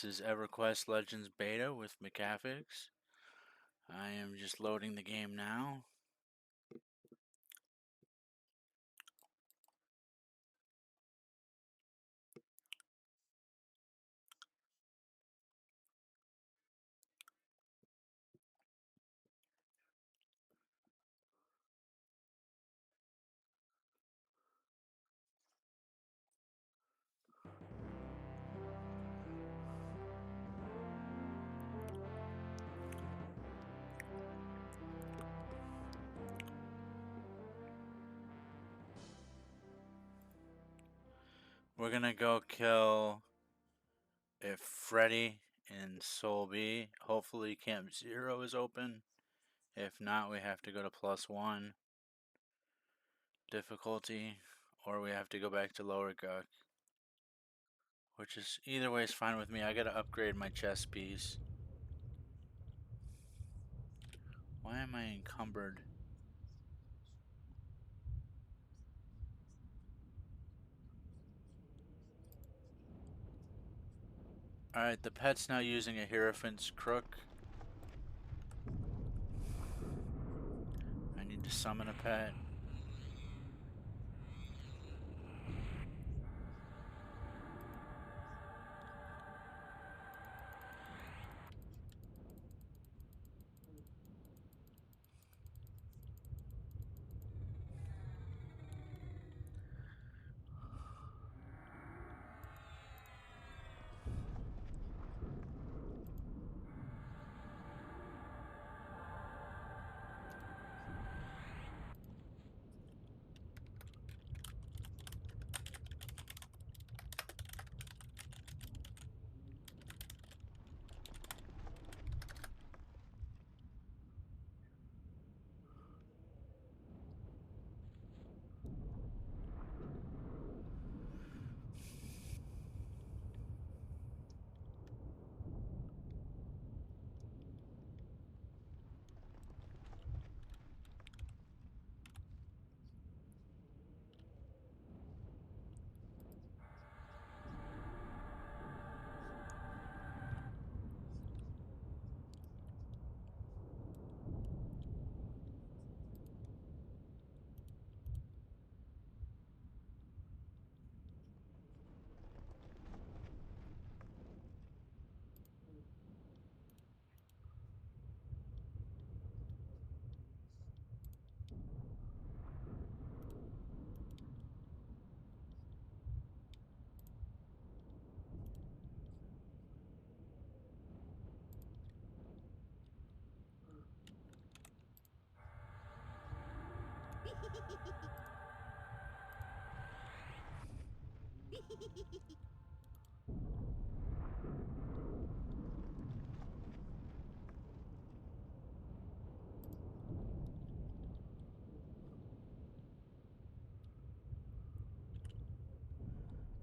This is Everquest Legends Beta with McAfix. I am just loading the game now. We're gonna go kill if Freddy in Soul B. Hopefully Camp 0 is open. If not, we have to go to +1 difficulty, or we have to go back to lower Guck. Which is, either way is fine with me. I gotta upgrade my chest piece. Why am I encumbered? Alright, the pet's now using a Hierophant's Crook. I need to summon a pet.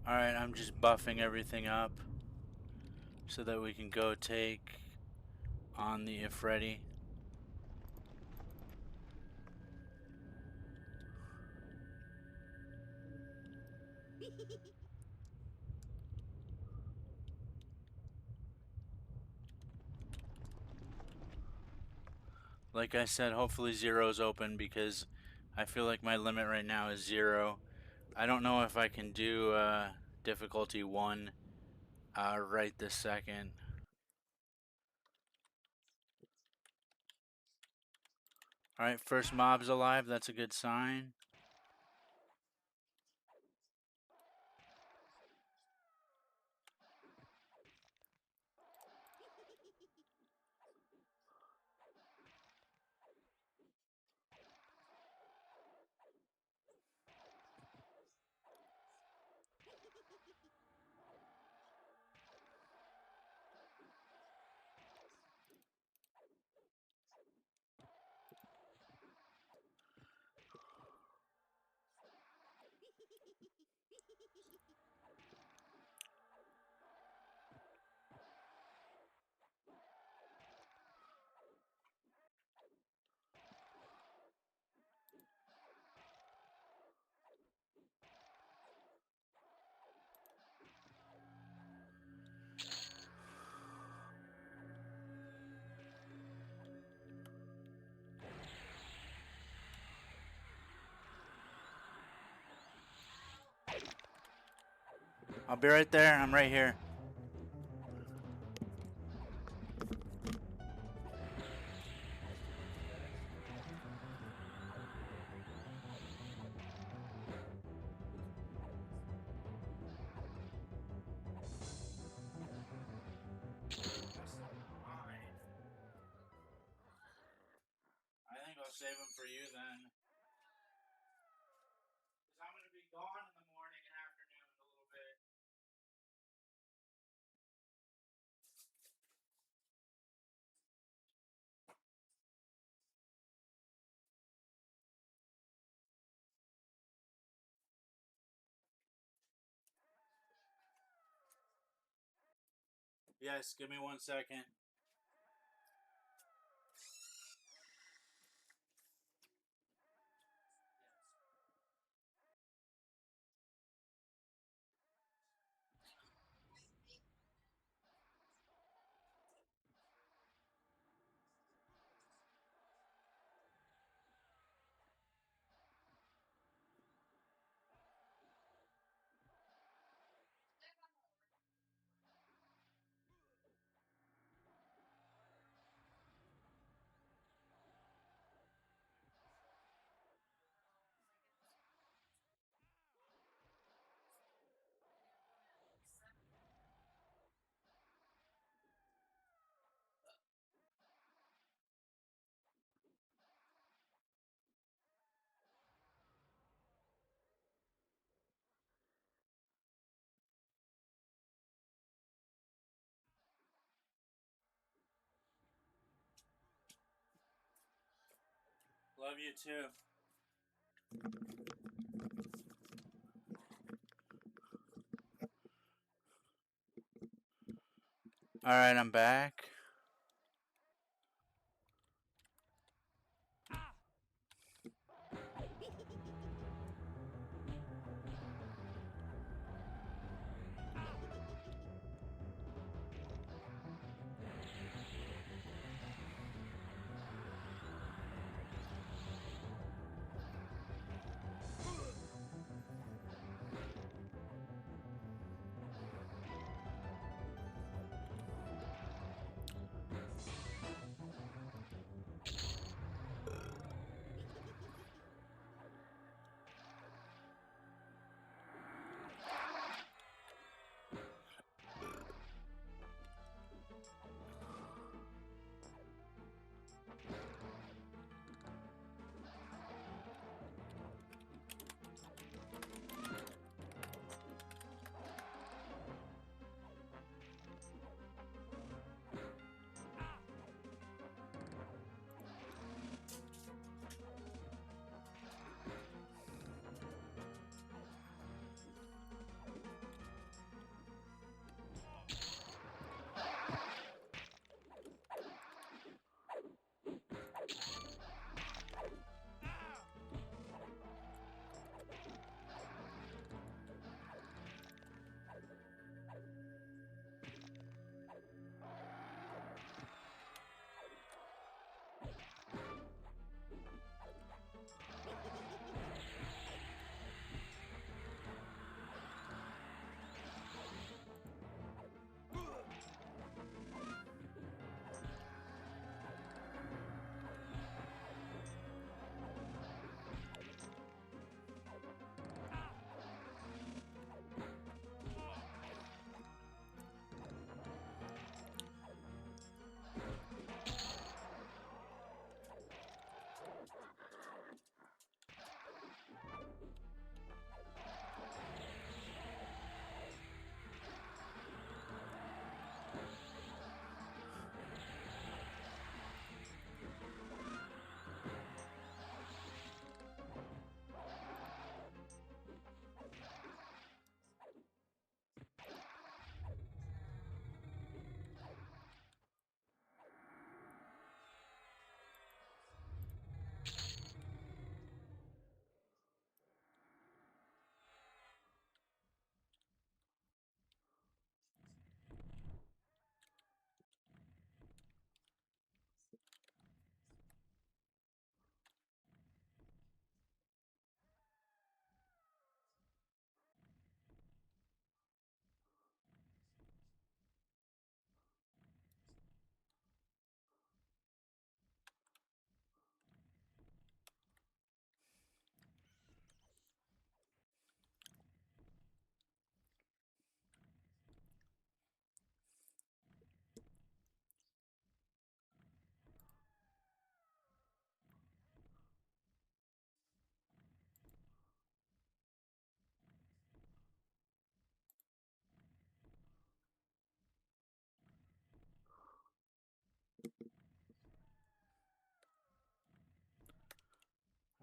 Alright, I'm just buffing everything up so that we can go take on the Ifredi. Like I said, hopefully 0 is open because I feel like my limit right now is 0. I don't know if I can do difficulty 1 right this second. Alright, first mob's alive. That's a good sign. I'll be right there. I'm right here. I think I'll save them for you then. Because I'm going to be gone in the morning and afternoon a little bit. Yes, give me 1 second. Love you too. All right, I'm back.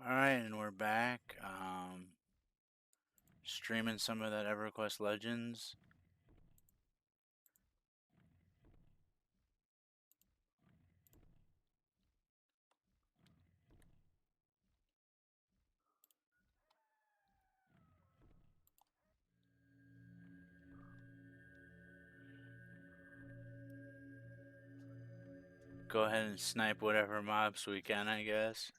Alright, and we're back. Streaming some of that Everquest Legends. Go ahead and snipe whatever mobs we can, I guess.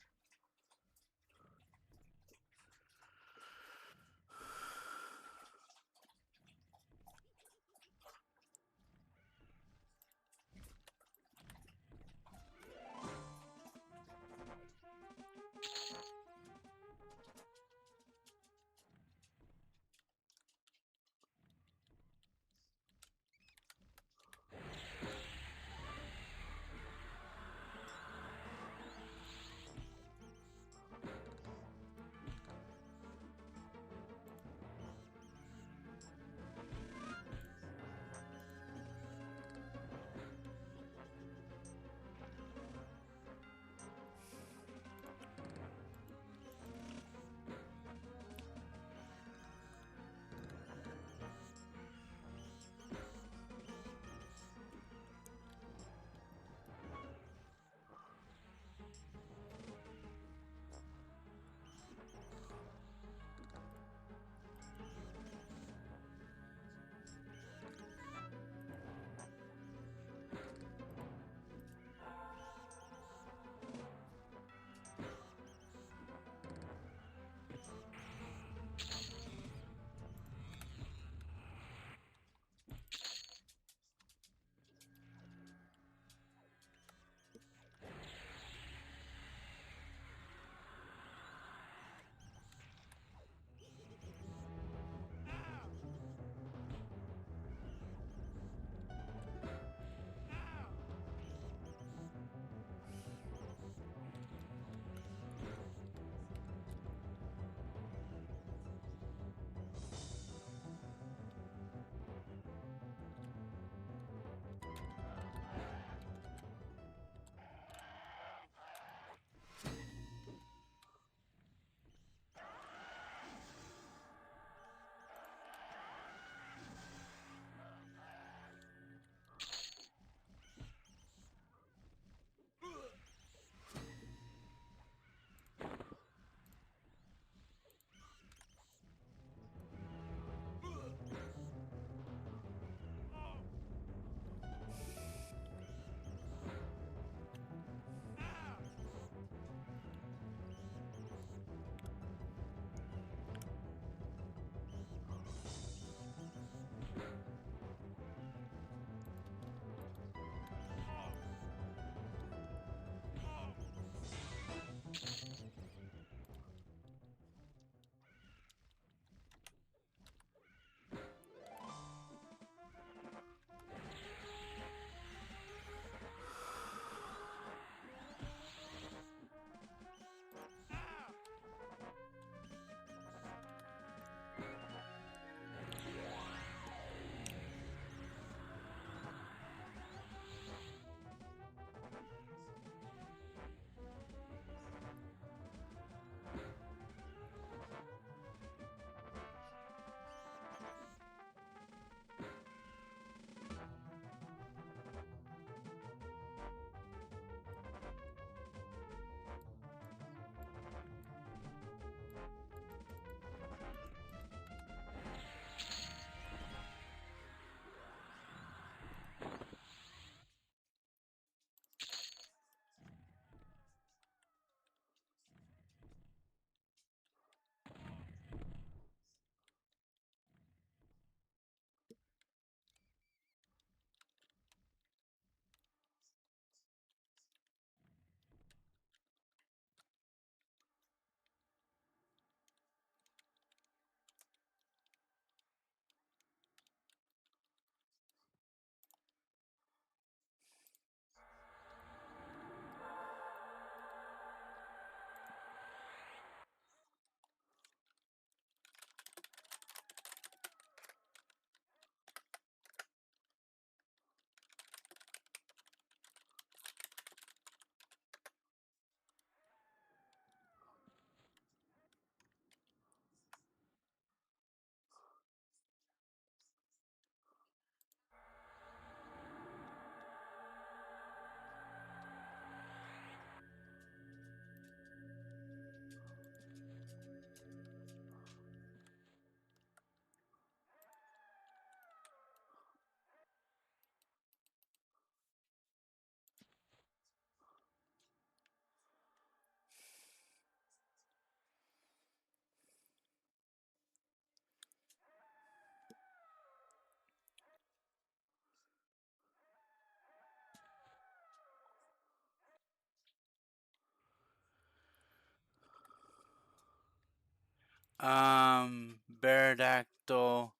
Baradactyl.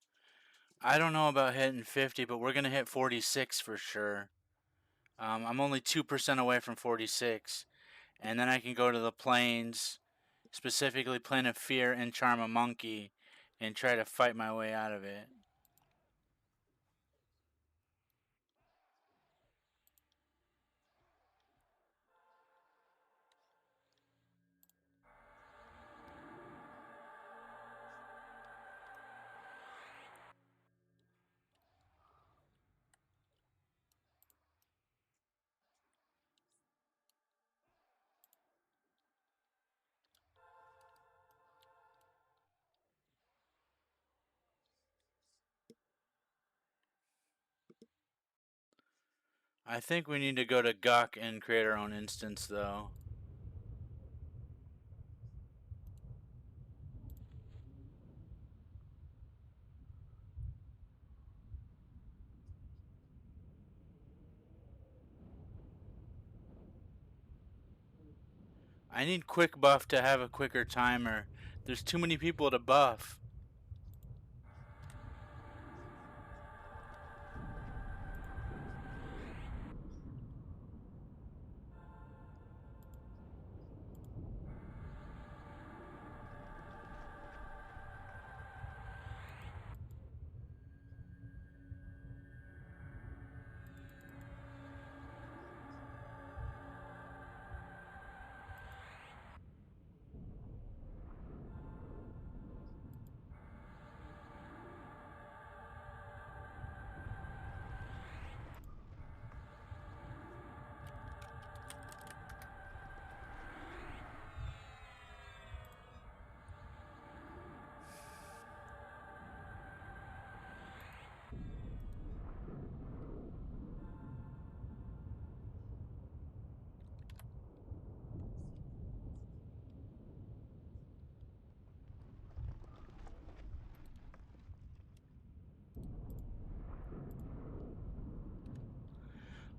I don't know about hitting 50, but we're gonna hit 46 for sure. I'm only 2% away from 46, and then I can go to the plains, specifically Plane of Fear, and charm a monkey, and try to fight my way out of it. I think we need to go to Guk and create our own instance, though. I need quick buff to have a quicker timer. There's too many people to buff.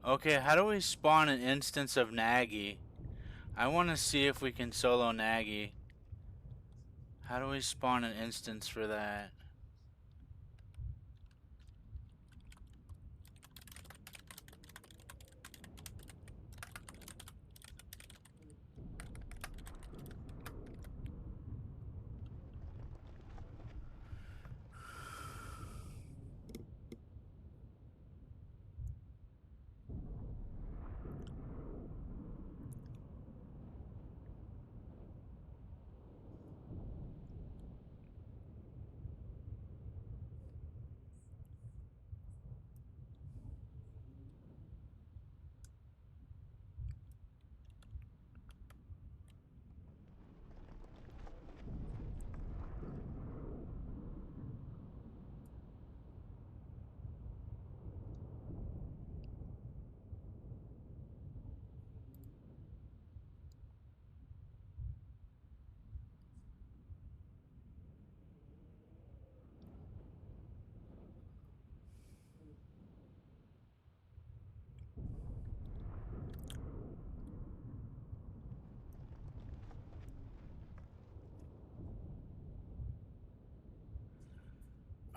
Okay, how do we spawn an instance of Naggy? I want to see if we can solo Naggy. How do we spawn an instance for that?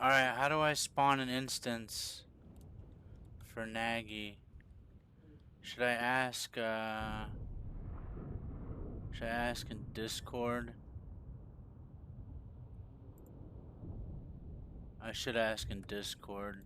Alright, how do I spawn an instance for Naggy? Should I ask, should I ask in Discord? I should ask in Discord.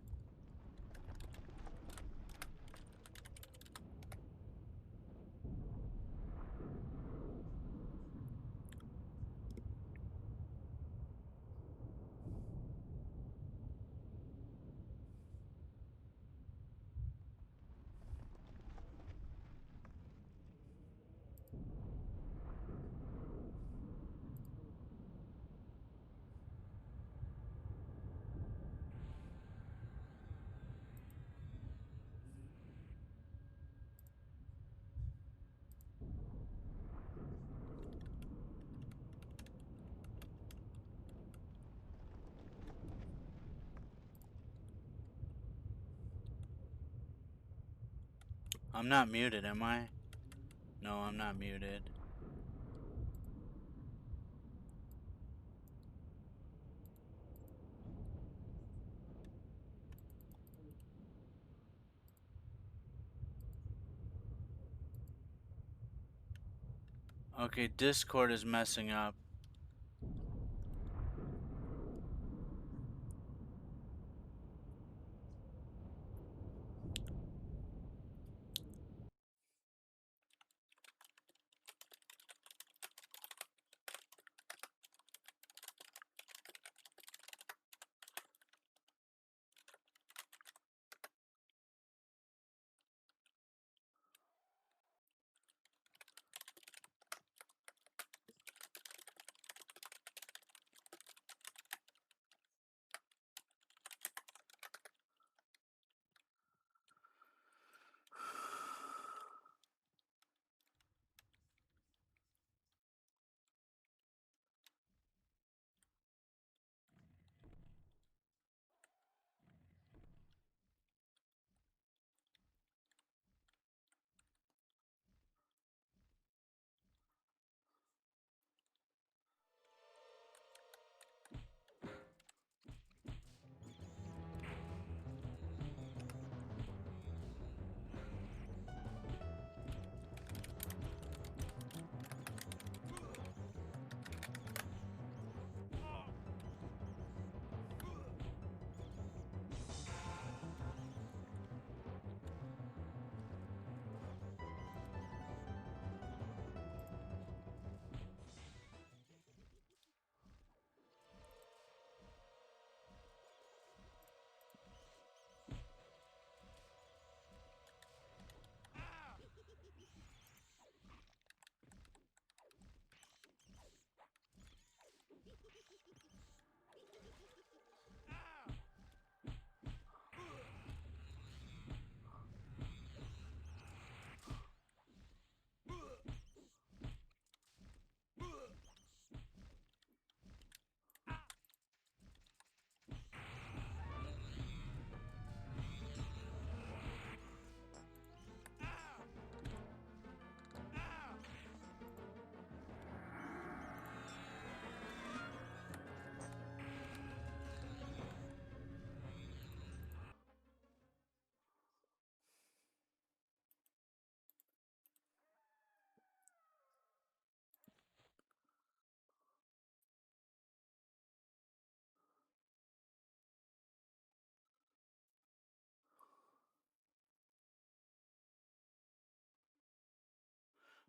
I'm not muted, am I? No, I'm not muted. Okay, Discord is messing up.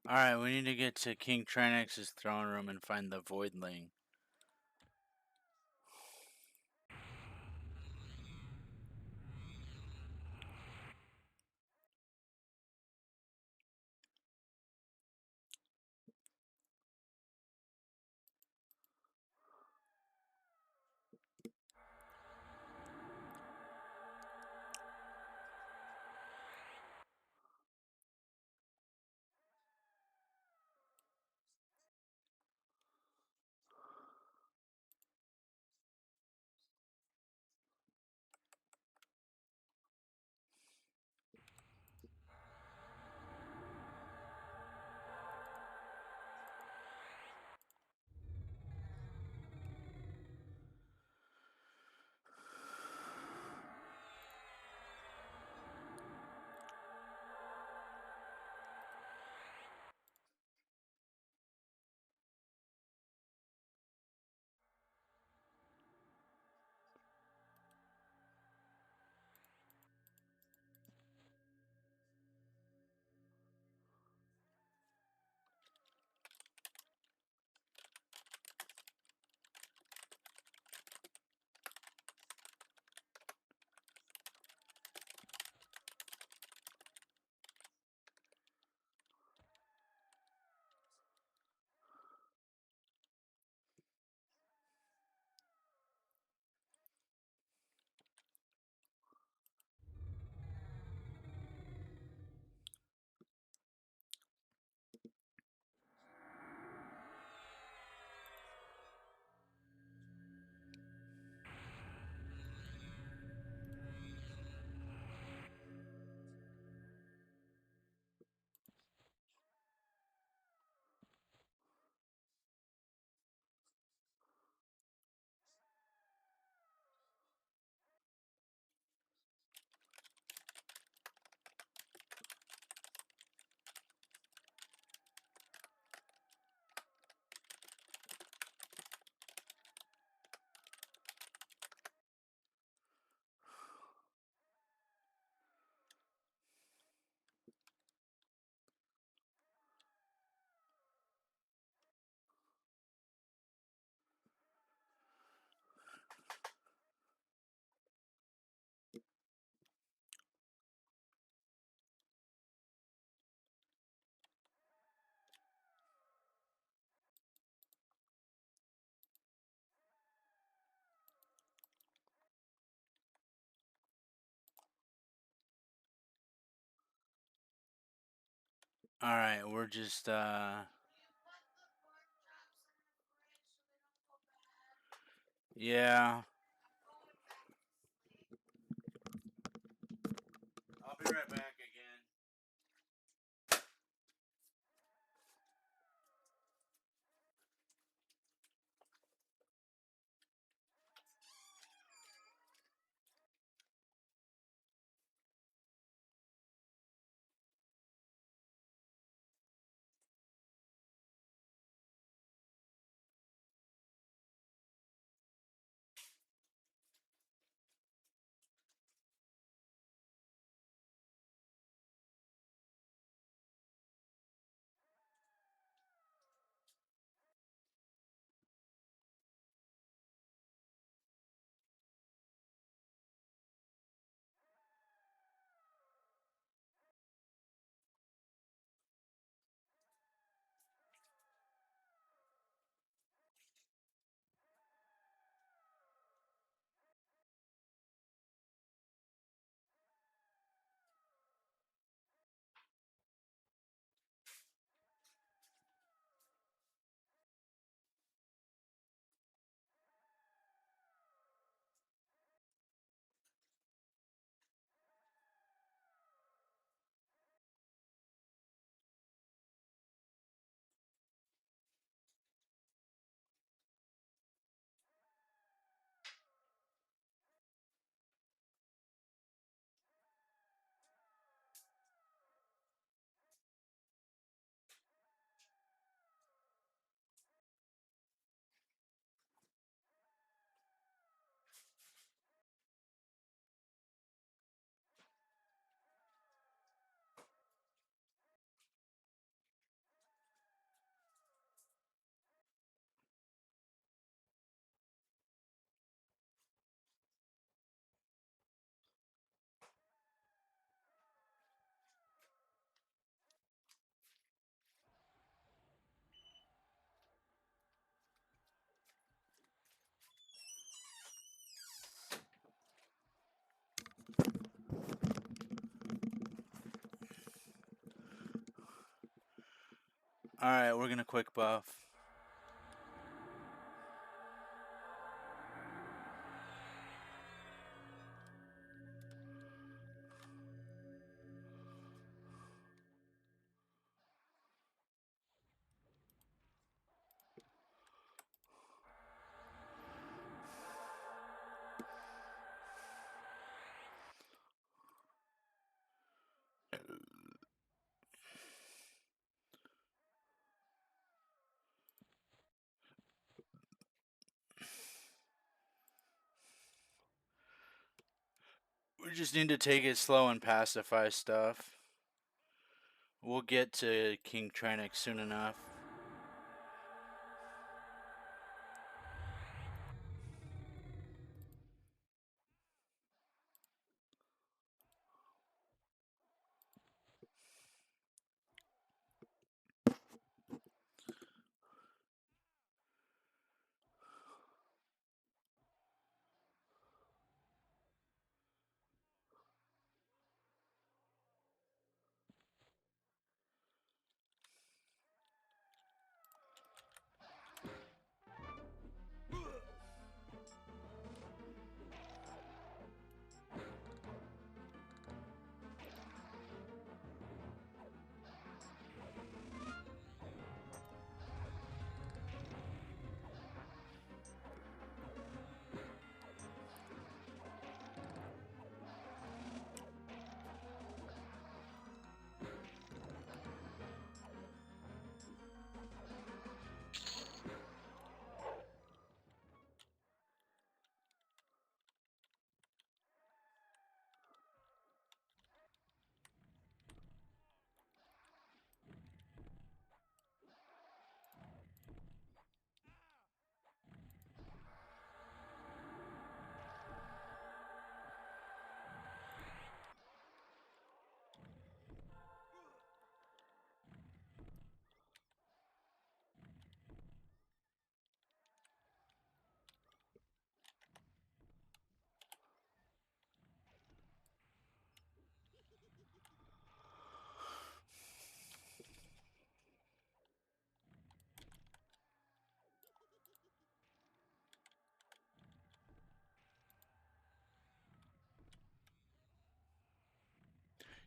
Alright, we need to get to King Trinex's throne room and find the Voidling. Alright, we're just, yeah. I'll be right back again. Alright, we're gonna quick buff. We just need to take it slow and pacify stuff. We'll get to King Trennick soon enough.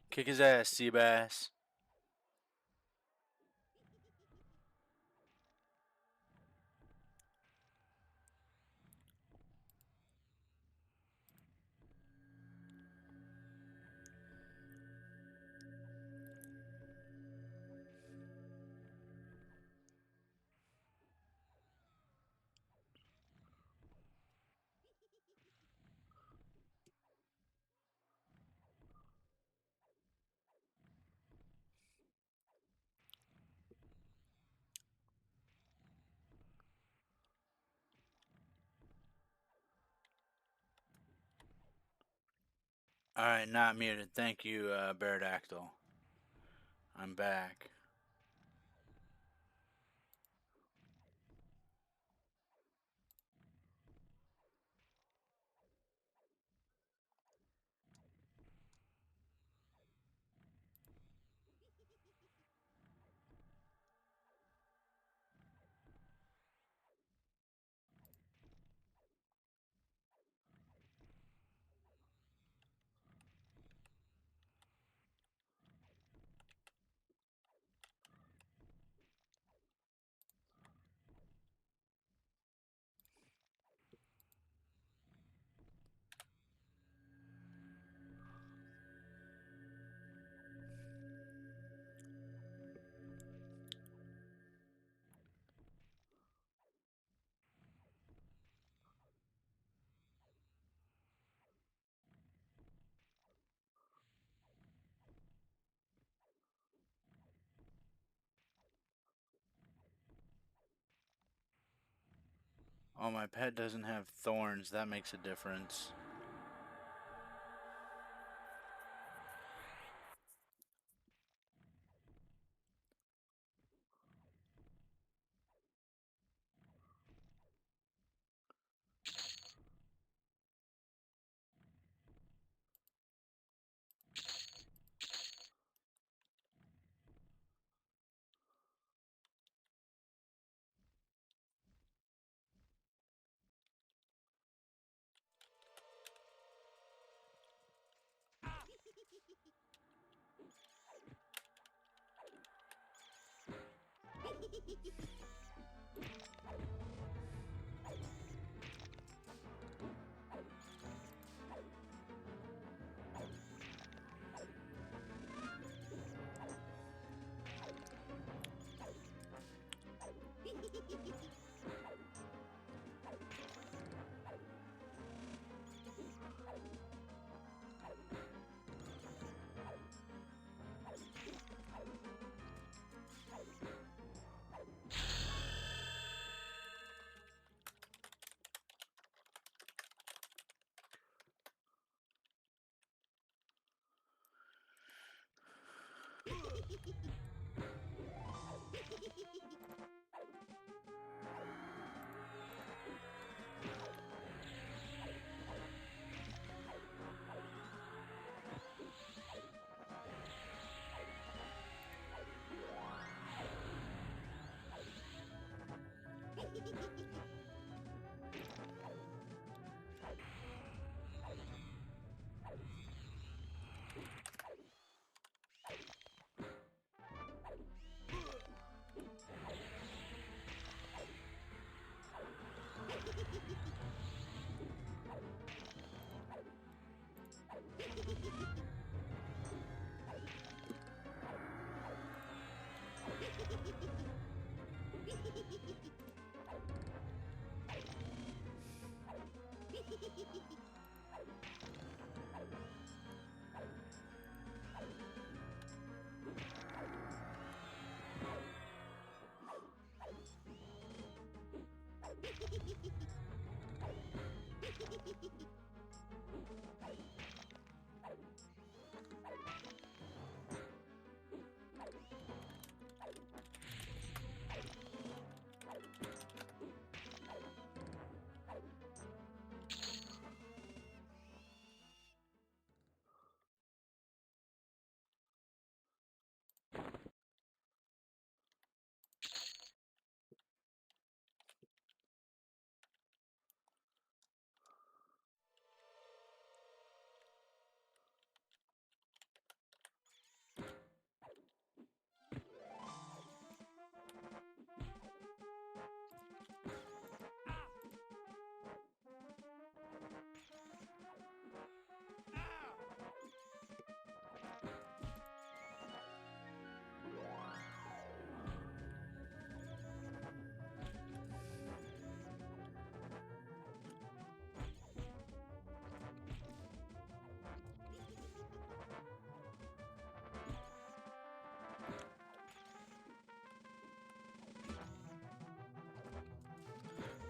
Kick his ass, Seabass. Alright, not muted. Thank you, Beardactyl. I'm back. Oh, my pet doesn't have thorns. That makes a difference.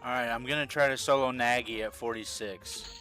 Alright, I'm gonna try to solo Naggy at 46.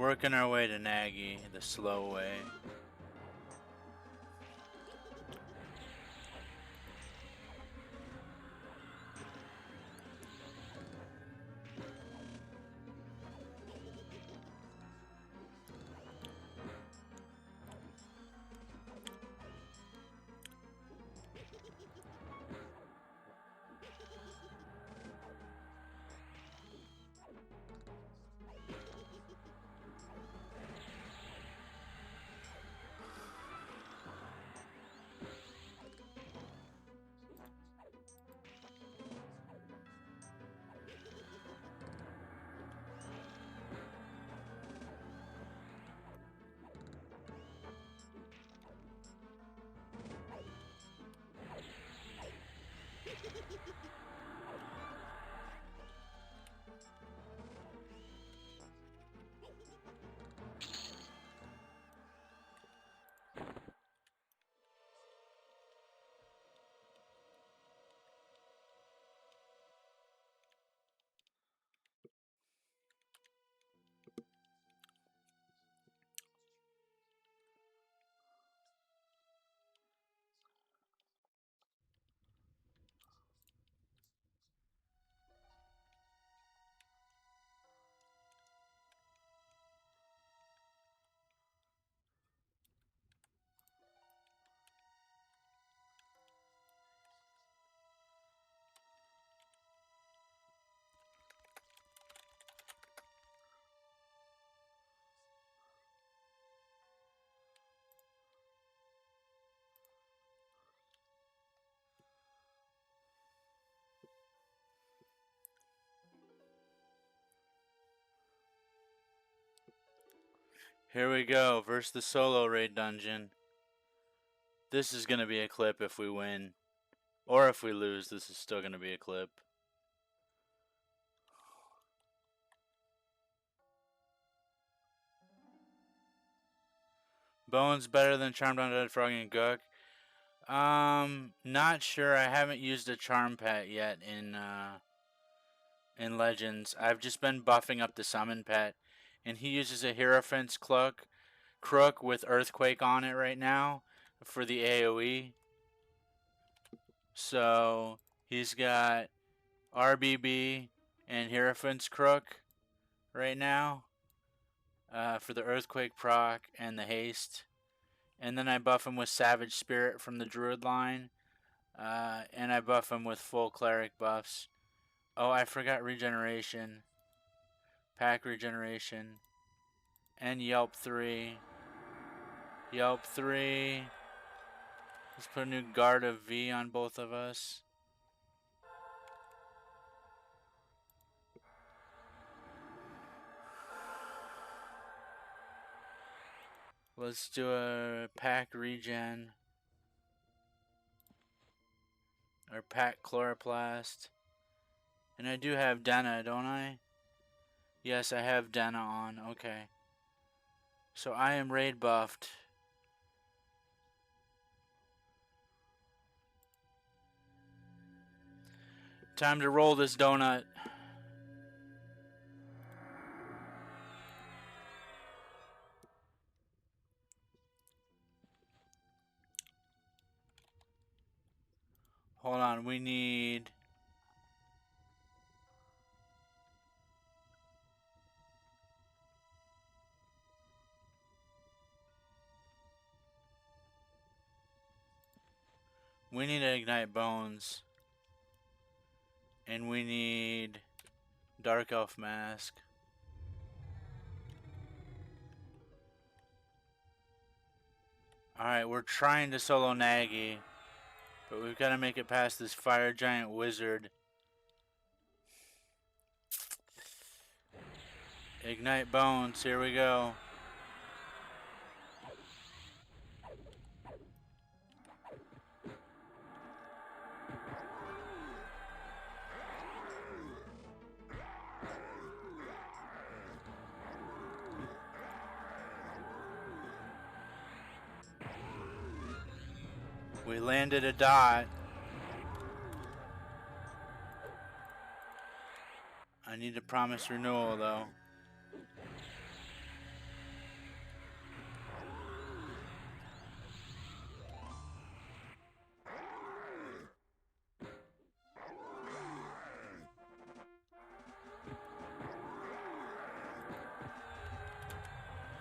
Working our way to Naggy, the slow way. Here we go, versus the solo raid dungeon. This is going to be a clip if we win. Or if we lose, this is still going to be a clip. Bones better than Charmed Undead Frog and Gook. Not sure. I haven't used a charm pet yet in Legends. I've just been buffing up the summon pet, and he uses a Hierophant's crook with Earthquake on it right now for the AoE. So he's got RBB and Hierophant's crook right now for the Earthquake proc and the haste. And then I buff him with Savage Spirit from the Druid line. And I buff him with full Cleric buffs. Oh, I forgot Regeneration. Pack Regeneration. And Yelp 3. Yelp 3. Let's put a new Guard of V on both of us. Let's do a Pack Regen. Or Pack Chloroplast. And I do have Denna, don't I? Yes, I have Denna on. Okay. So I am raid buffed. Time to roll this donut. Hold on, we need... We need to ignite bones. And we need Dark Elf Mask. Alright, we're trying to solo Naggy. But we've got to make it past this Fire Giant Wizard. Ignite bones, here we go. We landed a dot. I need to promise renewal though.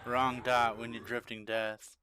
Wrong dot when you're drifting death.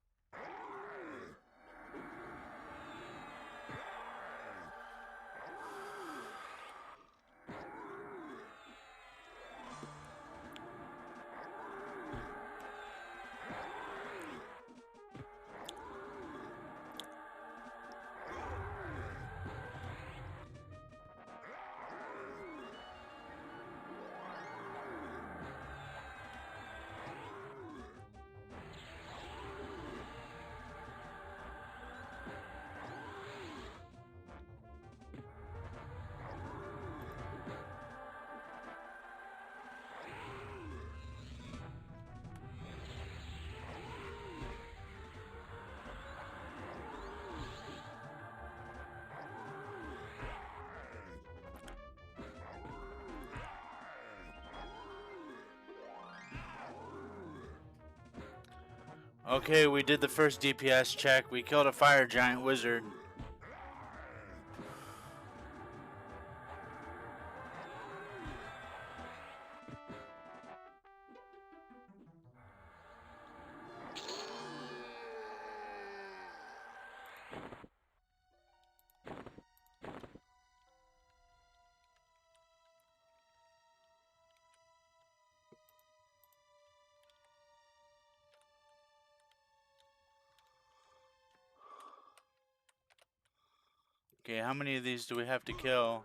Okay, we did the first DPS check. We killed a Fire Giant Wizard. Okay, how many of these do we have to kill?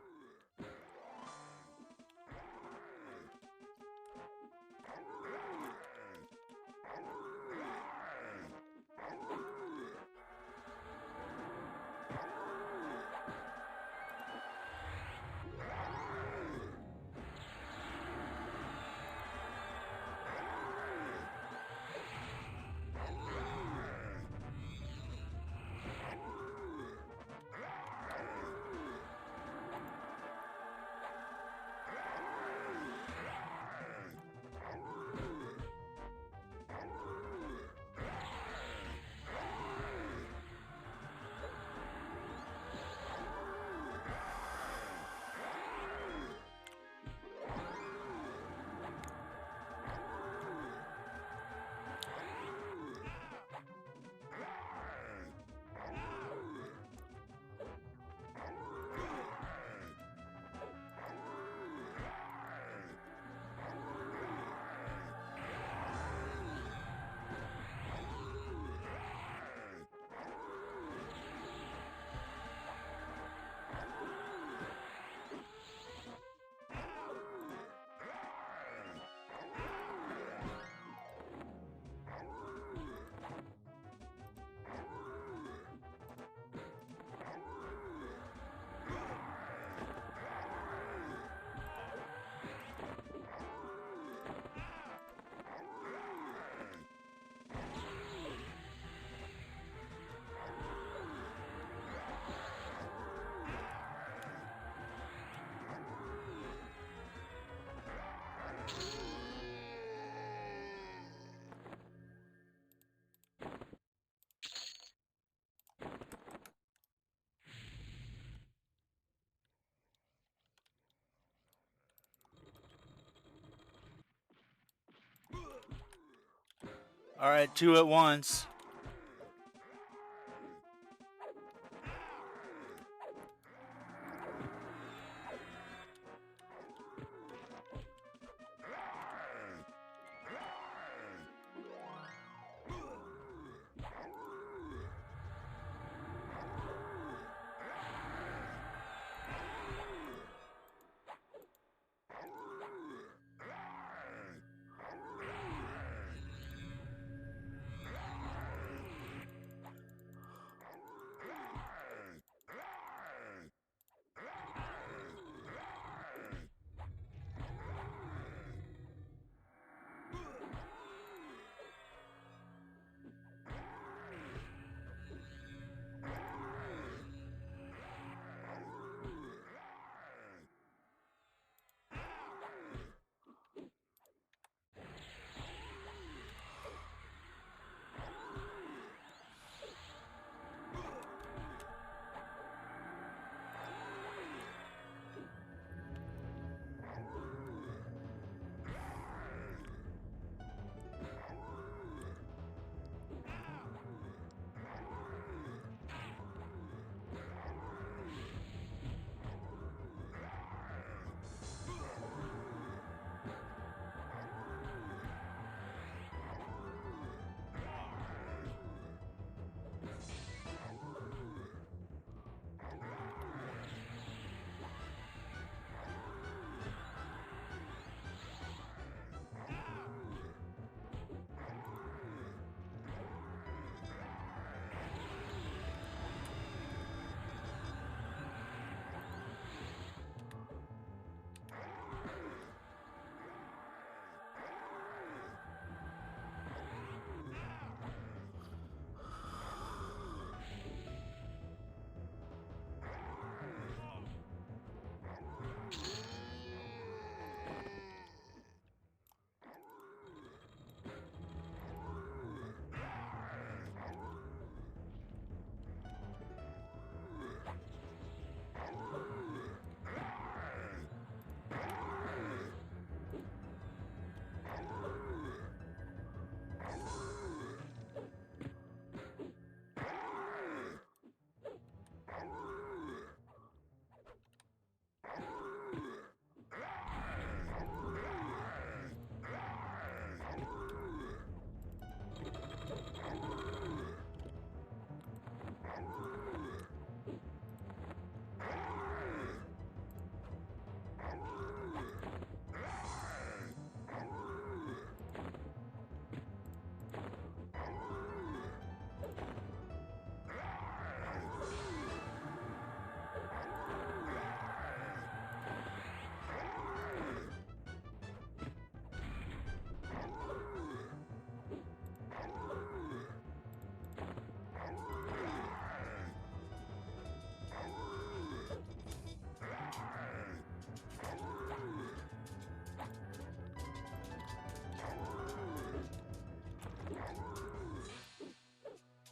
Alright, 2 at once.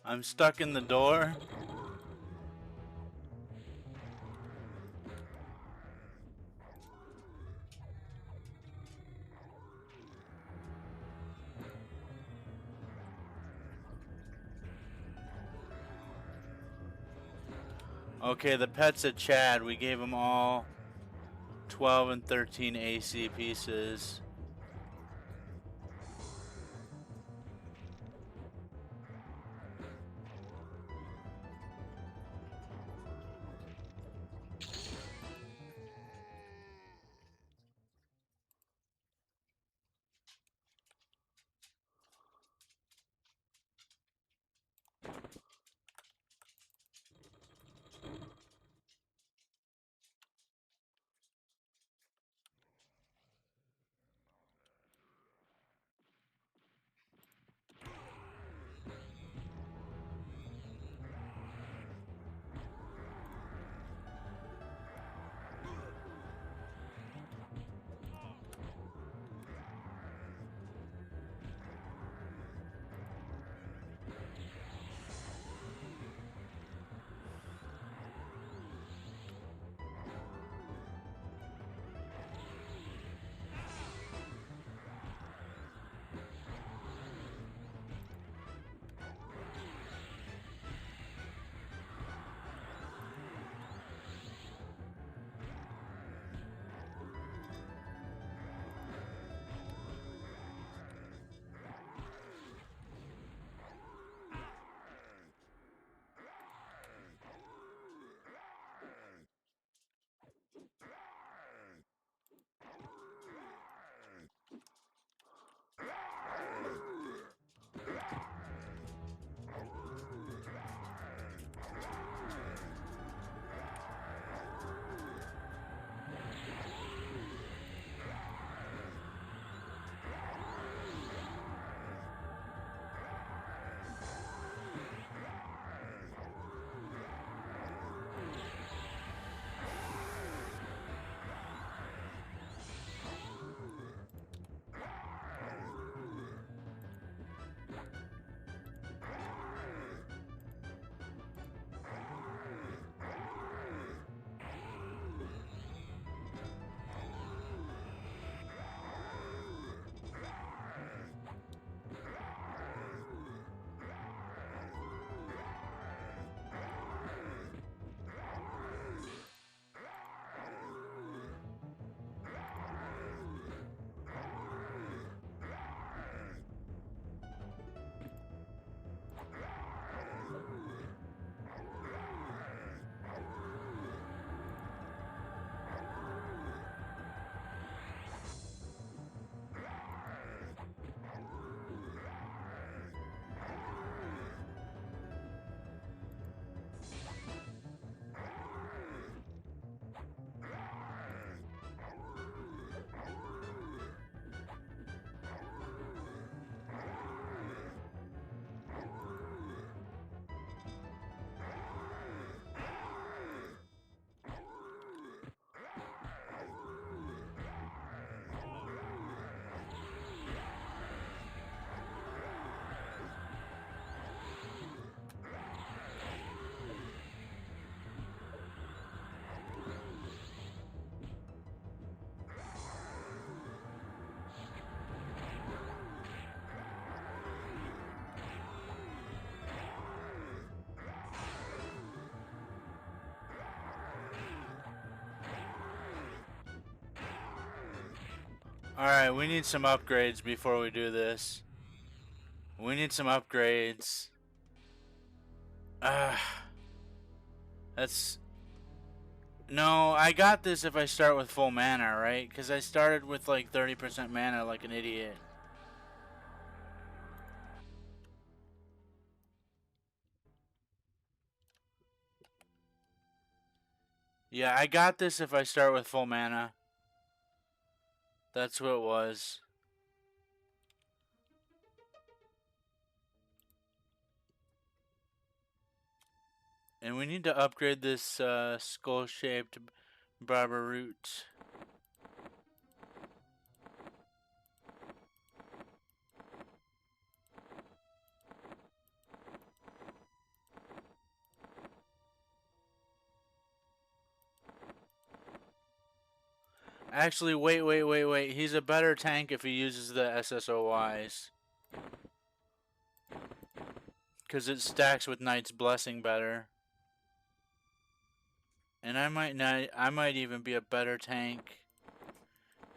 I'm stuck in the door. Okay, the pets at Chad, we gave them all 12 and 13 AC pieces. Alright, we need some upgrades before we do this. We need some upgrades. That's... No, I got this if I start with full mana, right? Because I started with like 30% mana like an idiot. Yeah, I got this if I start with full mana. That's what it was. And we need to upgrade this skull-shaped barber root. Actually, wait. He's a better tank if he uses the SSOYs. Because it stacks with Knight's Blessing better. And I might even be a better tank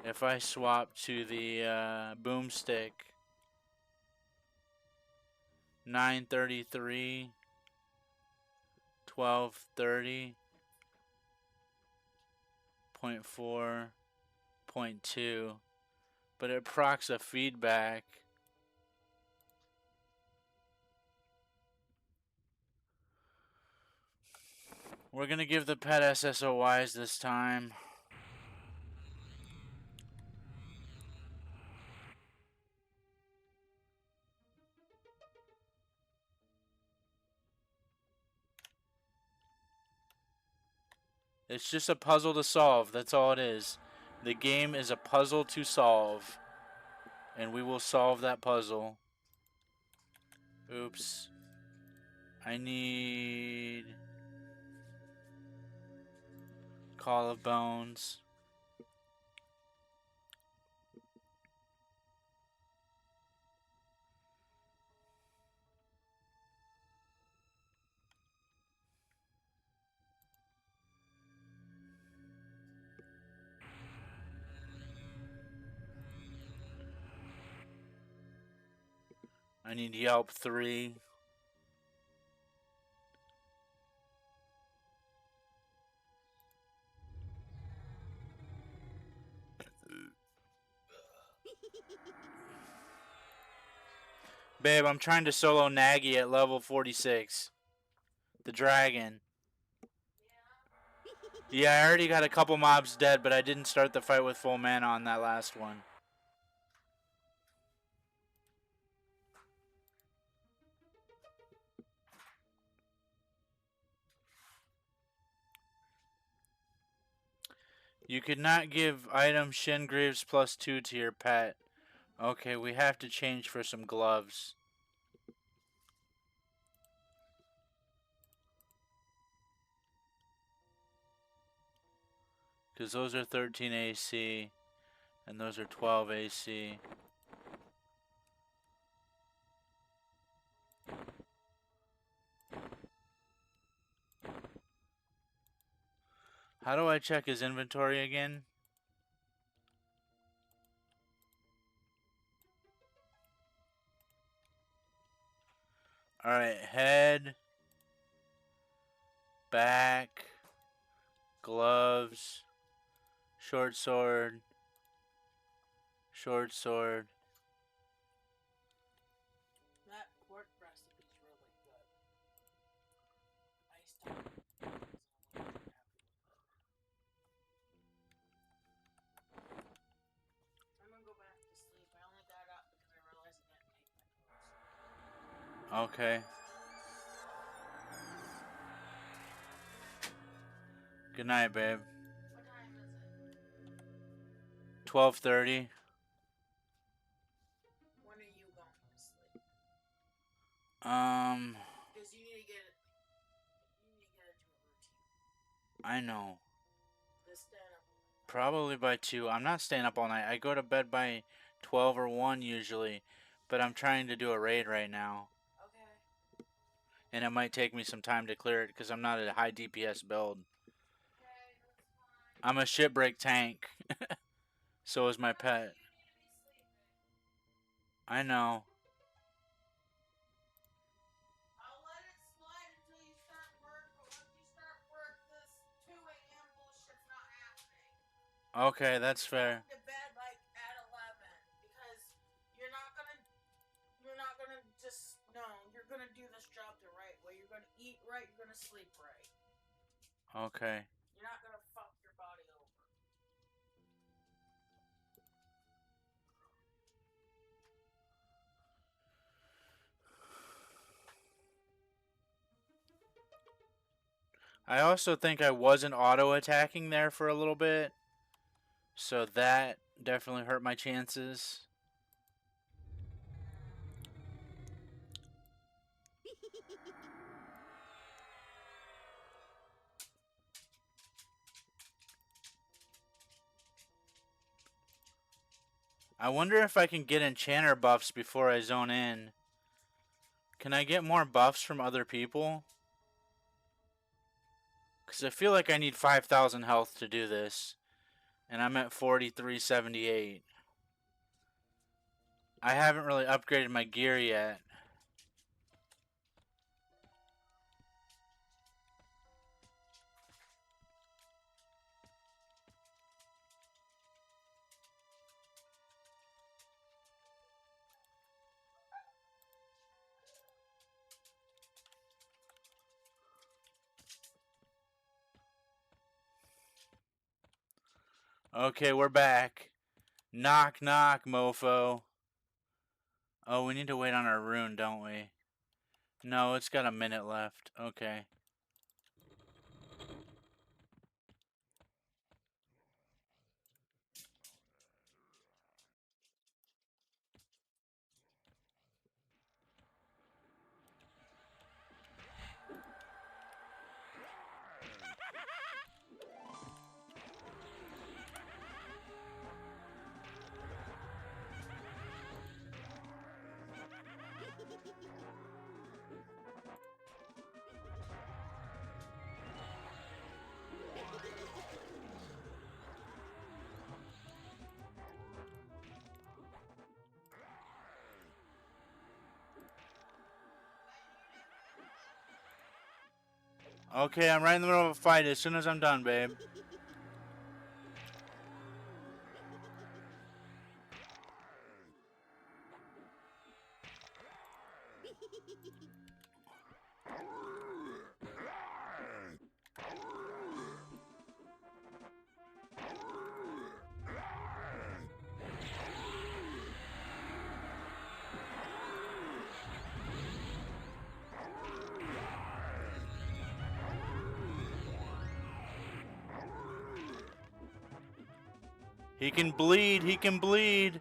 if I swap to the boomstick. 933, 1230, 0.4, 0.2. But it procs a feedback. We're gonna give the pet SSOYs this time. It's just a puzzle to solve. That's all it is. The game is a puzzle to solve. And we will solve that puzzle. Oops. I need... Call of Bones. I need Yelp 3. Babe, I'm trying to solo Naggy at level 46. The dragon. Yeah, I already got a couple mobs dead, but I didn't start the fight with full mana on that last one. You could not give item Shingreaves +2 to your pet. Okay, we have to change for some gloves. Because those are 13 AC. And those are 12 AC. How do I check his inventory again? Alright, head, back, gloves, short sword. That pork recipe is really good. Iced tea. I'm gonna go back to sleep. I only got up because I realized I didn't take my clothes. Okay. Good night, babe. What time is it? 12:30. When are you going to sleep? Because you need to get it. You need to get into a routine. I know. This stand up. Probably by 2. I'm not staying up all night. I go to bed by 12 or 1 usually. But I'm trying to do a raid right now. Okay. And it might take me some time to clear it because I'm not a high DPS build. Okay, that's fine. I'm a shipbreak tank. So is my pet. I know. I'll let it slide until you start work, but once you start work, this 2 a.m. bullshit's not happening. Okay, that's fair. Going to bed like at 11 because you're not gonna just no. You're gonna do this job the right way. You're gonna eat right. You're gonna sleep right. Okay. You're not gonna fuck your body over. I also think I wasn't auto-attacking there for a little bit. So that definitely hurt my chances. I wonder if I can get enchanter buffs before I zone in. Can I get more buffs from other people? Because I feel like I need 5,000 health to do this. And I'm at 4378. I haven't really upgraded my gear yet. Okay, we're back. Knock, knock, mofo. Oh, we need to wait on our rune, don't we? No, it's got a minute left. Okay. Okay, I'm right in the middle of a fight as soon as I'm done, babe. He can bleed, he can bleed.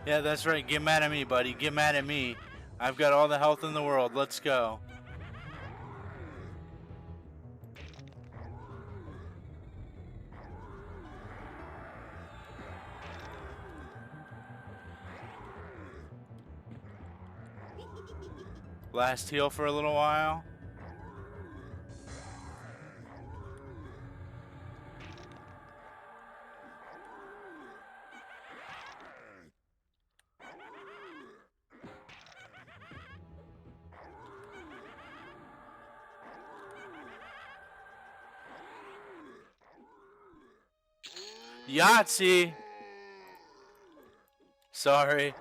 Yeah, that's right. Get mad at me, buddy. Get mad at me. I've got all the health in the world. Let's go. Last heal for a little while. Yahtzee! Sorry.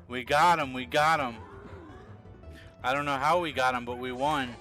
We got him. We got him. I don't know how we got him, but we won.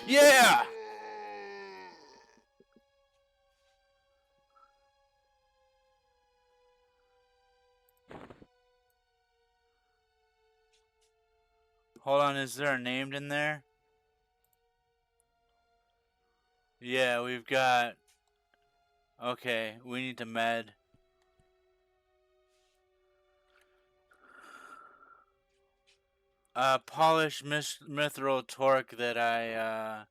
Yeah! Hold on, is there a named in there? Yeah, we've got... Okay, we need to med. Polished mithril torque that I,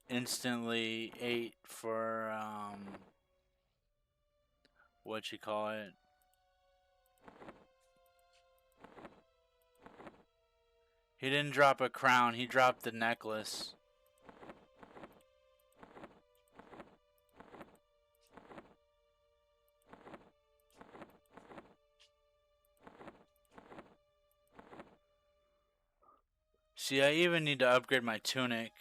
instantly ate for, what you call it? He didn't drop a crown, he dropped the necklace. See, I even need to upgrade my tunic.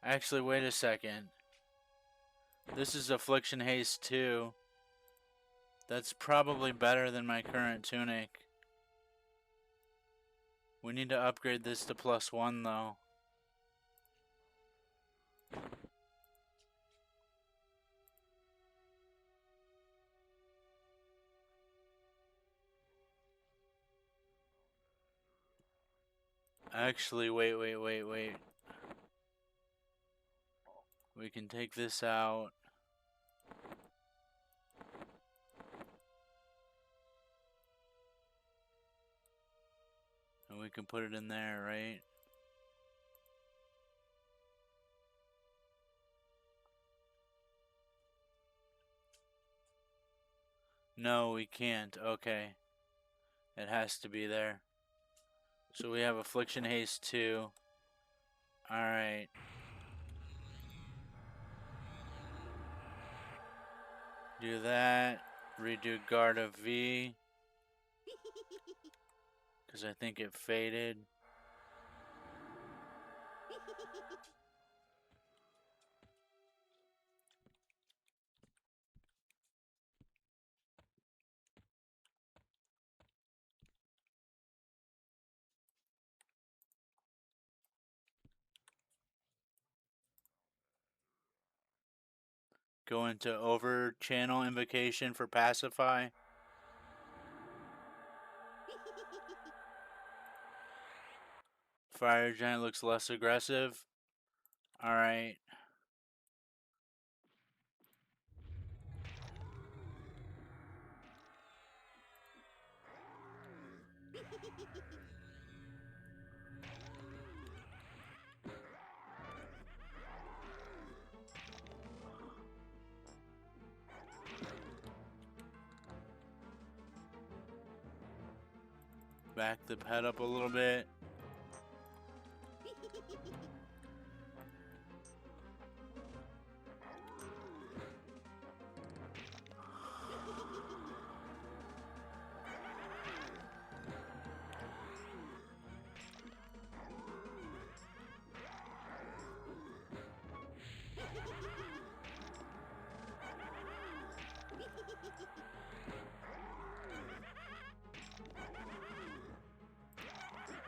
Actually, wait a second. This is Affliction Haste 2. That's probably better than my current tunic. We need to upgrade this to +1 though. Actually, wait. We can take this out. And we can put it in there, right? No, we can't. Okay. It has to be there. So we have Affliction Haste 2. Alright. Do that. Redo Guard of V. Because I think it faded. Go into over channel invocation for pacify. Fire giant looks less aggressive. Alright. Back the pet up a little bit.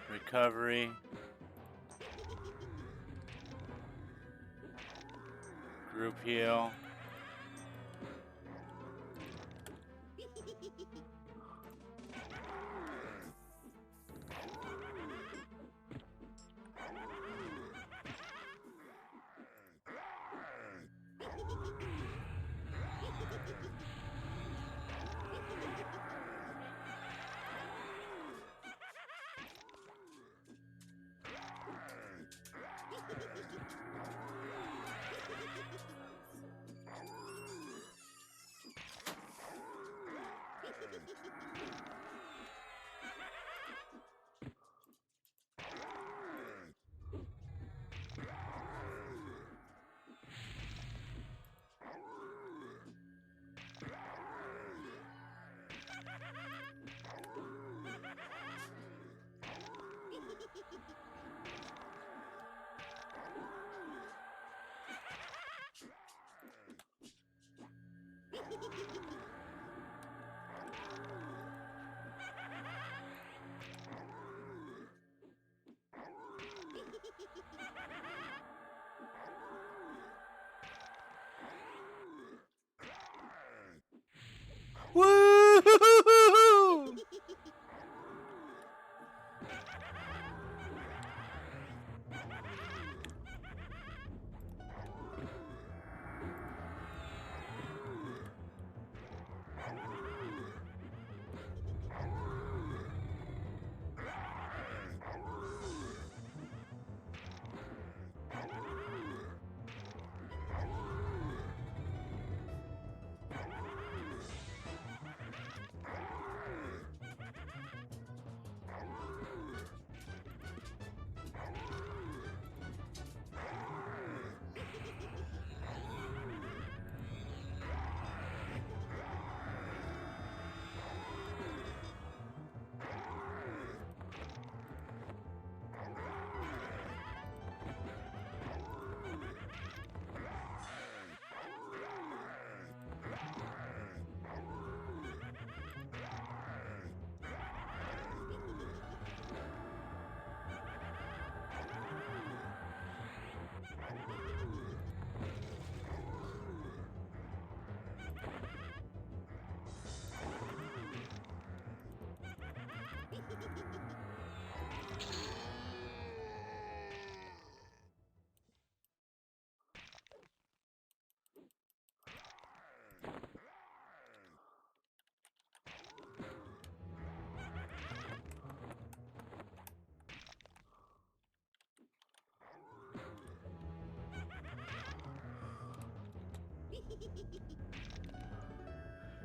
Recovery. Group heal. Woo!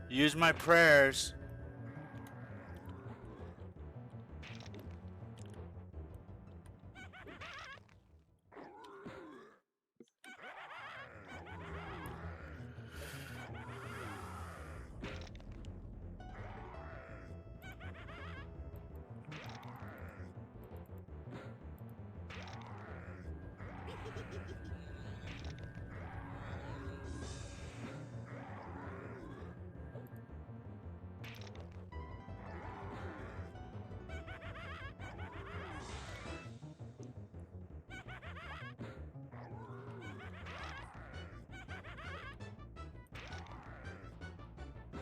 Use my prayers.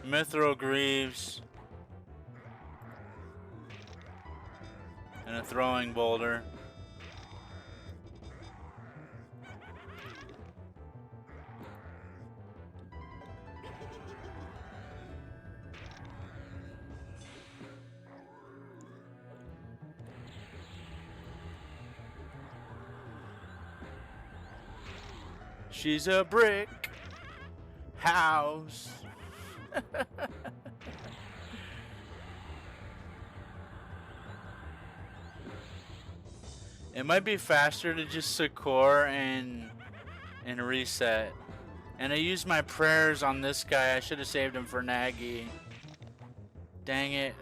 Mithril Greaves. And a throwing boulder. She's a brick house. It might be faster to just Succor and reset. And I used my prayers on this guy. I should have saved him for Naggy. Dang it.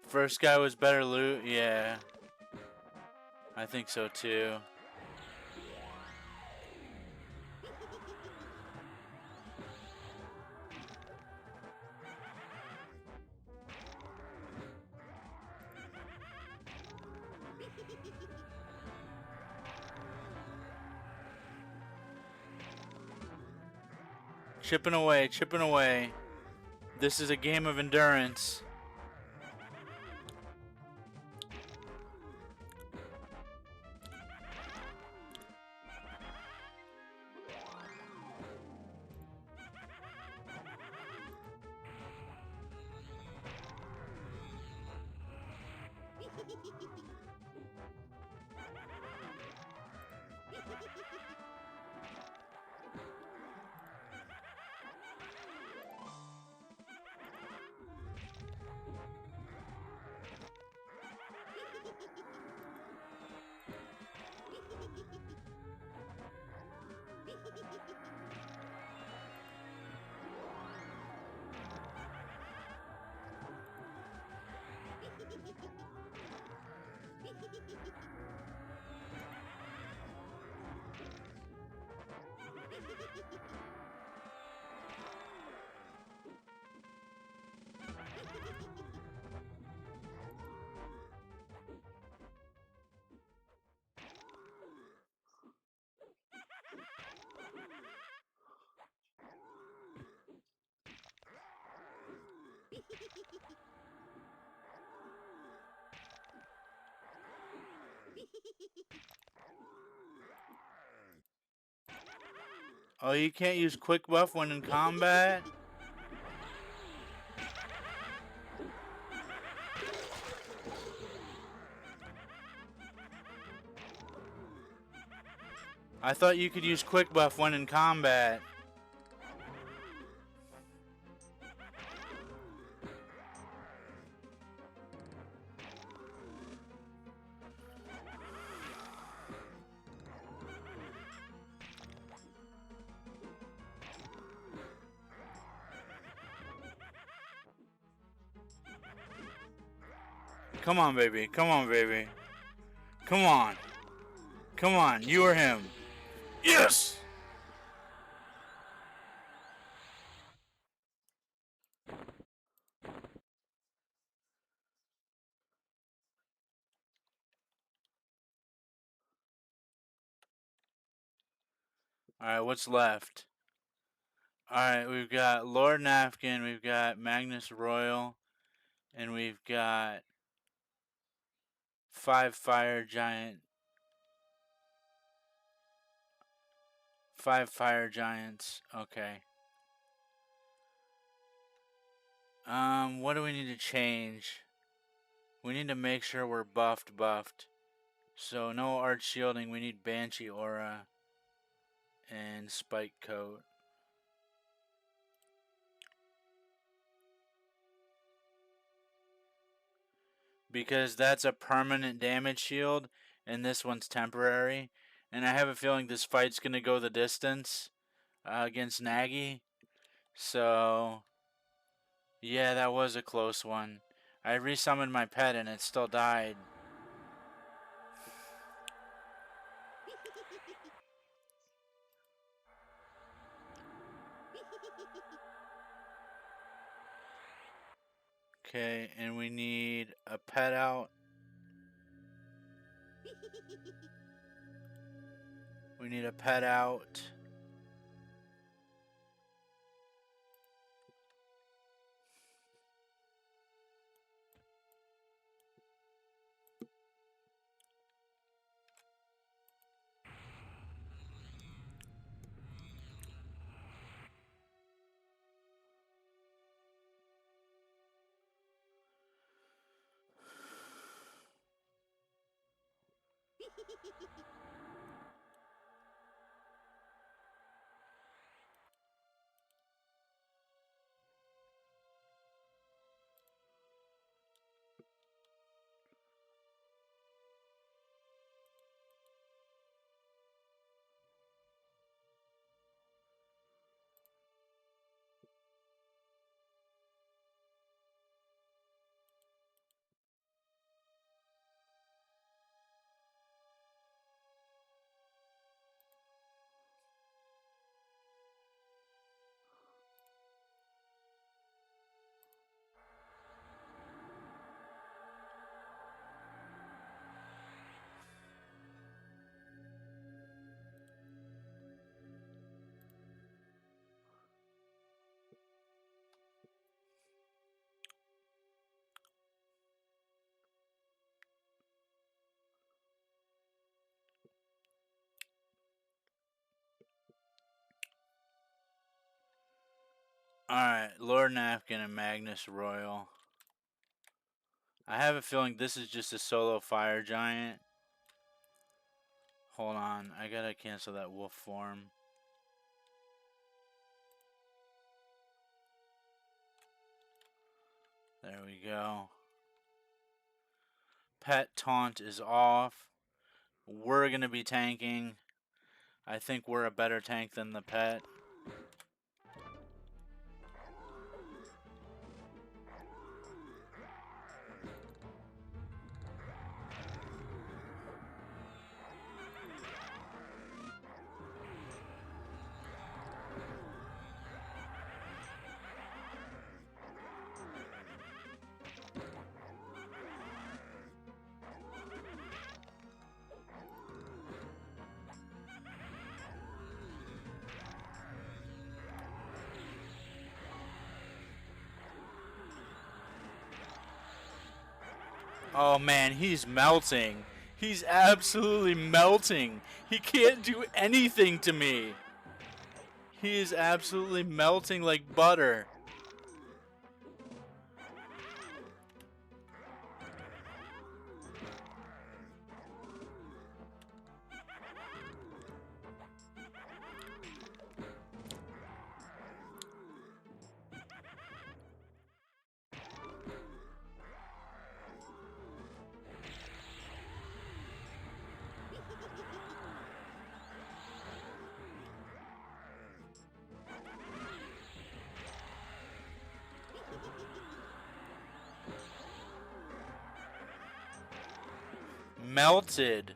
First guy was better loot? Yeah. I think so too. Chipping away, chipping away. This is a game of endurance. Oh, you can't use quick buff when in combat? I thought you could use quick buff when in combat. Come on, baby. Come on, baby. Come on. Come on. You or him. Yes! Alright, what's left? Alright, we've got Lord Napkin, we've got Magnus Royal, and we've got 5 Fire Giant. 5 Fire Giants. Okay. What do we need to change? We need to make sure we're buffed. So no Arch Shielding, we need Banshee Aura and Spike Coat. Because that's a permanent damage shield, and this one's temporary. And I have a feeling this fight's going to go the distance against Naggy. So, yeah, that was a close one. I resummoned my pet and it still died. Okay, and we need a pet out. We need a pet out. Alright, Lord Napkin and Magnus Royal. I have a feeling this is just a solo fire giant. Hold on, I gotta cancel that wolf form. There we go. Pet taunt is off. We're gonna be tanking. I think we're a better tank than the pet. Oh man, he's melting. He's absolutely melting. He can't do anything to me. He is absolutely melting like butter. Melted.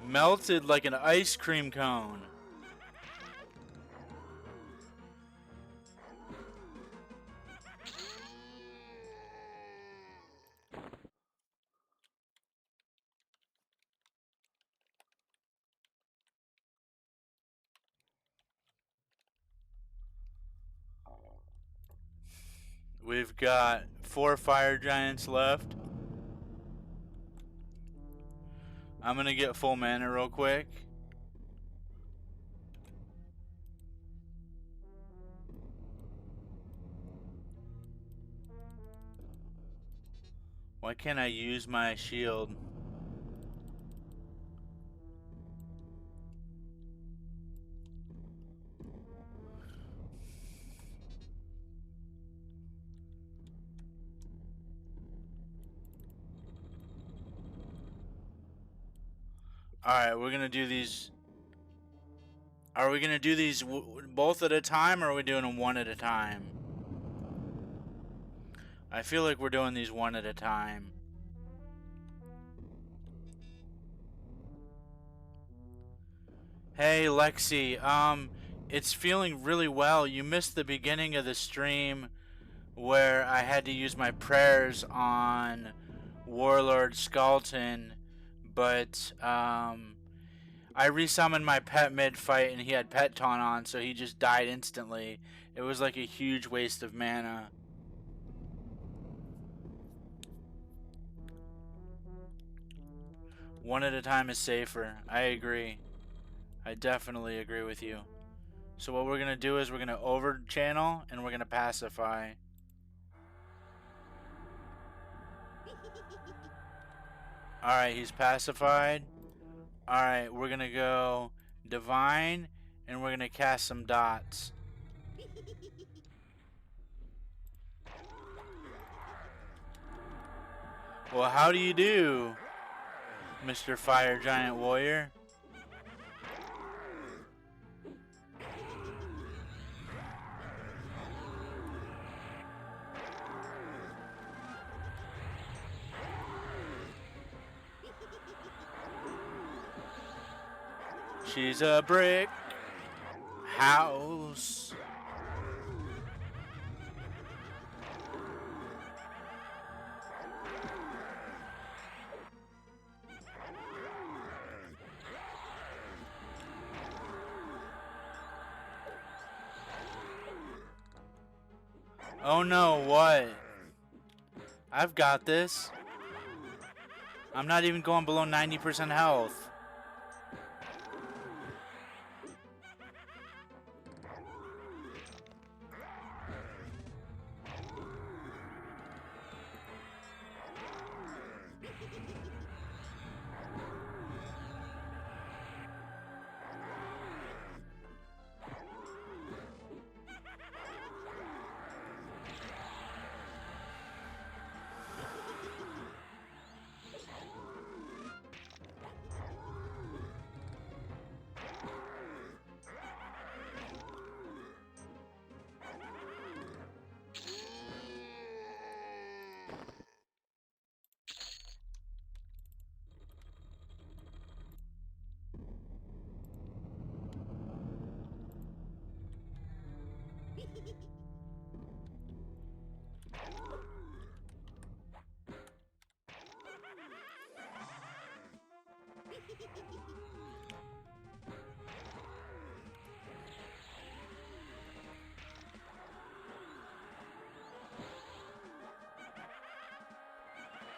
Melted like an ice cream cone. We've got 4 fire giants left. I'm gonna get full mana real quick. Why can't I use my shield? Alright, we're gonna do these. Are we gonna do these both at a time, or are we doing them one at a time? I feel like we're doing these one at a time. Hey Lexi, it's feeling really well. You missed the beginning of the stream where I had to use my prayers on Warlord Skalton, but I resummoned my pet mid-fight and he had pet taunt on, so he just died instantly. It was like a huge waste of mana. One at a time is safer. I agree. I definitely agree with you. So what we're going to do is we're going to over channel and we're going to pacify. Alright, he's pacified. Alright, we're going to go divine and we're going to cast some dots. Well, how do you do, Mr. Fire Giant Warrior? She's a brick house. Oh no, what? I've got this. I'm not even going below 90% health.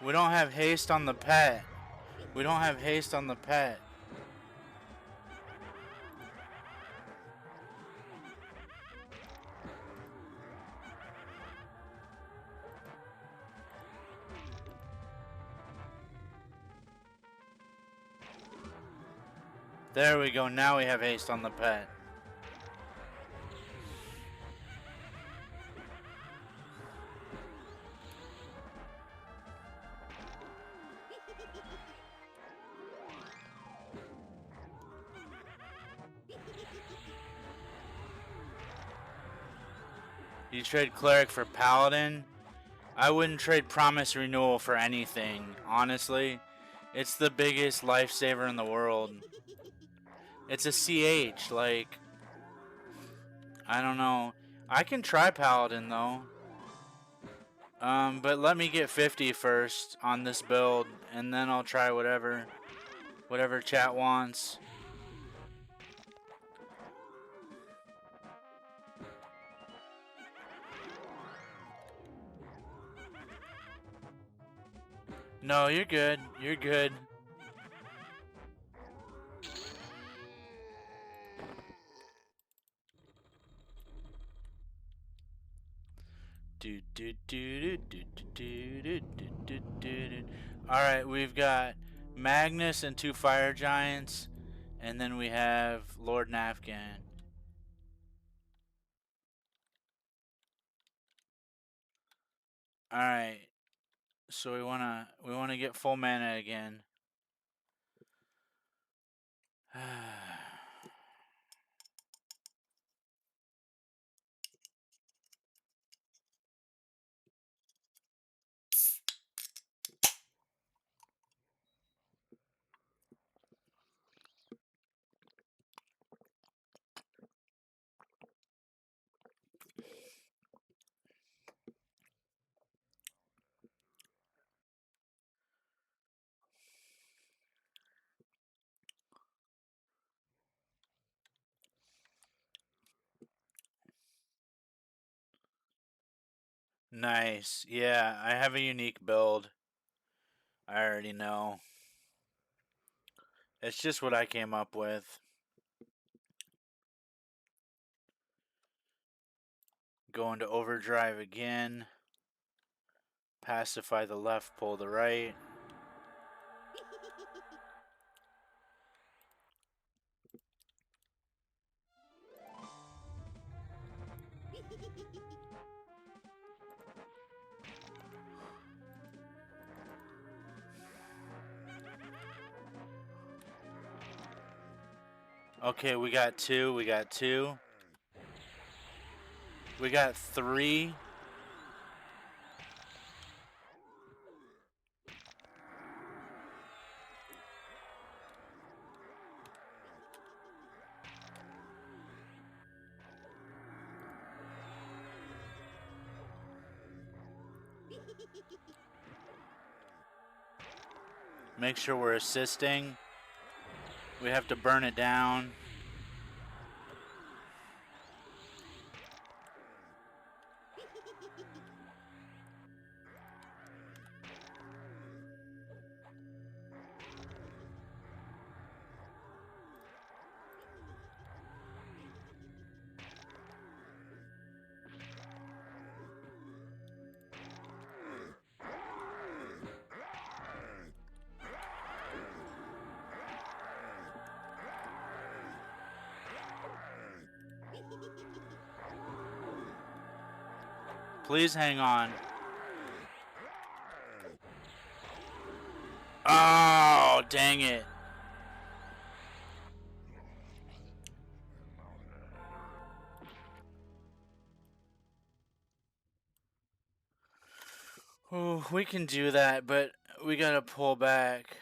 We don't have haste on the pet. We don't have haste on the pet. There we go. Now we have haste on the pet. You trade Cleric for Paladin? I wouldn't trade Promise Renewal for anything, honestly. It's the biggest lifesaver in the world. It's a CH, like... I don't know. I can try Paladin, though. But let me get 50 first on this build, and then I'll try whatever chat wants. No, you're good. You're good. Alright, we've got Magnus and 2 fire giants, and then we have Lord Nafgan. Alright, so we wanna get full mana again. Nice. Yeah, I have a unique build. I already know. It's just what I came up with. Go into overdrive again. Pacify the left, pull the right. Okay, we got 2. We got 2. We got 3. Make sure we're assisting. We have to burn it down. Please hang on. Oh, dang it. Oh, we can do that, but we gotta pull back.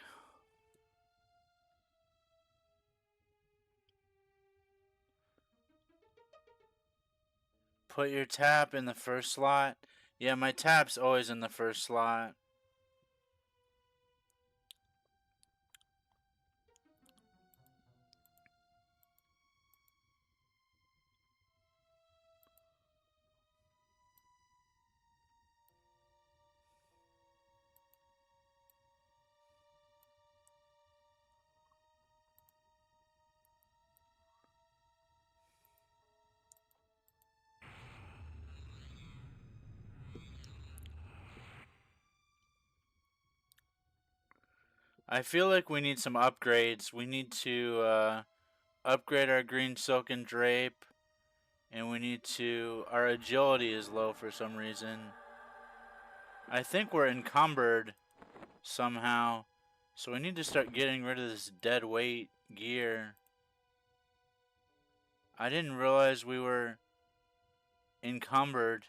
Put your tap in the first slot. Yeah, my tap's always in the first slot. I feel like we need some upgrades. We need to upgrade our green silken drape, and we need to. Our agility is low for some reason. I think we're encumbered somehow, so we need to start getting rid of this dead weight gear. I didn't realize we were encumbered.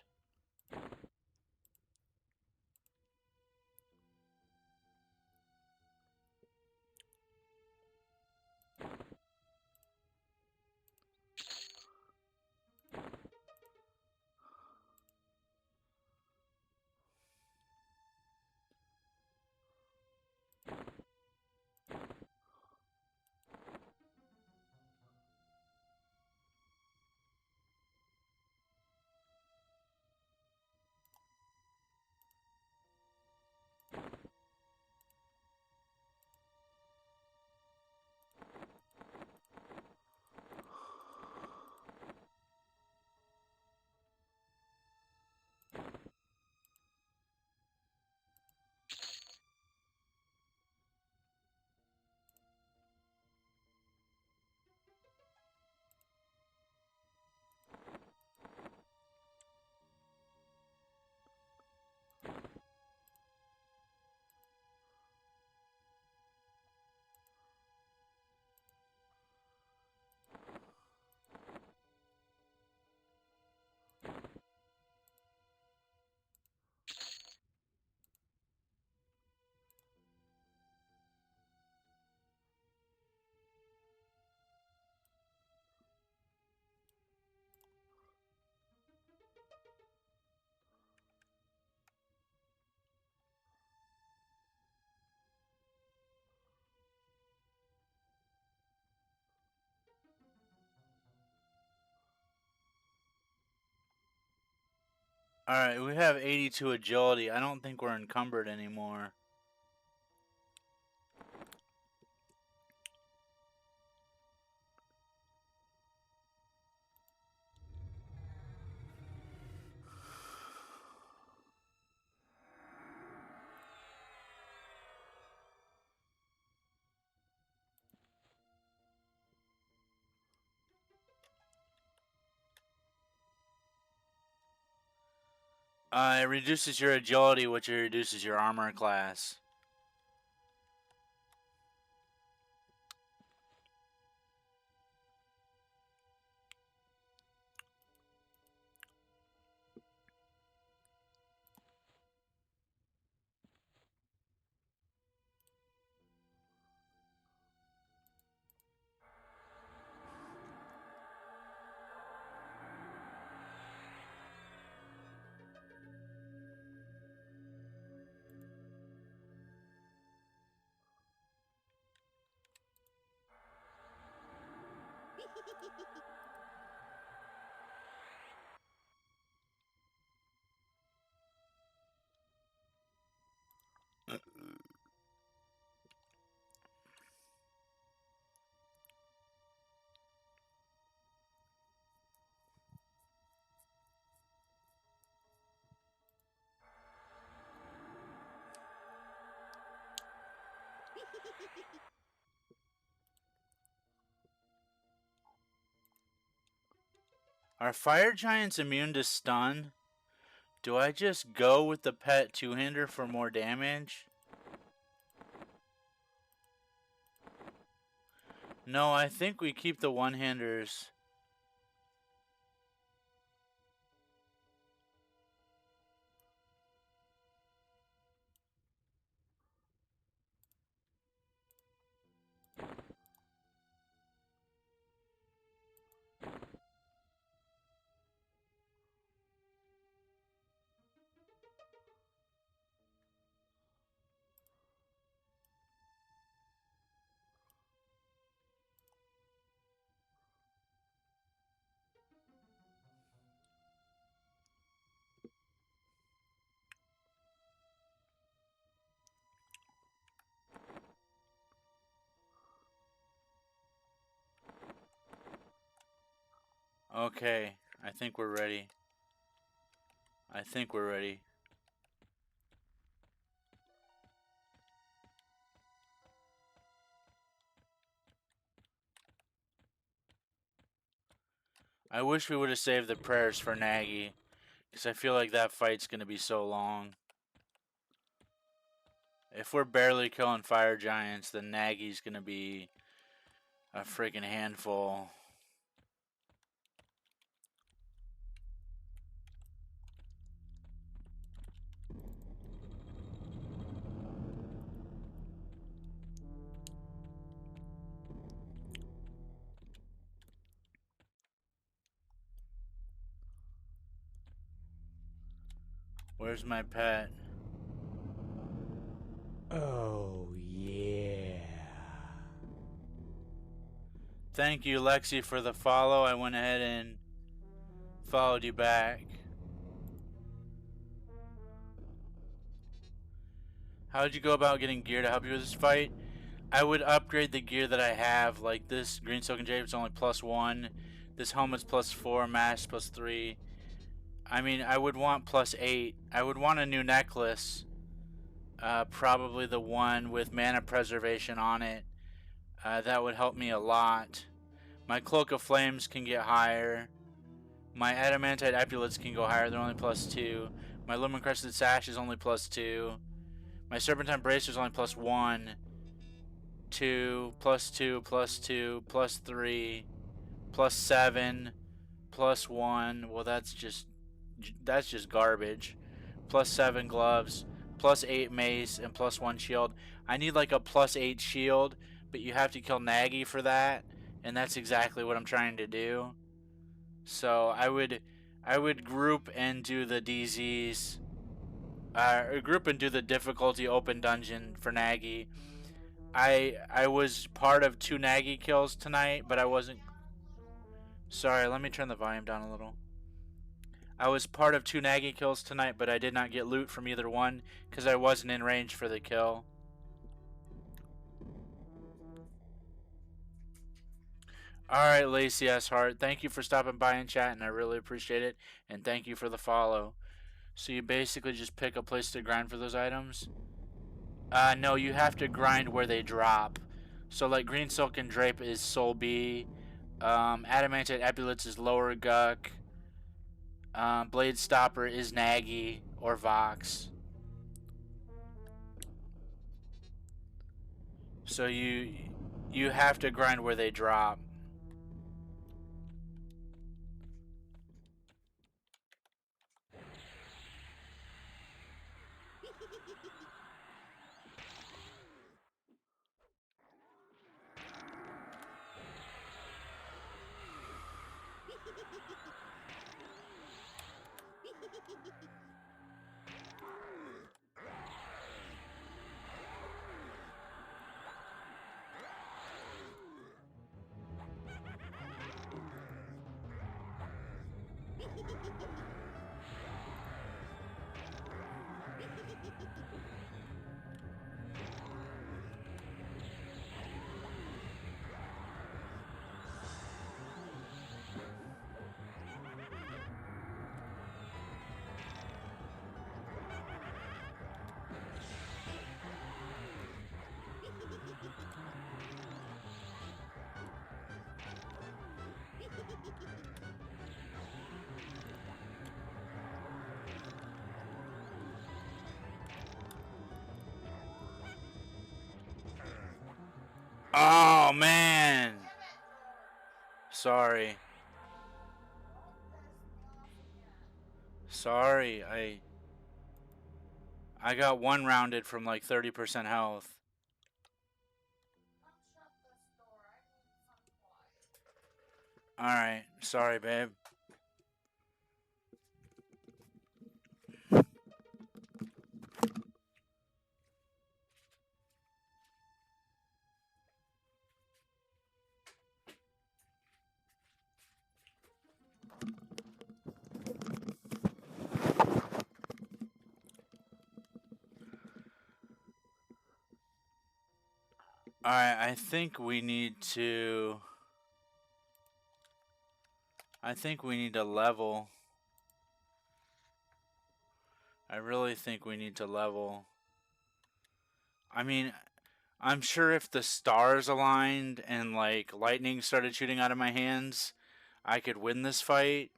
Alright, we have 82 agility. I don't think we're encumbered anymore. It reduces your agility, which reduces your armor class. Are fire giants immune to stun? Do I just go with the pet two-hander for more damage? No, I think we keep the one-handers. Okay, I think we're ready. I think we're ready. I wish we would have saved the prayers for Naggy, because I feel like that fight's going to be so long. If we're barely killing fire giants, then Nagy's going to be a freaking handful. Where's my pet? Oh, yeah. Thank you, Lexi, for the follow. I went ahead and followed you back. How would you go about getting gear to help you with this fight? I would upgrade the gear that I have, like this green silk and jade, it's only +1. This helmet's +4, mask +3. I mean, I would want +8. I would want a new necklace. Probably the one with mana preservation on it. That would help me a lot. My cloak of flames can get higher. My adamantite epaulets can go higher. They're only +2. My lumen crested sash is only +2. My serpentine bracer is only +1. 2, +2, +2, +3, +7, +1. Well, that's just garbage. +7 gloves, +8 mace, and +1 shield. I need like a +8 shield, but you have to kill Naggy for that, and that's exactly what I'm trying to do. So I would group and do the DZs. Group and do the difficulty open dungeon for Naggy. I was part of 2 Naggy kills tonight, but I wasn't. Sorry, let me turn the volume down a little. I was part of 2 Naggy kills tonight, but I did not get loot from either one because I wasn't in range for the kill. Alright, Lacey S. Hart, thank you for stopping by and chatting. I really appreciate it. And thank you for the follow. So you basically just pick a place to grind for those items? No, you have to grind where they drop. So like Green Silk and Drape is Soul B. Adamantite Epaulets is Lower Guck. Blade Stopper is Naggy or Vox. So you have to grind where they drop. Oh man. Sorry. Sorry. I got one rounded from like 30% health. Alright. Sorry, babe. Alright, I think we need to level. I really think we need to level. I mean, I'm sure if the stars aligned and like lightning started shooting out of my hands, I could win this fight.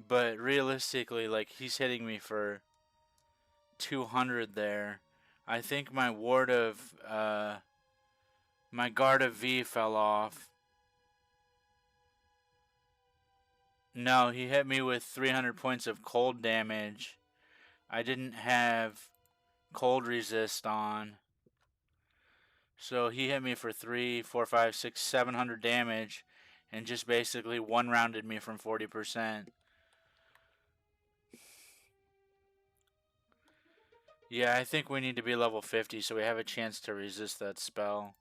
But realistically, like he's hitting me for 200 there. I think my my guard of V fell off. No, he hit me with 300 points of cold damage. I didn't have cold resist on. So he hit me for 3, 4, 5, 6, 700 damage and just basically one rounded me from 40%. Yeah, I think we need to be level 50 so we have a chance to resist that spell.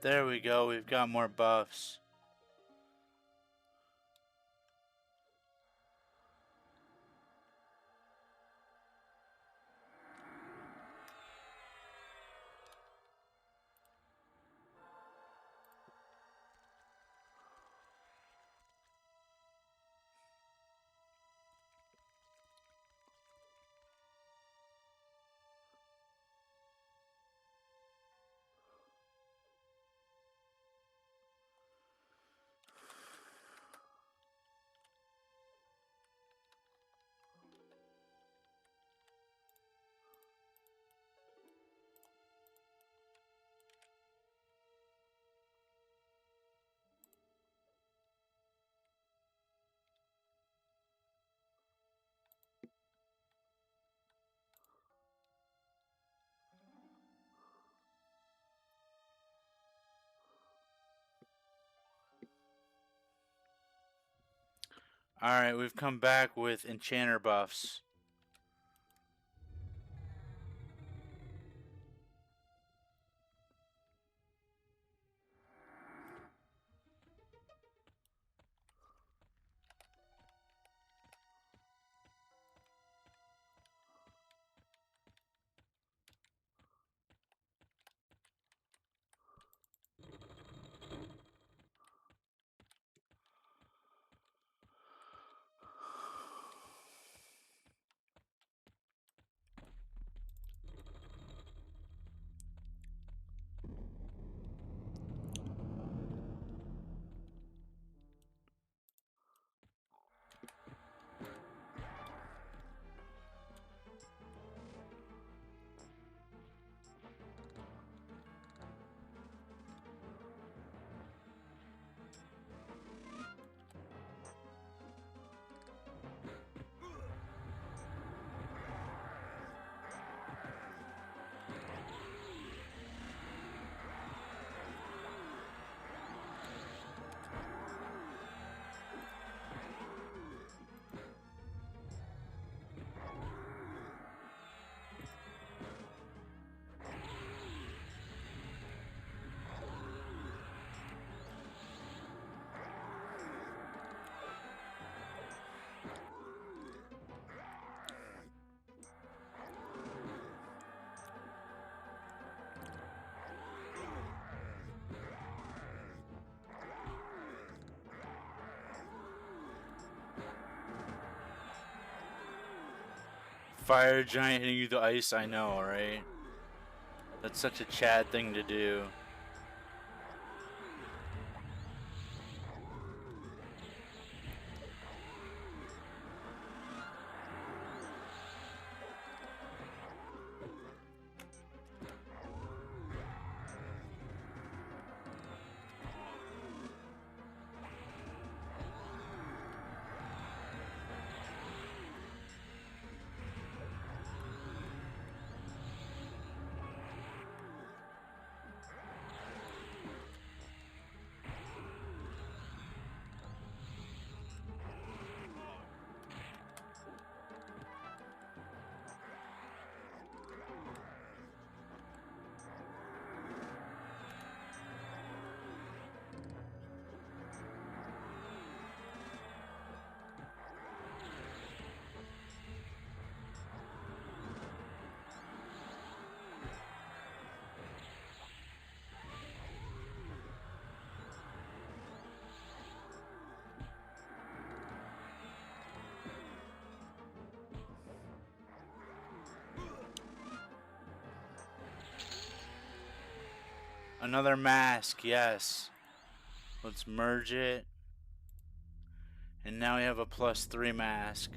There we go. We've got more buffs. Alright, we've come back with enchanter buffs. Fire giant hitting you with the ice, I know, right? That's such a Chad thing to do. Another mask, yes. Let's merge it. And now we have a +3 mask.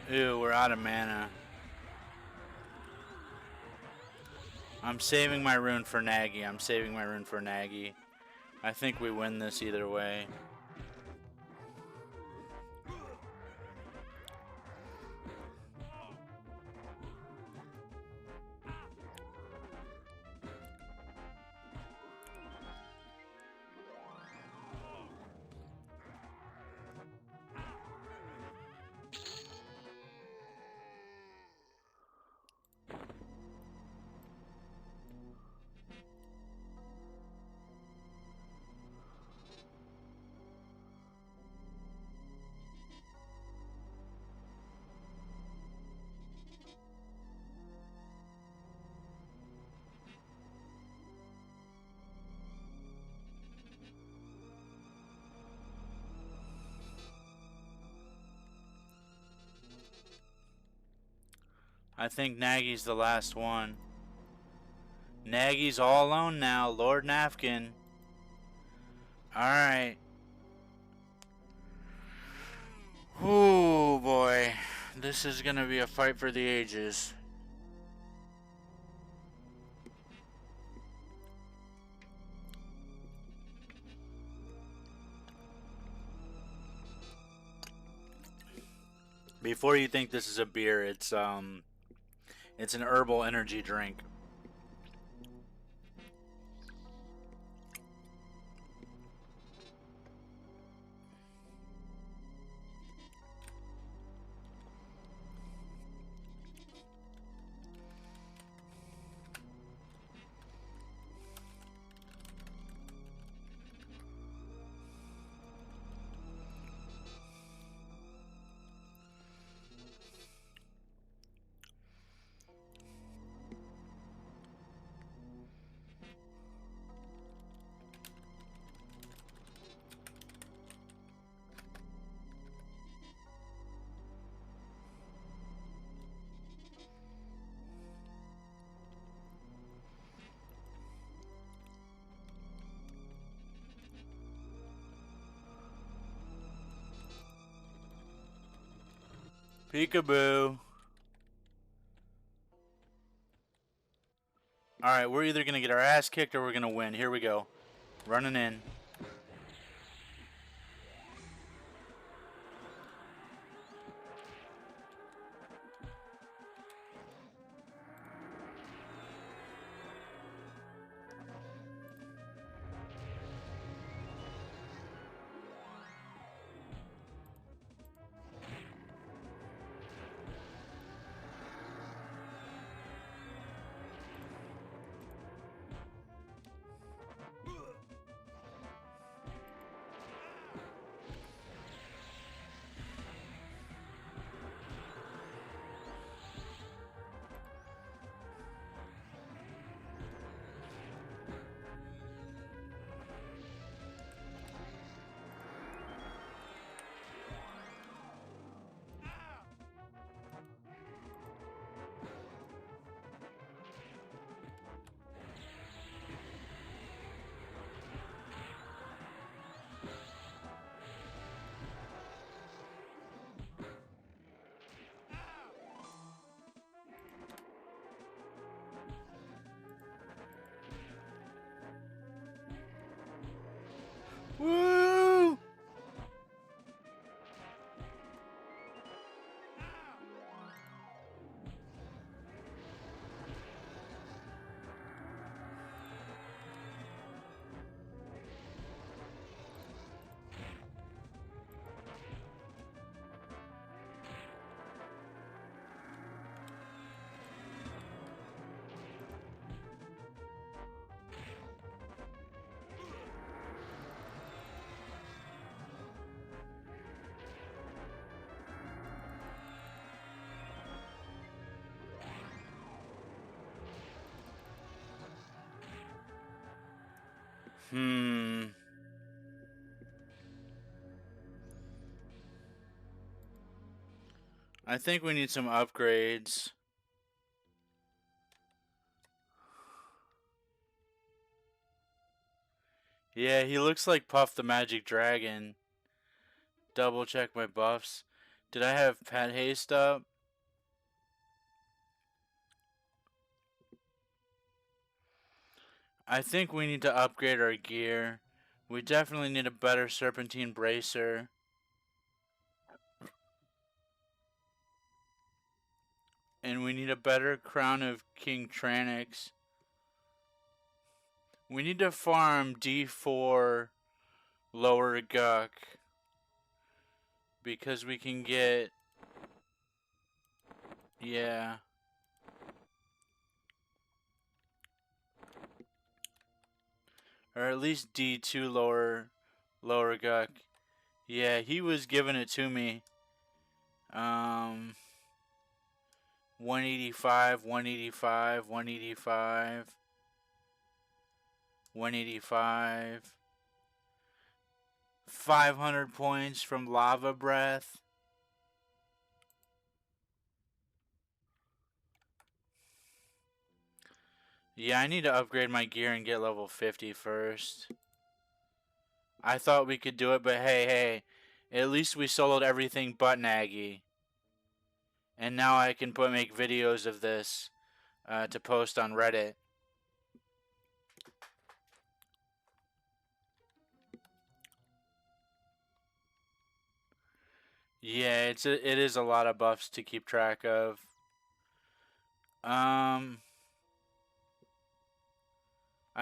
Ew, we're out of mana. I'm saving my rune for Naggy. I'm saving my rune for Naggy. I think we win this either way. I think Naggy's the last one. Naggy's all alone now, Lord Nafkin. Alright. Oh boy. This is gonna be a fight for the ages. Before you think this is a beer, it's an herbal energy drink. Peekaboo. Alright, we're either going to get our ass kicked or we're going to win. Here we go. Running in. I think we need some upgrades. Yeah, he looks like Puff the Magic Dragon. Double check my buffs. Did I have Pat Haste up? I think we need to upgrade our gear. We definitely need a better Serpentine Bracer. And we need a better Crown of King Tranix. We need to farm D4 lower Guck. Because we can get... Yeah. Or at least D2 lower Guck. Yeah, he was giving it to me. 185, 185, 185, 185. 500 points from Lava Breath. Yeah, I need to upgrade my gear and get level 50 first. I thought we could do it, but hey, at least we soloed everything but Naggy. And now I can make videos of this to post on Reddit. Yeah, it is a lot of buffs to keep track of. I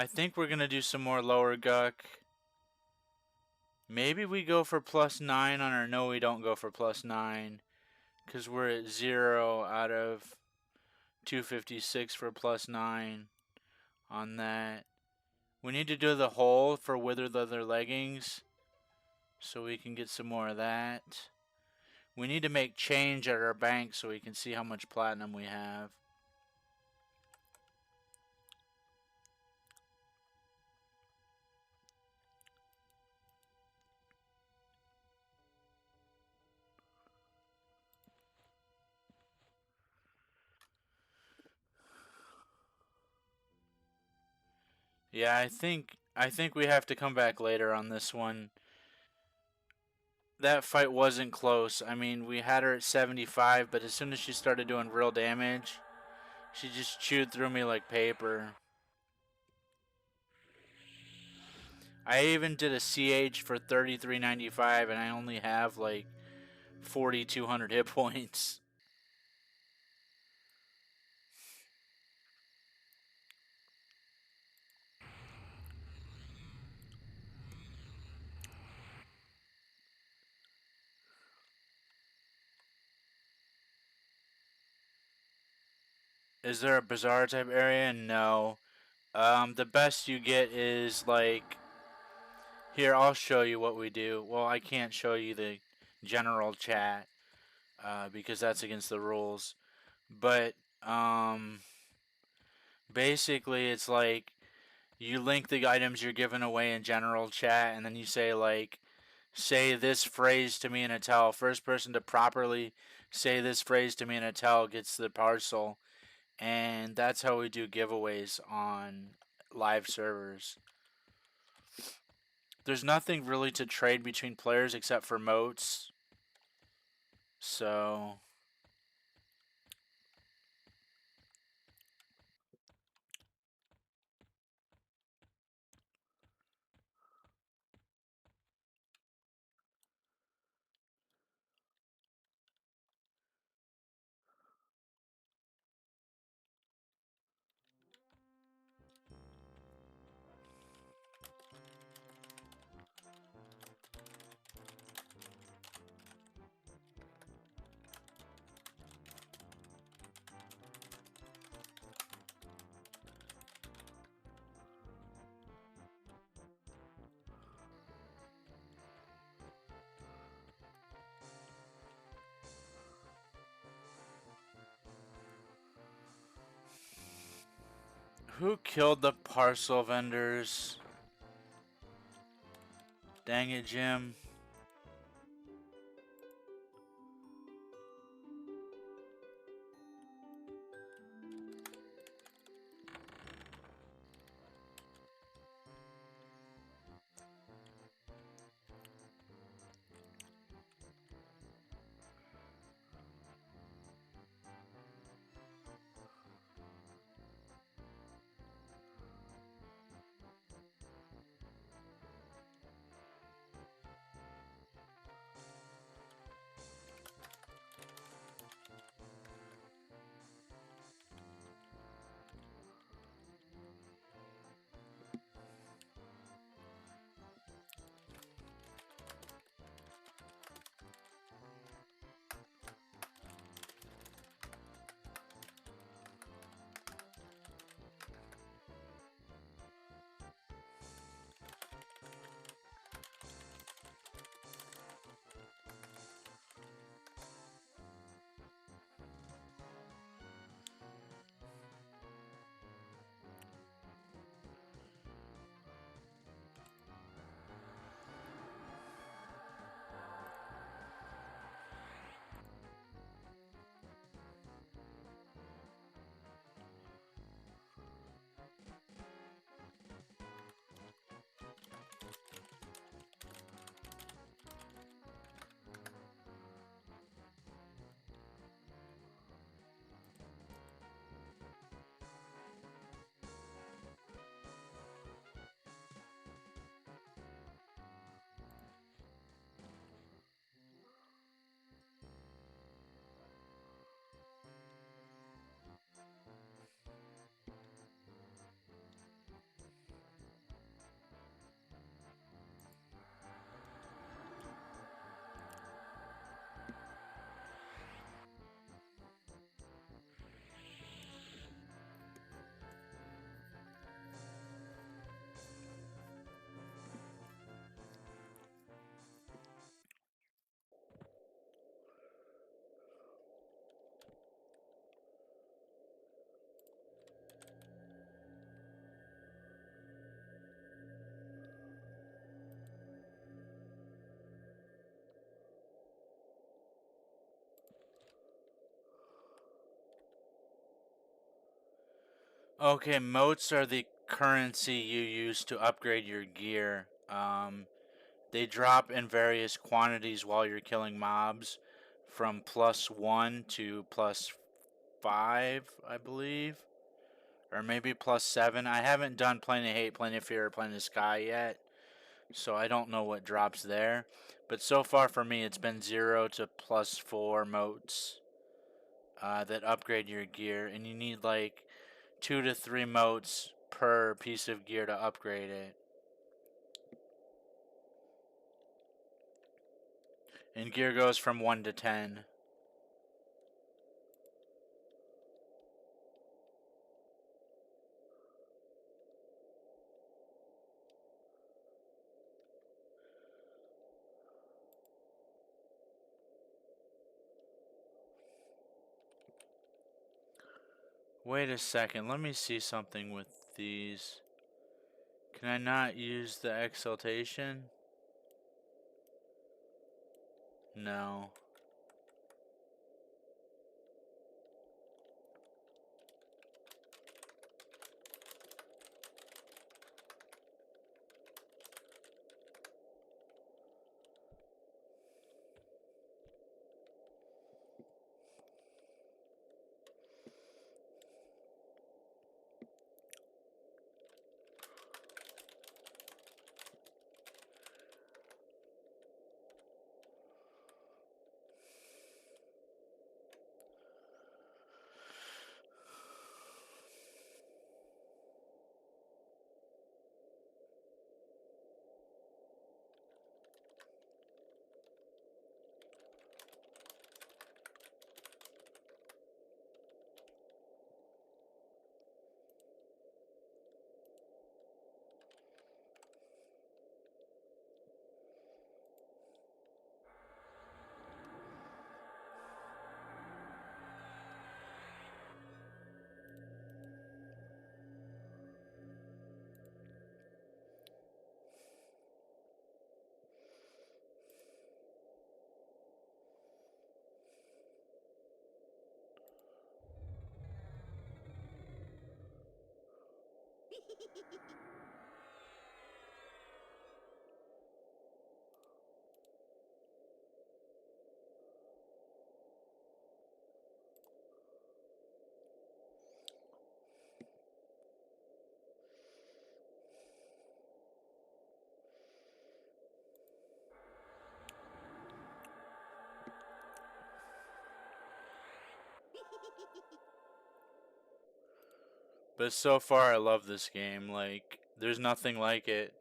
think we're gonna do some more lower Guck. Maybe we go for +9 on our... No, we don't go for +9. Because we're at 0 out of 256 for +9 on that. We need to do the hole for Withered Leather Leggings. So we can get some more of that. We need to make change at our bank so we can see how much platinum we have. Yeah, I think we have to come back later on this one. That fight wasn't close. I mean, we had her at 75, but as soon as she started doing real damage, she just chewed through me like paper. I even did a CH for 33.95 and I only have like 4,200 hit points. Is there a bazaar type area? No. The best you get is like... Here, I'll show you what we do. Well, I can't show you the general chat because that's against the rules. But basically, it's like you link the items you're giving away in general chat, and then you say like, say this phrase to me in a tell. First person to properly say this phrase to me in a tell gets the parcel, and that's how we do giveaways on live servers. There's nothing really to trade between players except for motes. So who killed the parcel vendors? Dang it, Jim. Okay, motes are the currency you use to upgrade your gear. They drop in various quantities while you're killing mobs, from +1 to +5, I believe. Or maybe +7. I haven't done Plane of Hate, Plane of Fear, or Plane of Sky yet, so I don't know what drops there. But so far for me, it's been 0 to +4 motes that upgrade your gear, and you need like 2 to 3 motes per piece of gear to upgrade it. And gear goes from 1 to 10. Wait a second, let me see something with these. Can I not use the exaltation? No. But so far, I love this game. Like, there's nothing like it.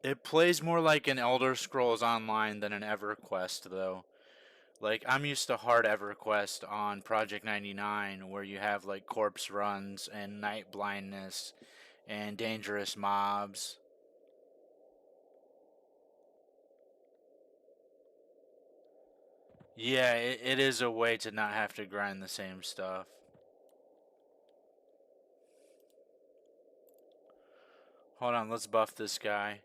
It plays more like an Elder Scrolls Online than an Everquest, though. Like, I'm used to hard Everquest on Project 99, where you have, like, corpse runs and night blindness and dangerous mobs. Yeah, it is a way to not have to grind the same stuff. Hold on, let's buff this guy.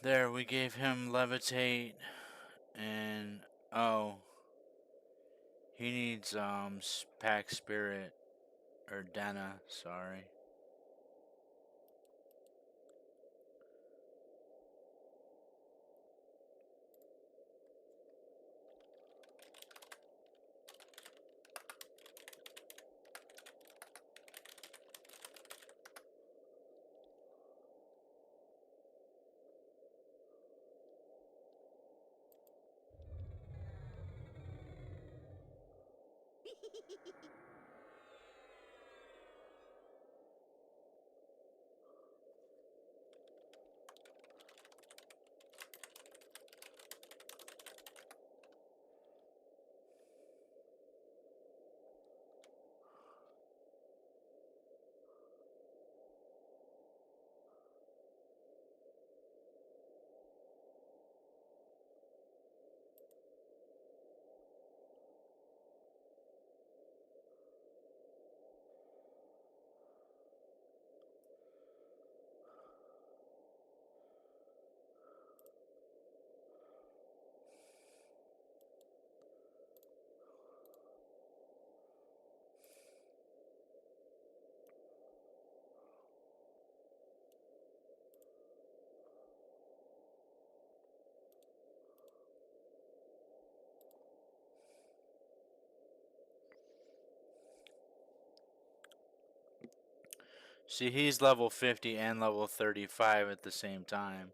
There, we gave him levitate, and oh, he needs pack spirit or Dena. Sorry. See, he's level 50 and level 35 at the same time.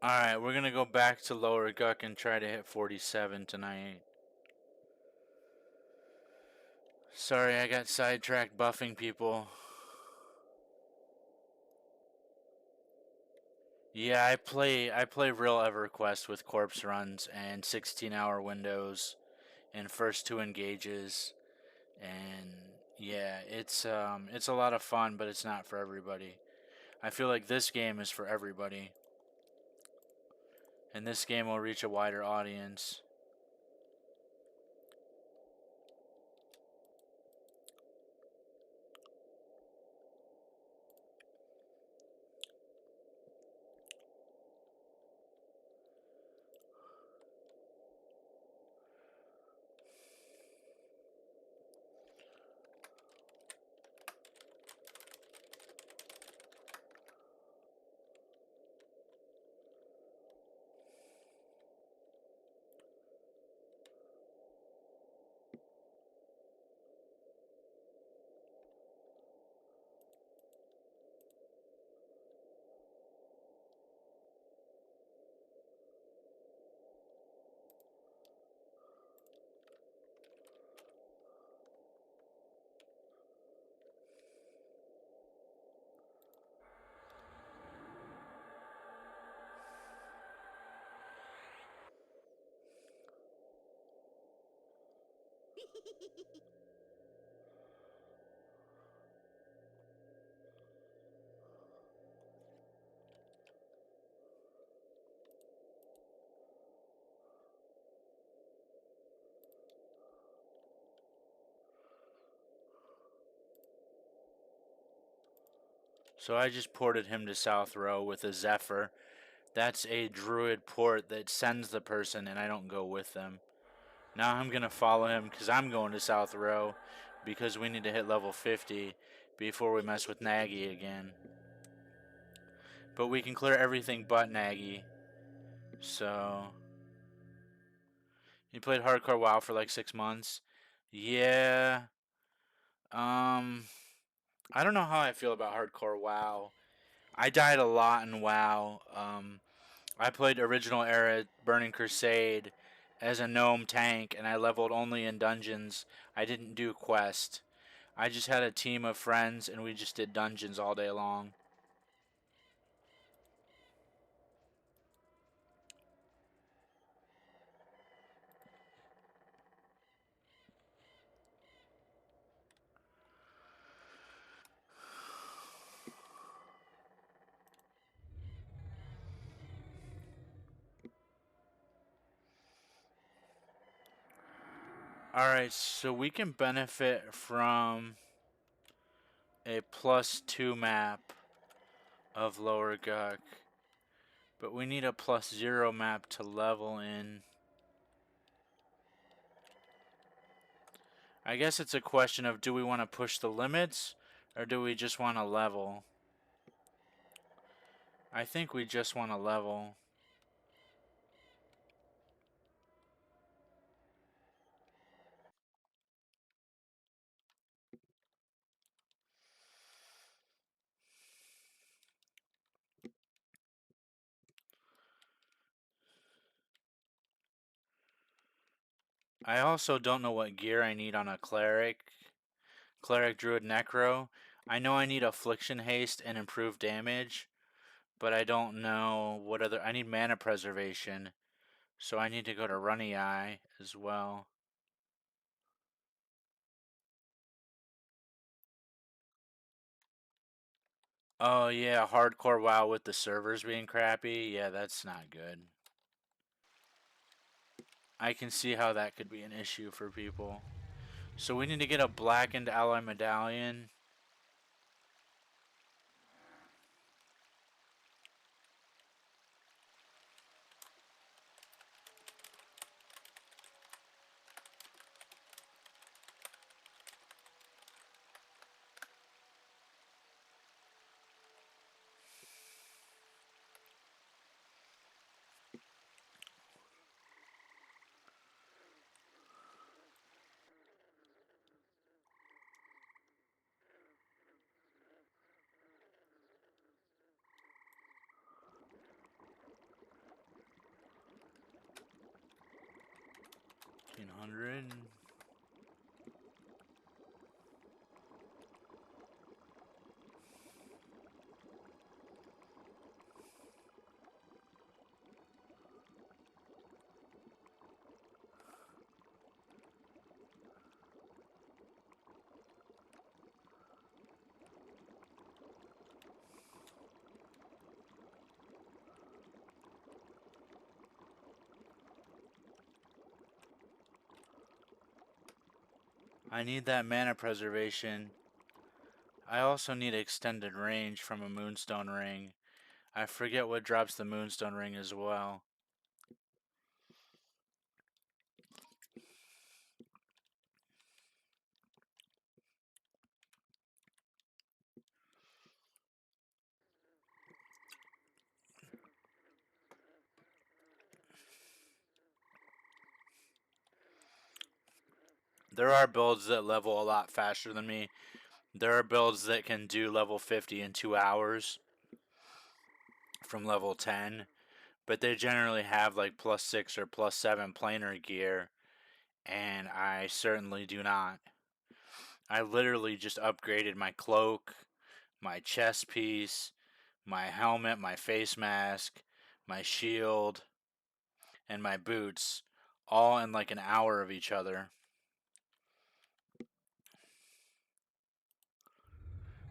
Alright, we're gonna go back to Lower Guck and try to hit 47 tonight. Sorry, I got sidetracked buffing people. Yeah, I play real Everquest with corpse runs and 16-hour windows and first two engages, and yeah, it's a lot of fun, but it's not for everybody. I feel like this game is for everybody, and this game will reach a wider audience. So I just ported him to South Row with a Zephyr. That's a druid port that sends the person and I don't go with them. Now I'm going to follow him because I'm going to South Row because we need to hit level 50 before we mess with Naggy again. But we can clear everything but Naggy. So he played hardcore WoW for like 6 months. Yeah. I don't know how I feel about hardcore WoW. I died a lot in WoW. I played original era Burning Crusade as a gnome tank, and I leveled only in dungeons. I didn't do quest. I just had a team of friends, and we just did dungeons all day long. Alright, so we can benefit from a +2 map of Lower Guck, but we need a +0 map to level in. I guess it's a question of, do we want to push the limits or do we just want to level? I think we just want to level. I also don't know what gear I need on a cleric. Cleric, Druid, Necro. I know I need Affliction Haste and improved damage, but I don't know what other. I need mana preservation, so I need to go to Runny Eye as well. Oh yeah, hardcore WoW with the servers being crappy. Yeah, that's not good. I can see how that could be an issue for people. So we need to get a blackened alloy medallion. $1,500. I need that mana preservation. I also need extended range from a moonstone ring. I forget what drops the moonstone ring as well. There are builds that level a lot faster than me. There are builds that can do level 50 in 2 hours from level 10, but they generally have like +6 or +7 planar gear, and I certainly do not. I literally just upgraded my cloak, my chest piece, my helmet, my face mask, my shield, and my boots, all in like an hour of each other.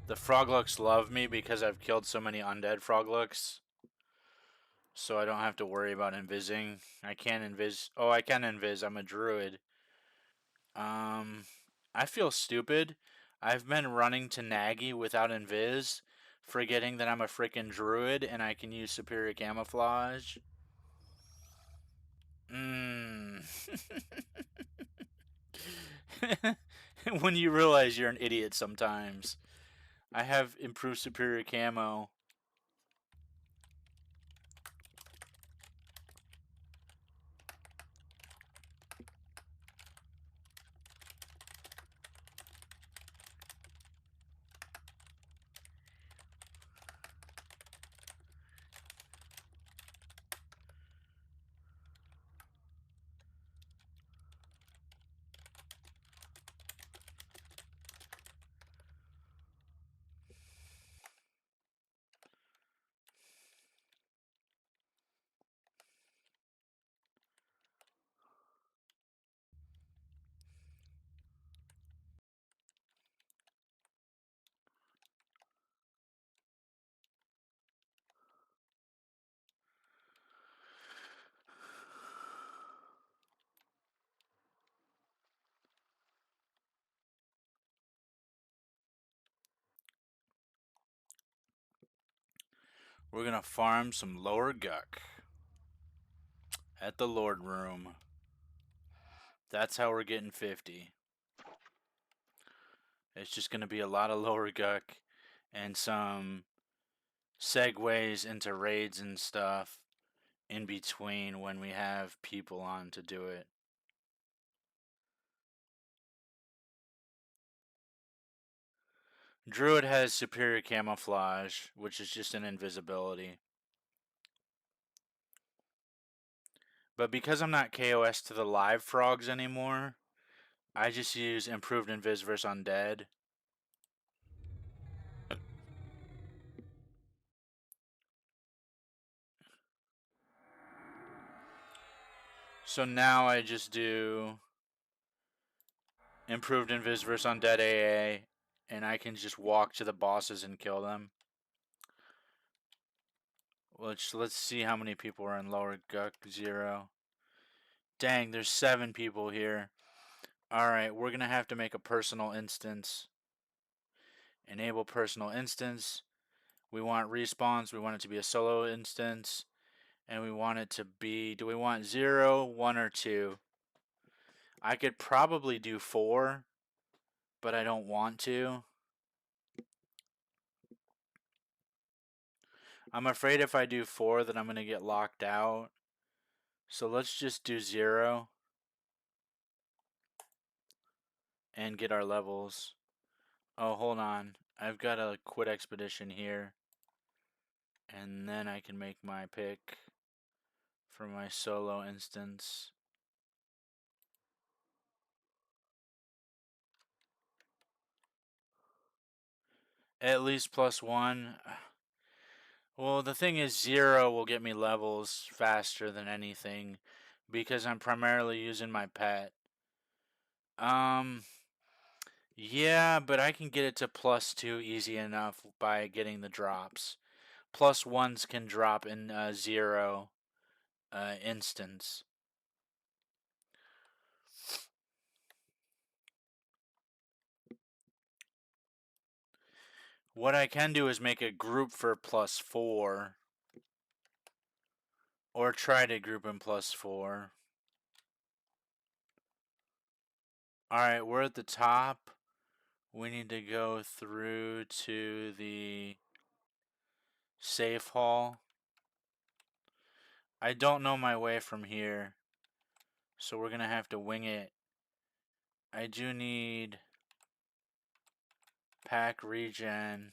The froglooks love me because I've killed so many undead froglooks, so I don't have to worry about invising. I can invis. Oh, I can invis. I'm a druid. Um, I feel stupid. I've been running to Naggy without invis, forgetting that I'm a freaking druid and I can use superior camouflage. Mmm. When you realize you're an idiot sometimes. I have improved superior camo. We're gonna farm some lower guck at the Lord Room. That's how we're getting 50. It's just gonna be a lot of lower guck and some segues into raids and stuff in between when we have people on to do it. Druid has superior camouflage, which is just an invisibility. But because I'm not KOS to the live frogs anymore, I just use improved invis versus undead. So now I just do improved invis versus undead AA, and I can just walk to the bosses and kill them. Let's see how many people are in lower Guck 0. Dang, there's 7 people here. Alright, we're gonna have to make a personal instance. Enable personal instance. We want respawns. We want it to be a solo instance. And we want it to be... Do we want 0, 1, or 2? I could probably do 4, but I don't want to. I'm afraid if I do 4 that I'm going to get locked out. So let's just do 0. And get our levels. Oh, hold on. I've got to quit expedition here. And then I can make my pick for my solo instance. At least +1. Well, the thing is 0 will get me levels faster than anything because I'm primarily using my pet. Yeah, but I can get it to +2 easy enough by getting the drops. +1s can drop in 0 instance. What I can do is make a group for +4. Or try to group in +4. Alright, we're at the top. We need to go through to the safe hall. I don't know my way from here, so we're gonna have to wing it. I do need pack regen.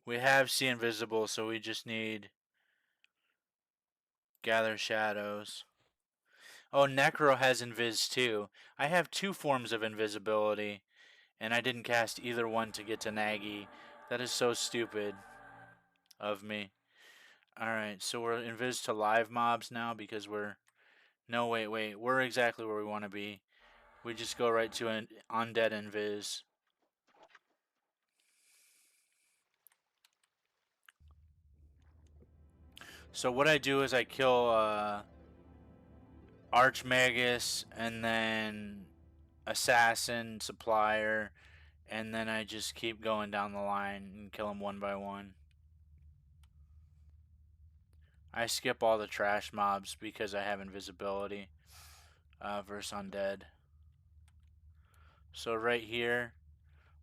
We have see invisible, so we just need gather shadows. Oh, Necro has invis too. I have 2 forms of invisibility, and I didn't cast either one to get to Naggy. That is so stupid of me. Alright, so we're invis to live mobs now because we're... No, wait. We're exactly where we want to be. We just go right to an undead invis. So what I do is I kill Archmagus and then Assassin, Supplier, and then I just keep going down the line and kill them one by one. I skip all the trash mobs because I have invisibility versus undead. So right here,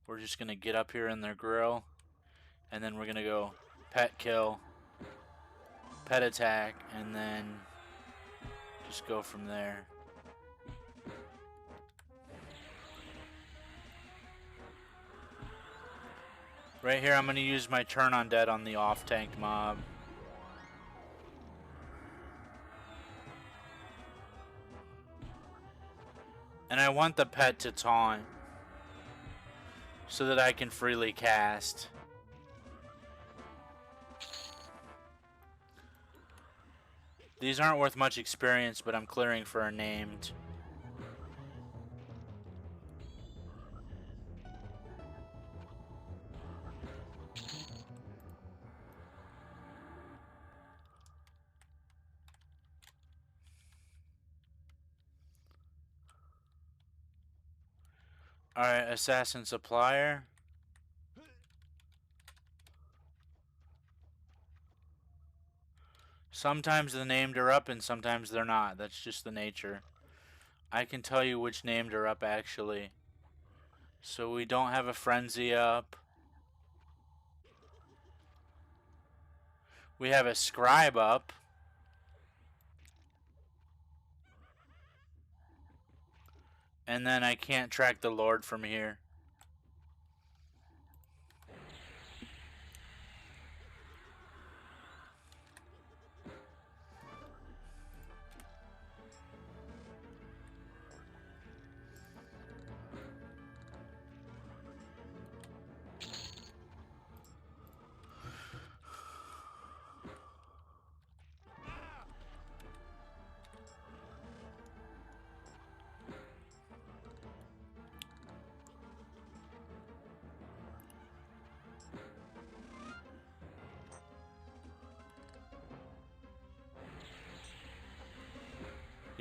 we're just going to get up here in their grill, and then we're going to go pet kill, pet attack, and then just go from there. Right here, I'm going to use my turn undead on the off-tanked mob. And I want the pet to taunt so that I can freely cast. These aren't worth much experience, but I'm clearing for a named. Alright, Assassin Supplier. Sometimes the named are up and sometimes they're not. That's just the nature. I can tell you which named are up actually. So we don't have a Frenzy up. We have a Scribe up. And then I can't track the Lord from here.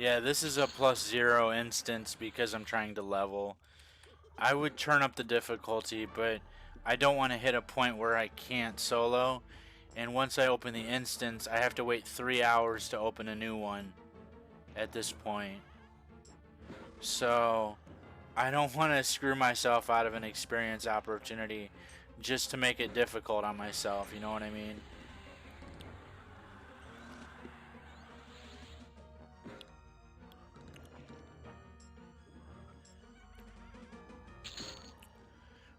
Yeah, this is a +0 instance because I'm trying to level. I would turn up the difficulty, but I don't want to hit a point where I can't solo. And once I open the instance, I have to wait 3 hours to open a new one at this point. So I don't want to screw myself out of an experience opportunity just to make it difficult on myself, you know what I mean?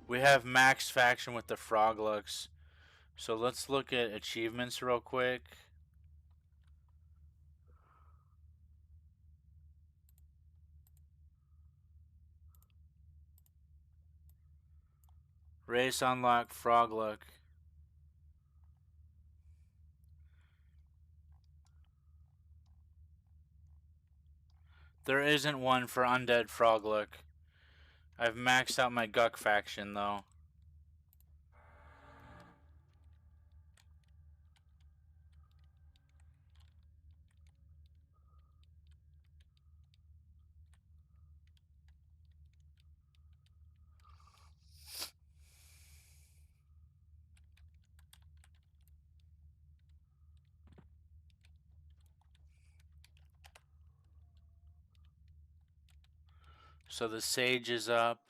We have max faction with the frog looks. So let's look at achievements real quick. Race unlock frog look. There isn't one for undead frog look. I've maxed out my Guck faction though. So the sage is up.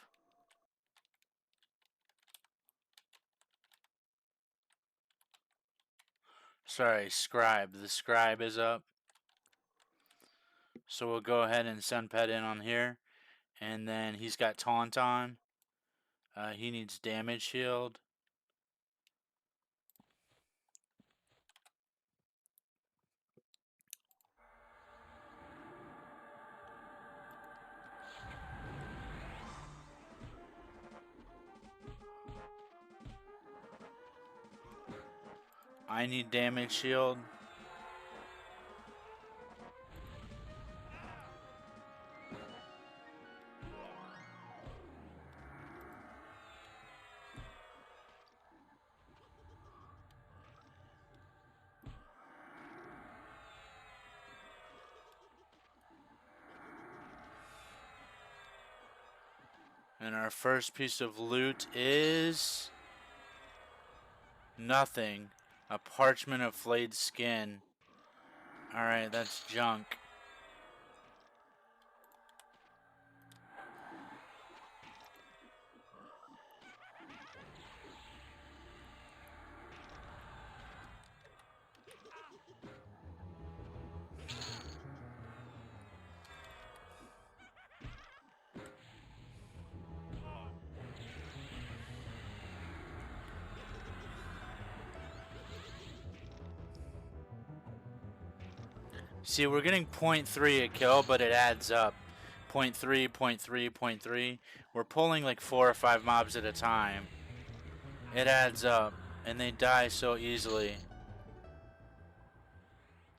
Sorry, scribe. The scribe is up. So we'll go ahead and send Pet in on here. And then he's got taunt on. He needs damage shield. I need damage shield. And our first piece of loot is nothing. A parchment of flayed skin. Alright, that's junk. See, we're getting 0.3 a kill, but it adds up. 0.3, 0.3, 0.3. We're pulling like 4 or 5 mobs at a time. It adds up, and they die so easily.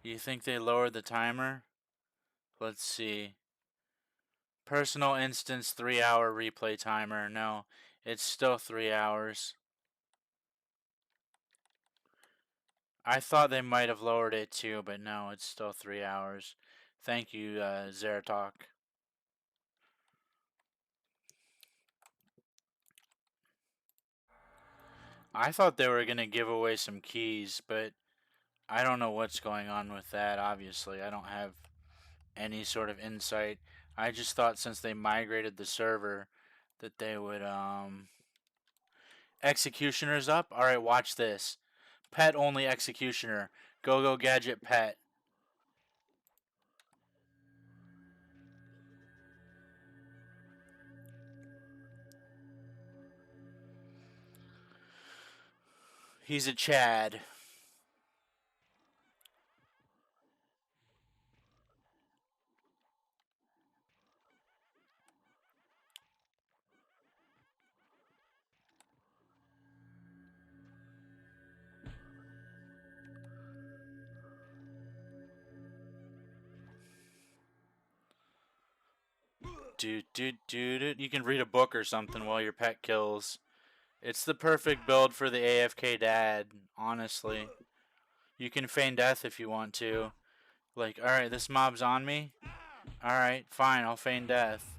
You think they lowered the timer? Let's see. Personal instance 3-hour replay timer. No, it's still 3 hours. I thought they might have lowered it too, but no, it's still 3 hours. Thank you, Zeratok. I thought they were going to give away some keys, but I don't know what's going on with that, obviously. I don't have any sort of insight. I just thought since they migrated the server that they would, Executioner's up? Alright, watch this. Pet only Executioner. Go gadget pet. He's a Chad. You can read a book or something while your pet kills. It's the perfect build for the AFK dad, honestly. You can feign death if you want to. Like, alright, this mob's on me. Alright, fine, I'll feign death.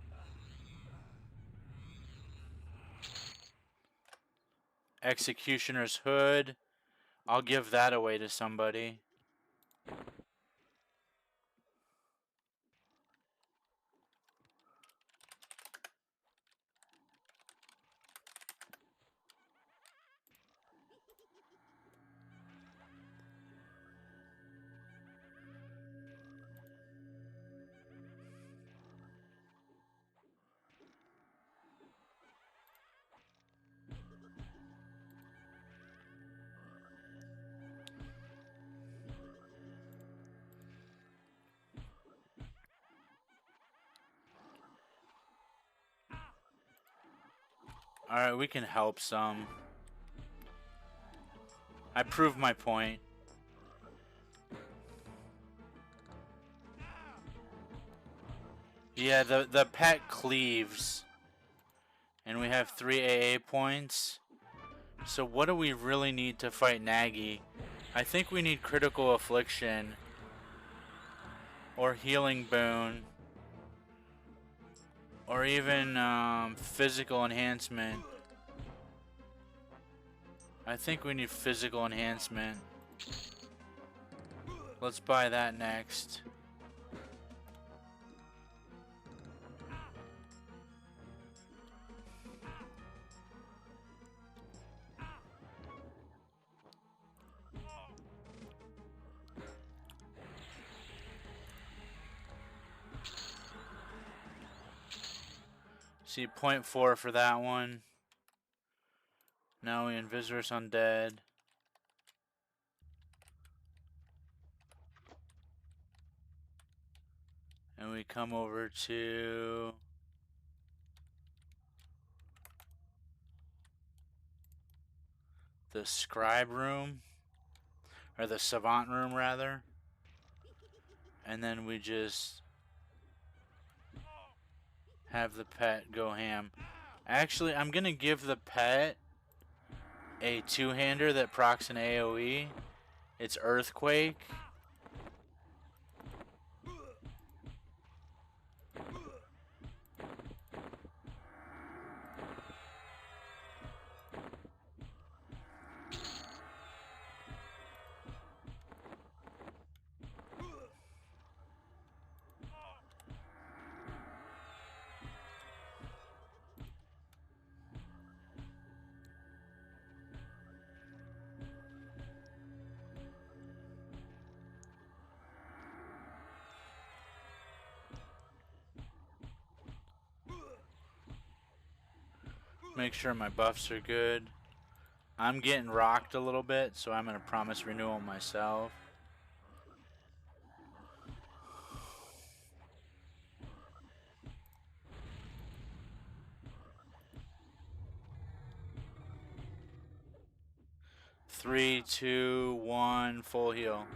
Executioner's hood. I'll give that away to somebody. Alright, we can help some. I proved my point. Yeah, the pet cleaves. And we have 3 AA points. So what do we really need to fight Naggy? I think we need critical affliction. Or healing boon. Or even physical enhancement. I think we need physical enhancement. Let's buy that next. See, 0.4 for that one. Now we Invisors Undead. And we come over to the scribe room, or the savant room rather, and then we just have the pet go ham. Actually, I'm gonna give the pet a two-hander that procs an AoE. It's Earthquake. Make sure my buffs are good. I'm getting rocked a little bit, so I'm gonna promise renewal myself. Three, two, one, full heal.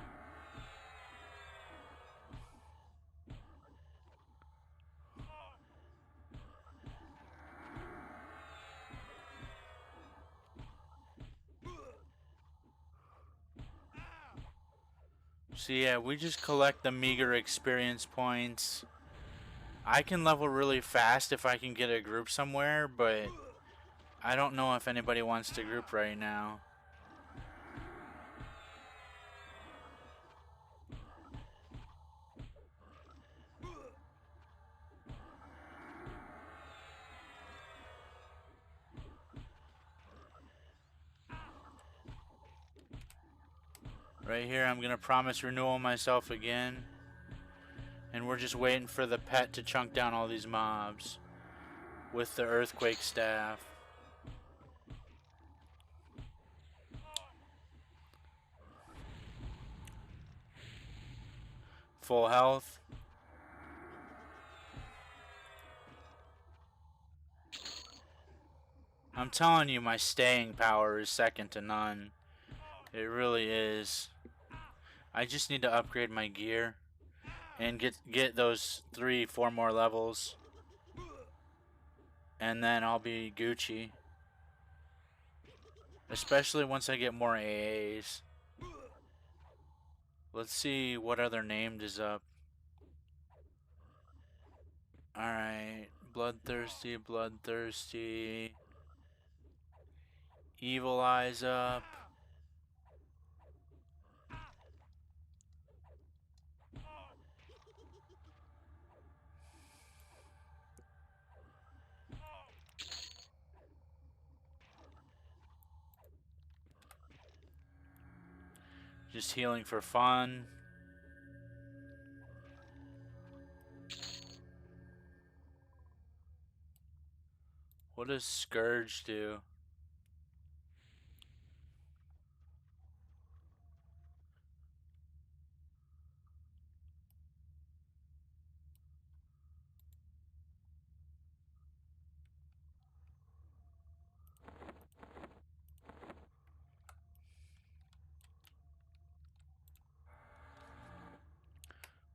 So yeah, we just collect the meager experience points. I can level really fast if I can get a group somewhere, but I don't know if anybody wants to group right now. Right here, I'm gonna promise renewal myself again. And we're just waiting for the pet to chunk down all these mobs with the earthquake staff. Full health. I'm telling you, my staying power is second to none. It really is. I just need to upgrade my gear and get those 3-4 more levels, and then I'll be Gucci. Especially once I get more AAs. Let's see what other named is up. Bloodthirsty, bloodthirsty. Evil eyes up. Just healing for fun. What does Scourge do?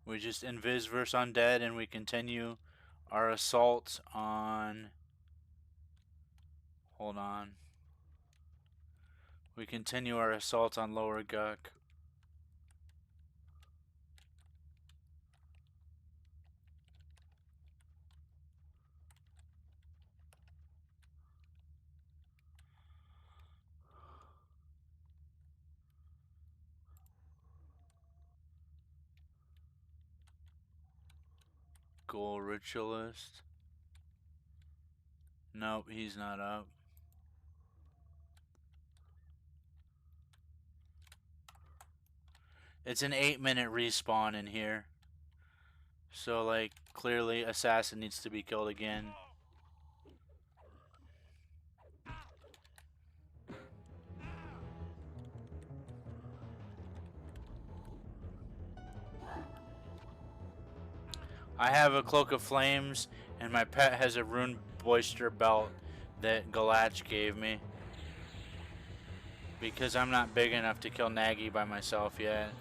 We just invis verse undead and we continue our assault on... Hold on. We continue our assault on Lower Guck. Ghoul Ritualist. Nope, he's not up. It's an 8-minute respawn in here. So, like, clearly Assassin needs to be killed again. I have a Cloak of Flames, and my pet has a Rune Boister belt that Galach gave me. Because I'm not big enough to kill Naggy by myself yet.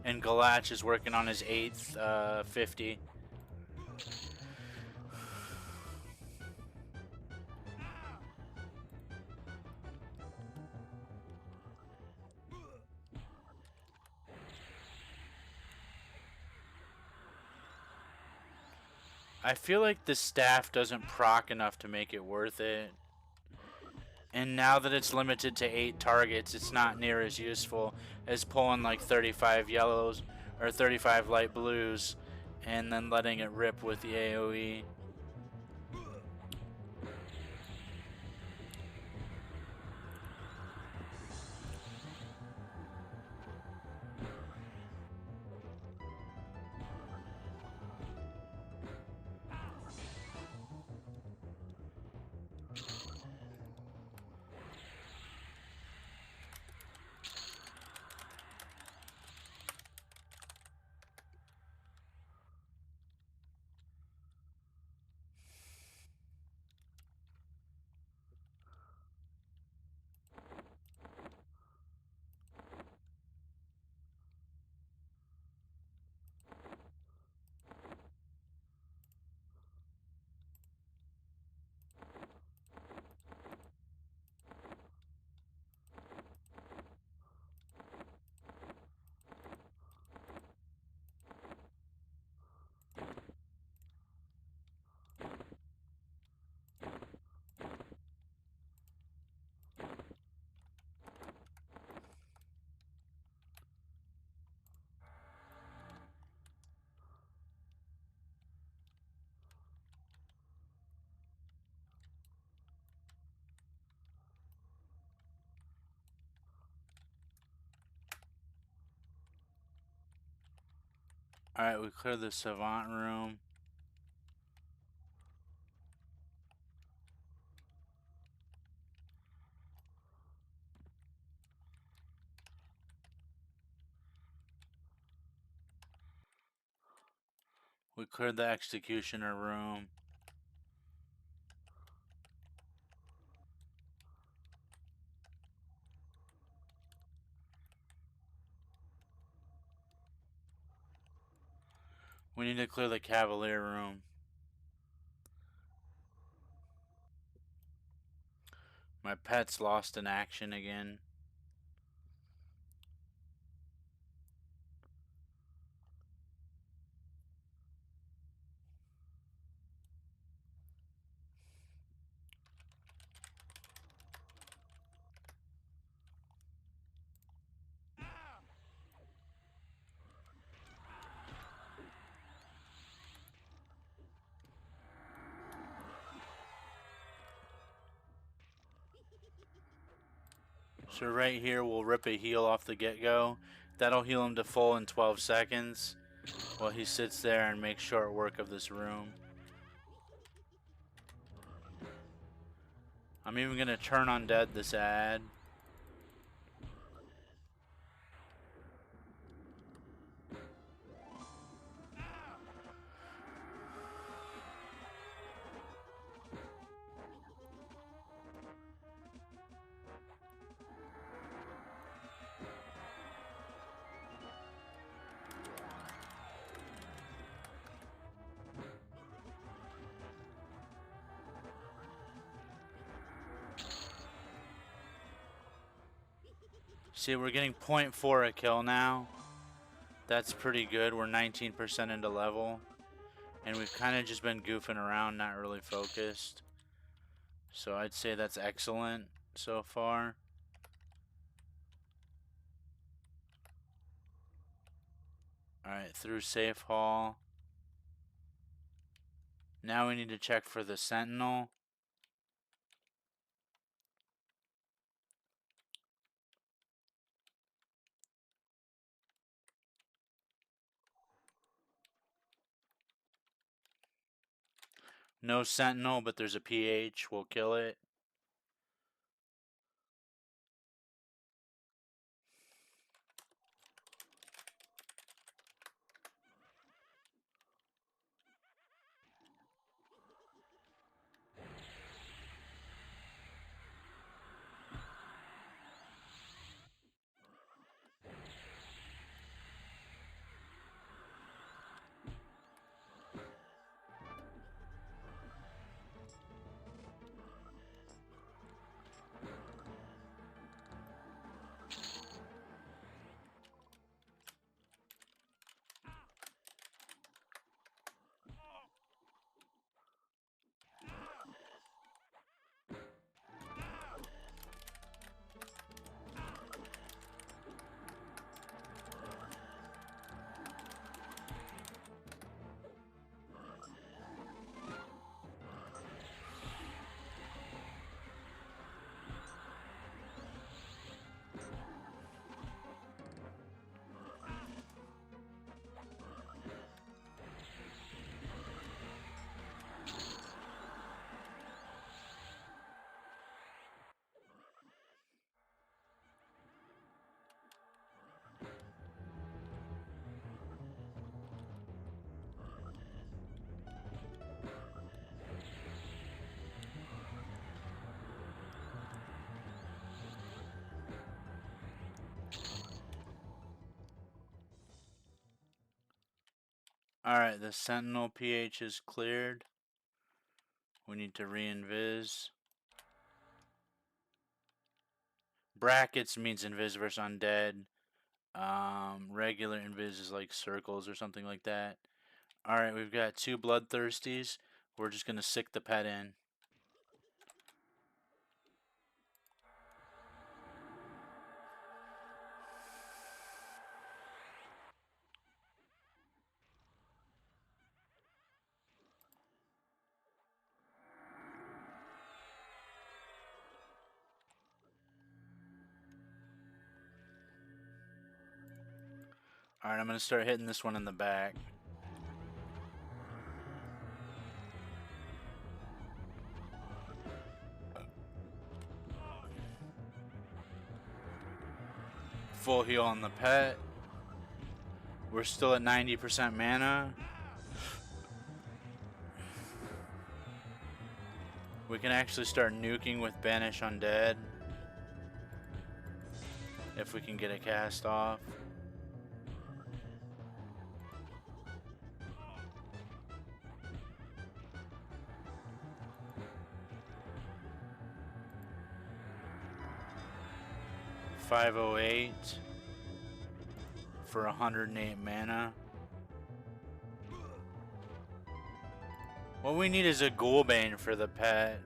And Galach is working on his 8th 50. I feel like the staff doesn't proc enough to make it worth it. And now that it's limited to 8 targets, it's not near as useful as pulling like 35 yellows or 35 light blues and then letting it rip with the AoE. Alright, we cleared the Savant room. We cleared the Executioner room. We need to clear the Cavalier room. My pet's lost in action again. So right here, we'll rip a heal off the get-go. That'll heal him to full in 12 seconds while he sits there and makes short work of this room. I'm even going to turn undead this ad. See, we're getting 0.4 a kill now. That's pretty good. We're 19% into level. And we've kind of just been goofing around, not really focused. So I'd say that's excellent so far. Alright, through safe hall. Now we need to check for the sentinel. No sentinel, but there's a PH. We'll kill it. Alright, the sentinel PH is cleared. We need to re-invis. Brackets means invis versus undead. Regular invis is like circles or something like that. Alright, we've got 2 bloodthirsties. We're just going to sick the pet in. Alright, I'm going to start hitting this one in the back. Full heal on the pet. We're still at 90% mana. We can actually start nuking with Banish Undead. If we can get a cast off. $508 for 108 mana. What we need is a Ghoulbane for the pet.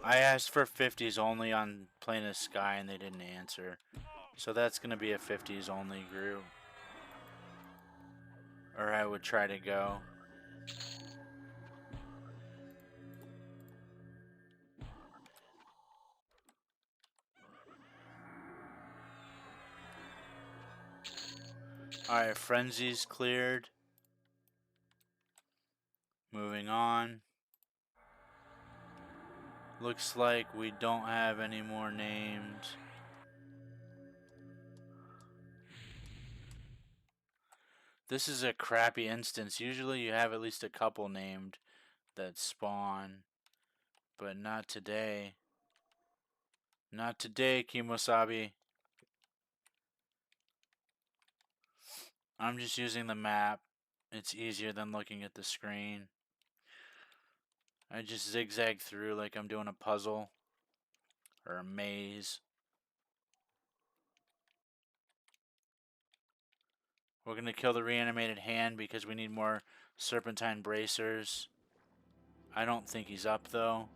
I asked for 50s only on Plain of Sky and they didn't answer. So that's going to be a 50s only group. Or I would try to go. Alright, Frenzy's cleared. Moving on. Looks like we don't have any more names. This is a crappy instance. Usually you have at least a couple named that spawn. But not today. Not today, Kimosabi. I'm just using the map. It's easier than looking at the screen. I just zigzag through like I'm doing a puzzle. Or a maze. We're going to kill the reanimated hand because we need more serpentine bracers. I don't think he's up though.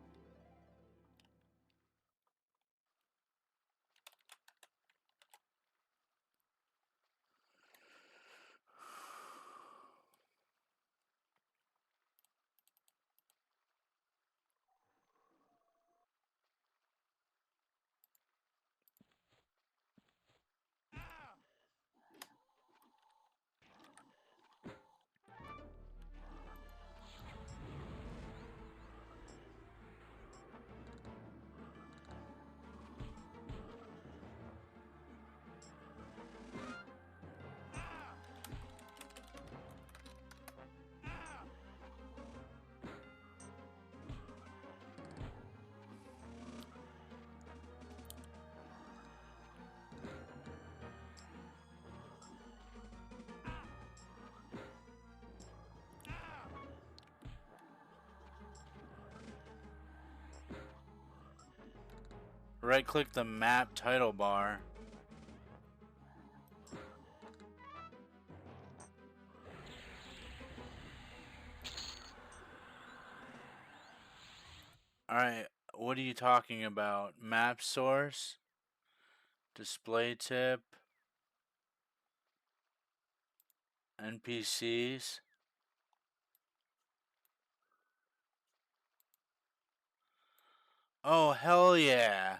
Right click the map title bar. Alright, what are you talking about? Map source? Display tip? NPCs? Oh, hell yeah!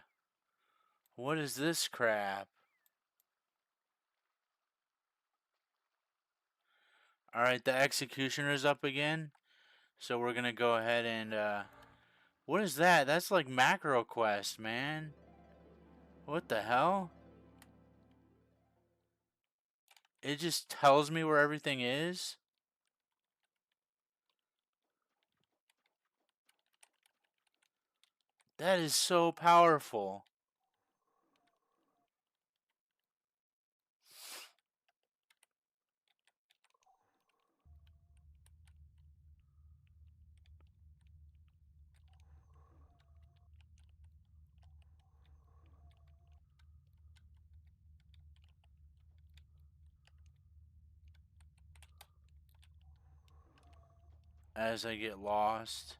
What is this crap? Alright, the executioner's up again. So we're gonna go ahead and, what is that? That's like macro quest, man. What the hell? It just tells me where everything is? That is so powerful. As I get lost.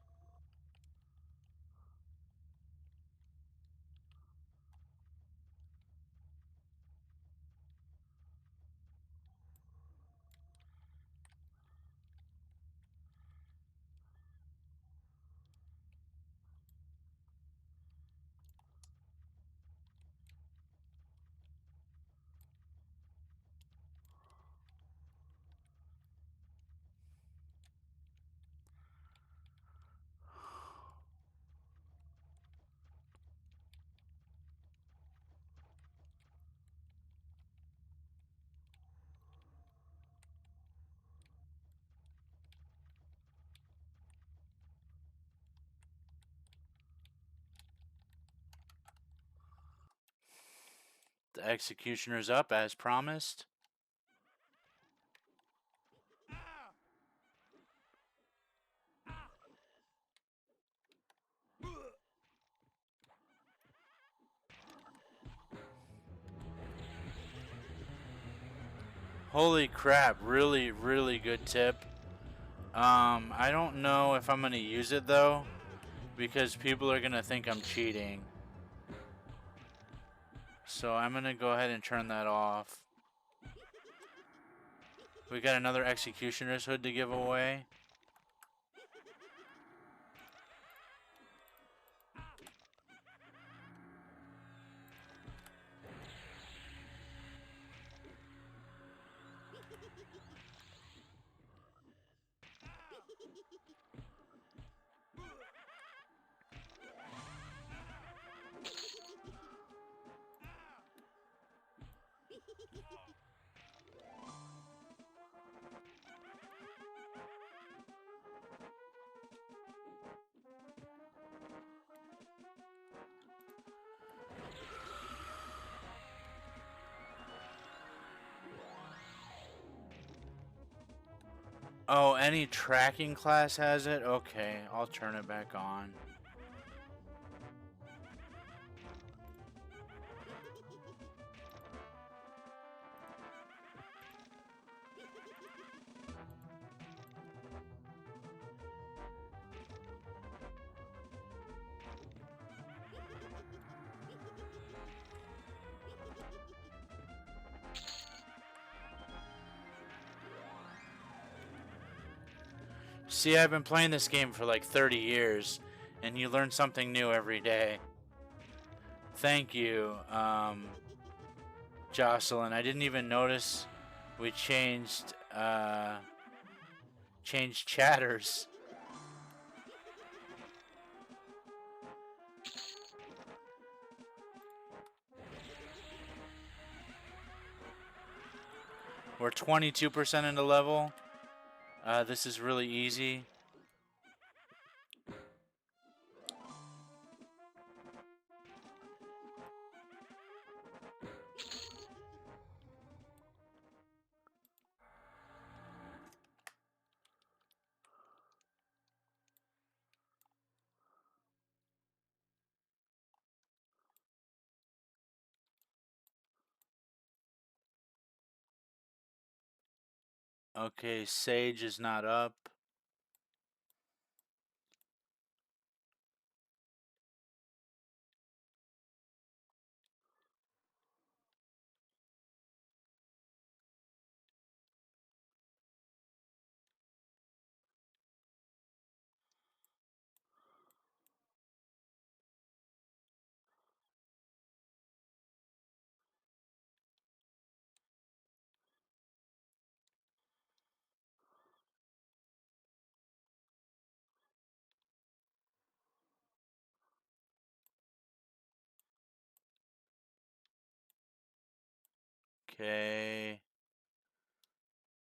The executioner's up as promised. Holy crap, really, really good tip. I don't know if I'm gonna use it though, because people are gonna think I'm cheating. So I'm gonna go ahead and turn that off. We got another Executioner's Hood to give away. Oh, any tracking class has it? Okay, I'll turn it back on. See, I've been playing this game for like 30 years, and you learn something new every day. Thank you, Jocelyn. I didn't even notice we changed chatters. We're 22% into level. This is really easy. Okay, Sage is not up. Okay.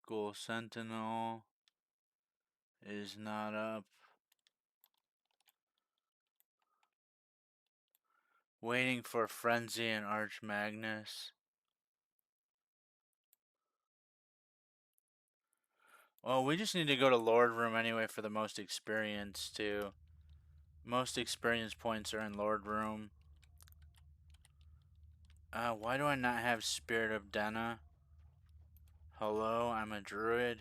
Ghoul Sentinel is not up. Waiting for Frenzy and Arch Magnus. Well, we just need to go to Lord Room anyway for the most experience, too. Most experience points are in Lord Room. Why do I not have Spirit of Denna? Hello, I'm a druid.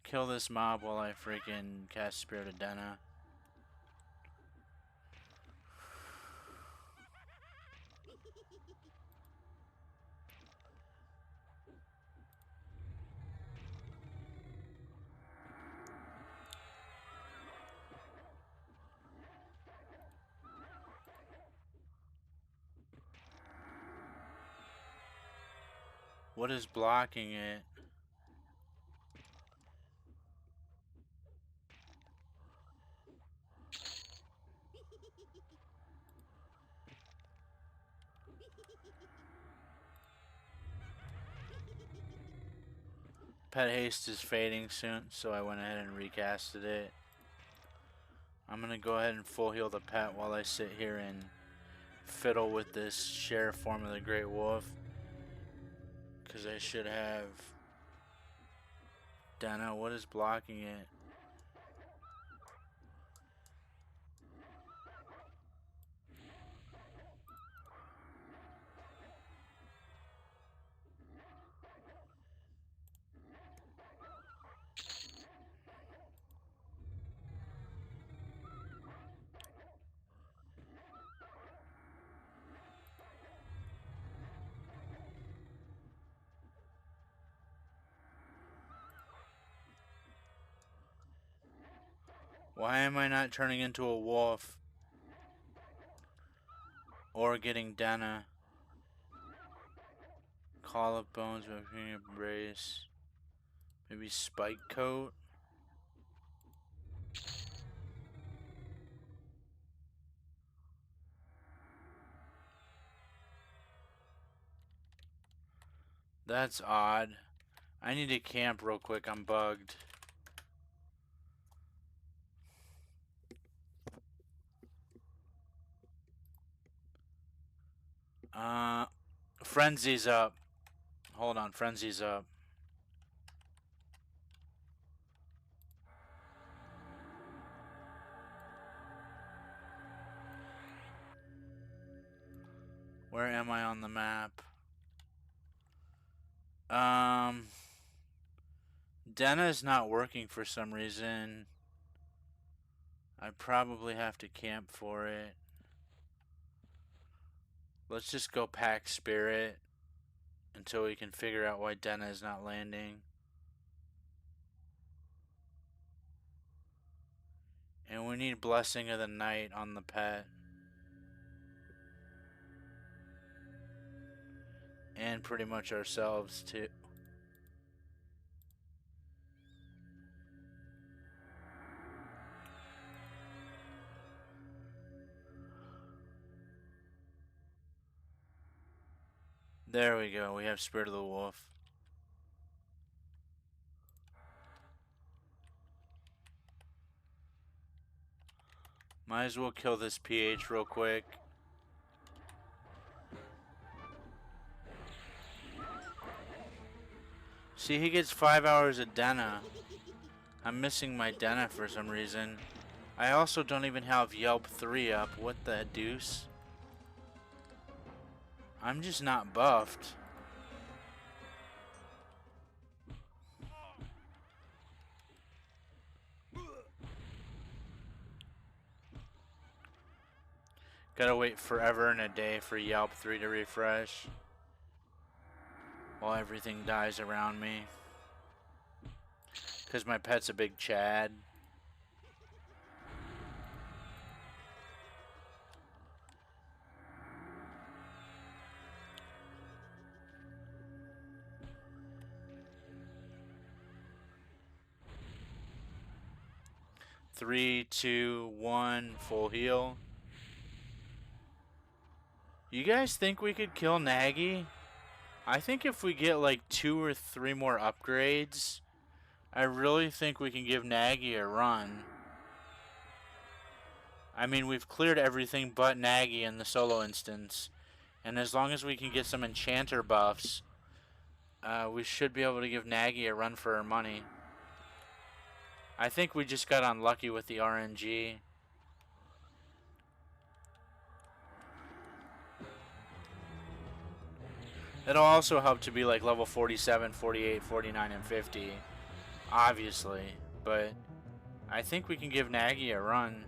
Kill this mob while I freaking cast Spirit of Denna. What is blocking it? Pet Haste is fading soon, so I went ahead and recasted it. I'm gonna go ahead and full heal the pet while I sit here and fiddle with this sheriff form of the Great Wolf. Because I should have Denna. What is blocking it? Why am I not turning into a wolf? Or getting Dana? Collarbones, embrace. Maybe spike coat? That's odd. I need to camp real quick. I'm bugged. Frenzy's up. Hold on, Frenzy's up. Where am I on the map? Dena is not working for some reason. I probably have to camp for it. Let's just go pack Spirit until we can figure out why Dena is not landing. And we need Blessing of the Night on the pet. And pretty much ourselves too. There we go. We have Spirit of the Wolf. Might as well kill this PH real quick. See, he gets 5 hours of Dena. I'm missing my Dena for some reason. I also don't even have Yelp 3 up. What the deuce? I'm just not buffed. Gotta wait forever and a day for Yelp 3 to refresh. While everything dies around me. Because my pet's a big Chad. Three, two, one, full heal. You guys think we could kill Naggy? I think if we get like 2 or 3 more upgrades, I really think we can give Naggy a run. I mean, we've cleared everything but Naggy in the solo instance. And as long as we can get some enchanter buffs, we should be able to give Naggy a run for our money. I think we just got unlucky with the RNG. It'll also help to be like level 47, 48, 49, and 50. Obviously. But I think we can give Naggy a run.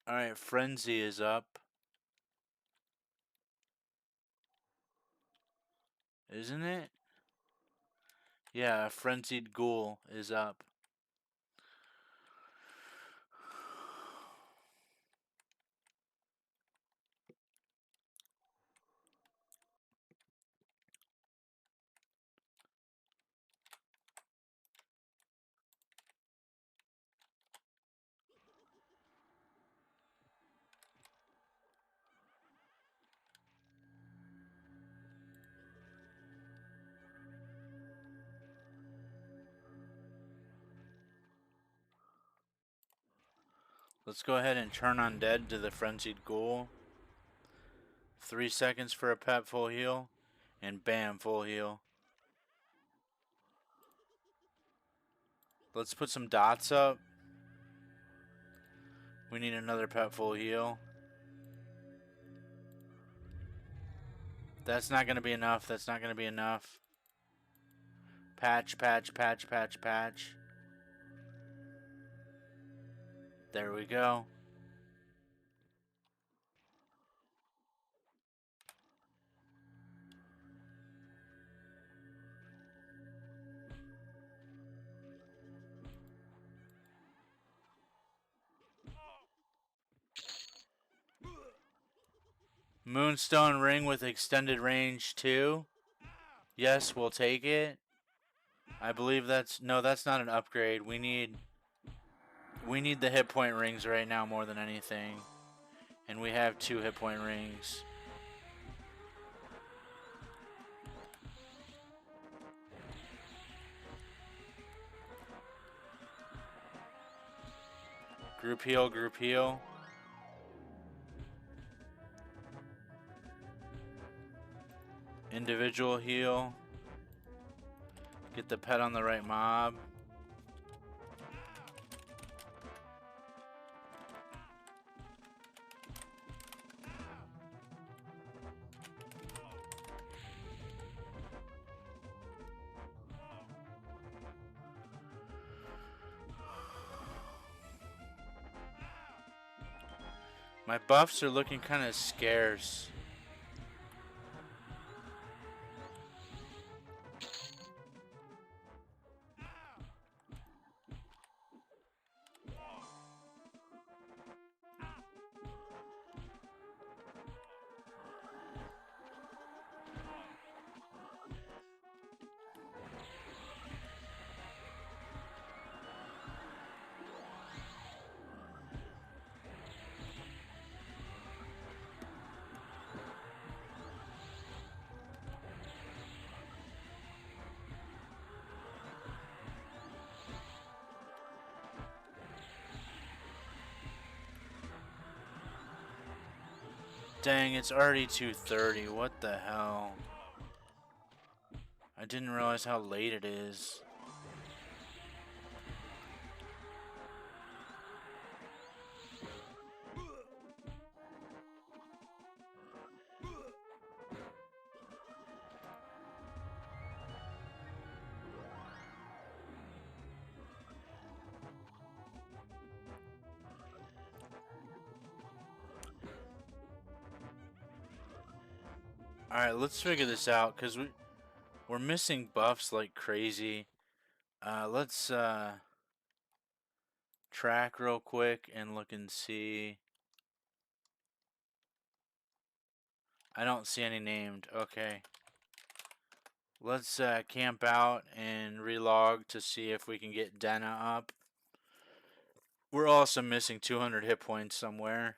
Alright, Frenzy is up. Isn't it? Yeah, Frenzied Ghoul is up. Let's go ahead and turn undead to the Frenzied Ghoul. 3 seconds for a pet full heal. And bam, full heal. Let's put some dots up. We need another pet full heal. That's not going to be enough. That's not going to be enough. Patch, patch, patch, patch, patch. There we go. Moonstone ring with extended range too. Yes, we'll take it. I believe that's no, that's not an upgrade. We need the hit point rings right now more than anything. And we have 2 hit point rings. Group heal, group heal. Individual heal. Get the pet on the right mob. My buffs are looking kind of scarce. Dang, it's already 2:30. What the hell? I didn't realize how late it is. Alright, let's figure this out, because we're missing buffs like crazy. Let's track real quick and look and see. I don't see any named. Okay. Let's camp out and relog to see if we can get Denna up. We're also missing 200 hit points somewhere.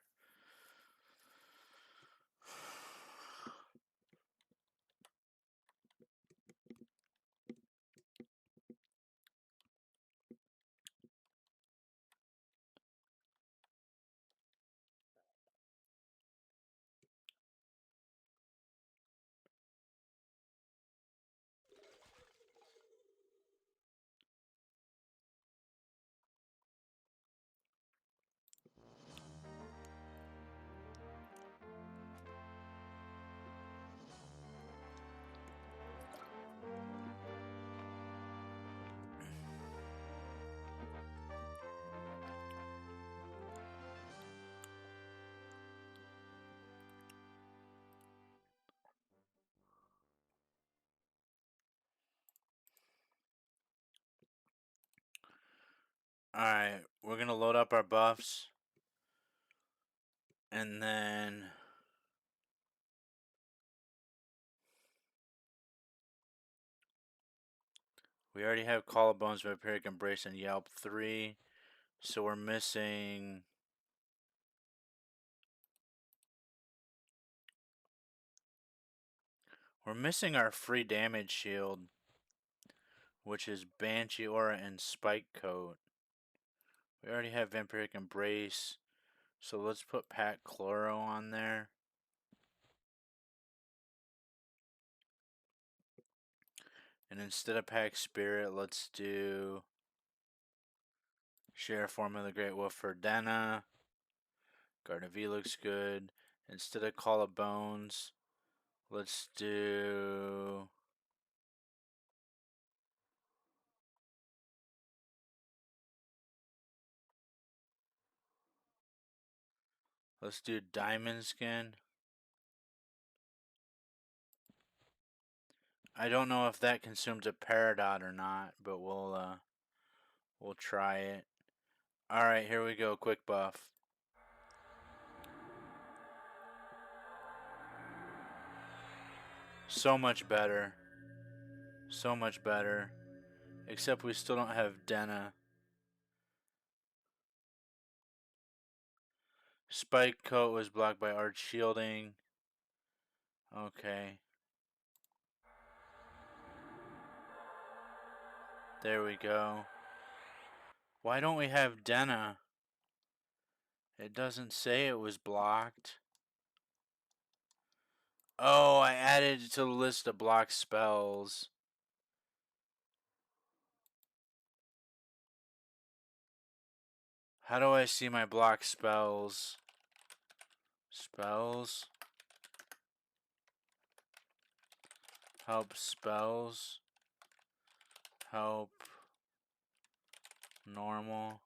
Alright, we're going to load up our buffs. And then we already have Collarbones, Vampiric Embrace, and Yelp 3. So we're missing... We're missing our free damage shield, which is Banshee Aura and Spike Coat. We already have Vampiric Embrace, so let's put Pack Chloro on there. And instead of Pack Spirit, let's do Share form of the Great Wolf for Denna. Garden V looks good. Instead of Call of Bones, let's do... Let's do Diamond Skin. I don't know if that consumes a Peridot or not, but we'll try it. Alright, here we go, quick buff. So much better. So much better. Except we still don't have Denna. Spike Coat was blocked by Arch Shielding. Okay. There we go. Why don't we have Denna? It doesn't say it was blocked. Oh, I added it to the list of blocked spells. How do I see my blocked spells? Spells? Help spells? Help normal?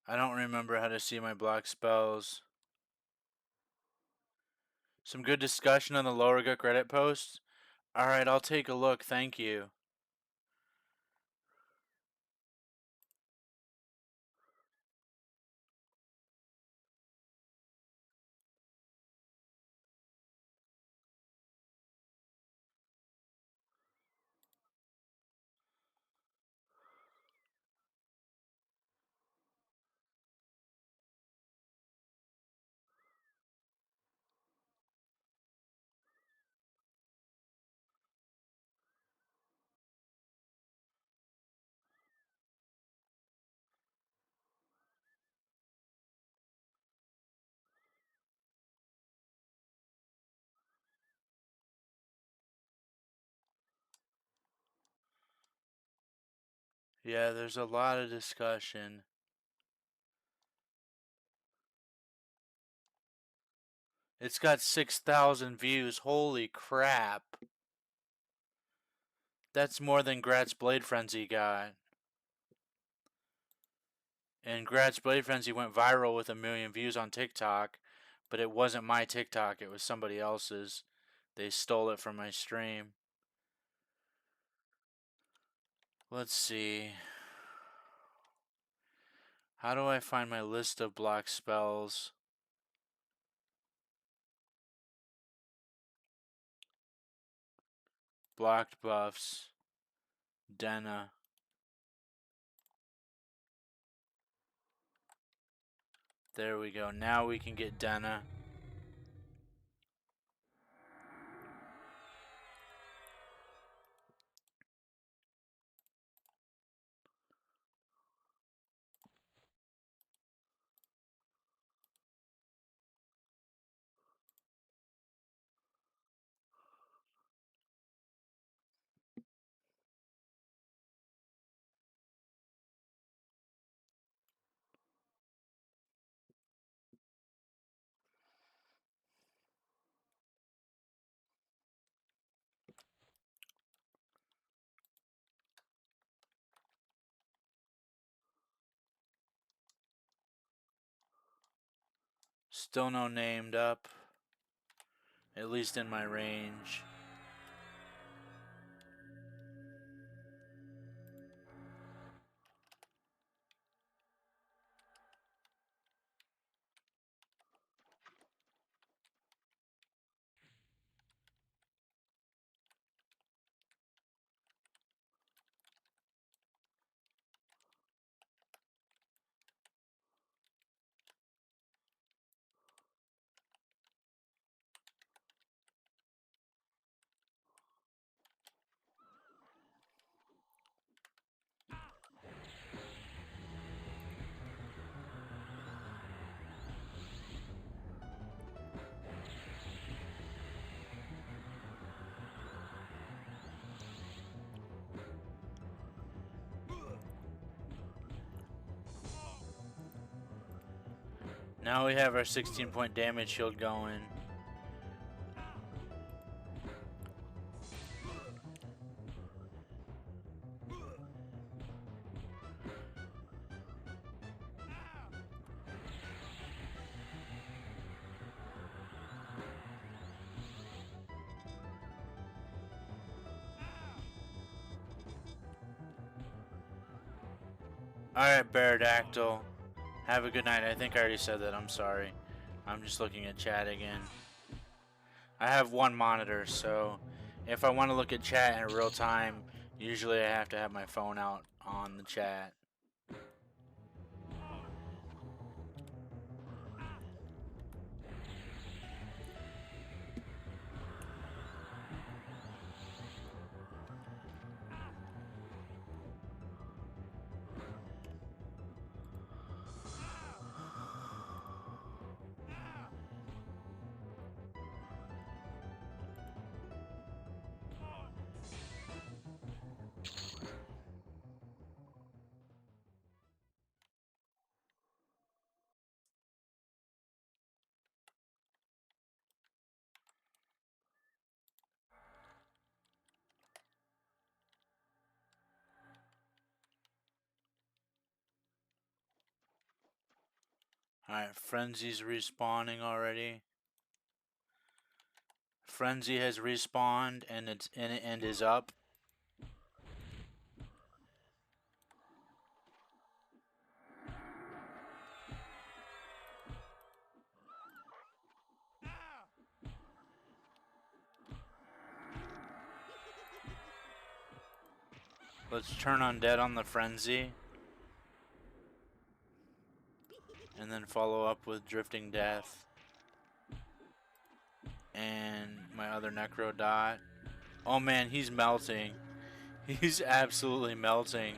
I don't remember how to see my block spells. Some good discussion on the Lowergook Reddit post. Alright, I'll take a look, thank you. Yeah, there's a lot of discussion. It's got 6,000 views. Holy crap. That's more than Grat's Blade Frenzy got. And Grat's Blade Frenzy went viral with 1 million views on TikTok, but it wasn't my TikTok, it was somebody else's. They stole it from my stream. Let's see. How do I find my list of block spells? Blocked buffs. Denna. There we go. Now we can get Denna. Still no named up. At least in my range. Now we have our 16-point damage shield going. Alright, Pterodactyl. Have a good night. I think I already said that. I'm sorry. I'm just looking at chat again. I have one monitor, so if I want to look at chat in real time, usually I have to have my phone out on the chat. Alright, Frenzy's respawning already. Frenzy has respawned and it's in and is up. Let's turn undead on the Frenzy. And then follow up with Drifting Death. And my other Necro Dot. Oh man, he's melting. He's absolutely melting.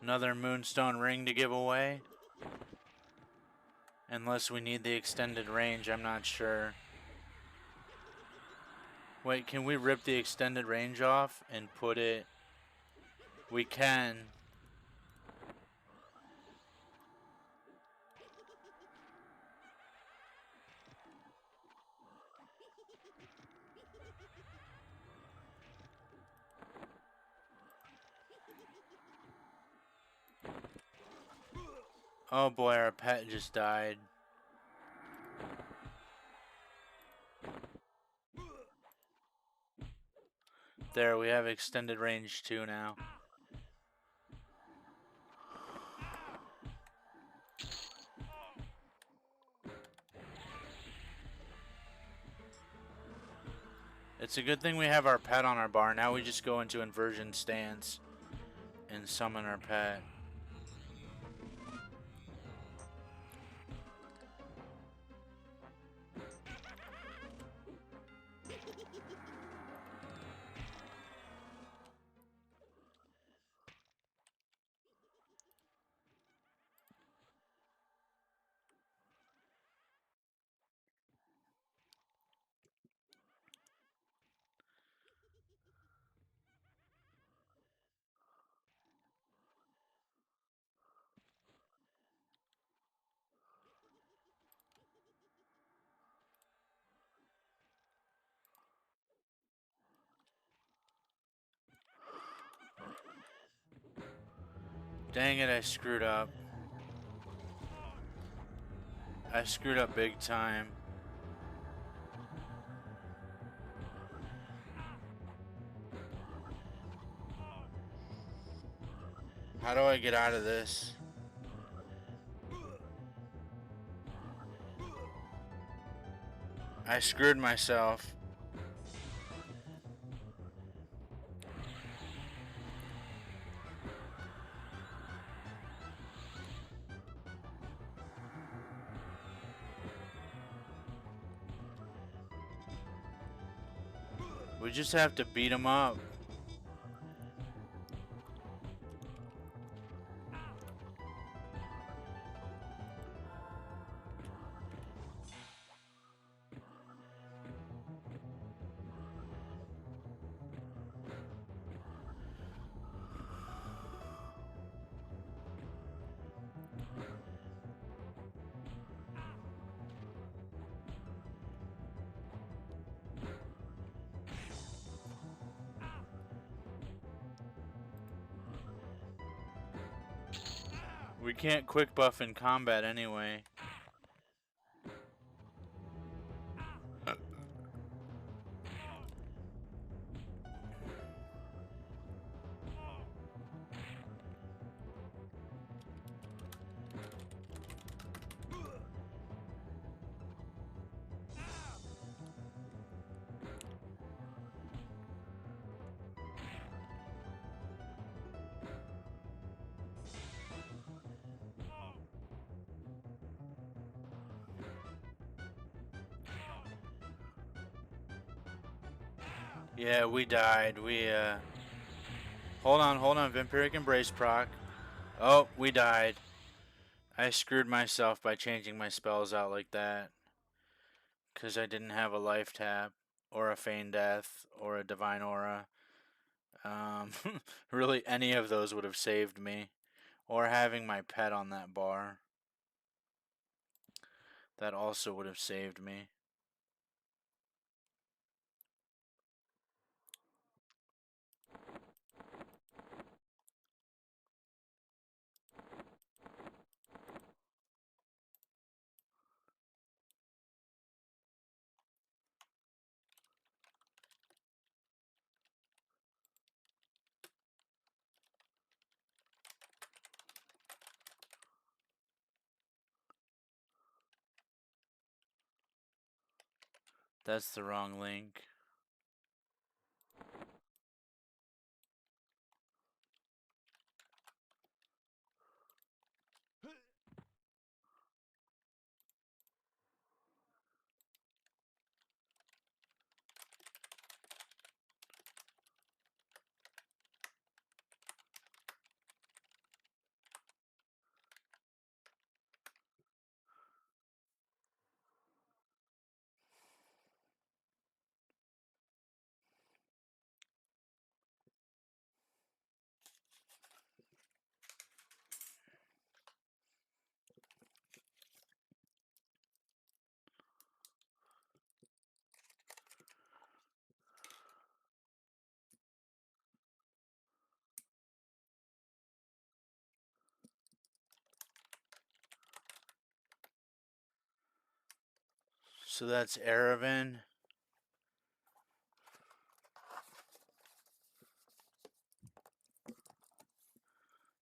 Another Moonstone Ring to give away. Unless we need the extended range, I'm not sure. Wait, can we rip the extended range off and put it... We can. Oh boy, our pet just died. There, we have extended range 2 now. It's a good thing we have our pet on our bar. Now we just go into inversion stance and summon our pet. Dang it, I screwed up. I screwed up big time. How do I get out of this? I screwed myself. We just have to beat him up. We can't quick buff in combat anyway. Yeah, we died. Hold on. Vampiric Embrace proc. Oh, we died. I screwed myself by changing my spells out like that. Because I didn't have a life tap, or a Feign Death, or a Divine Aura. Really, any of those would have saved me. Or having my pet on that bar. That also would have saved me. That's the wrong link. So that's Erevan.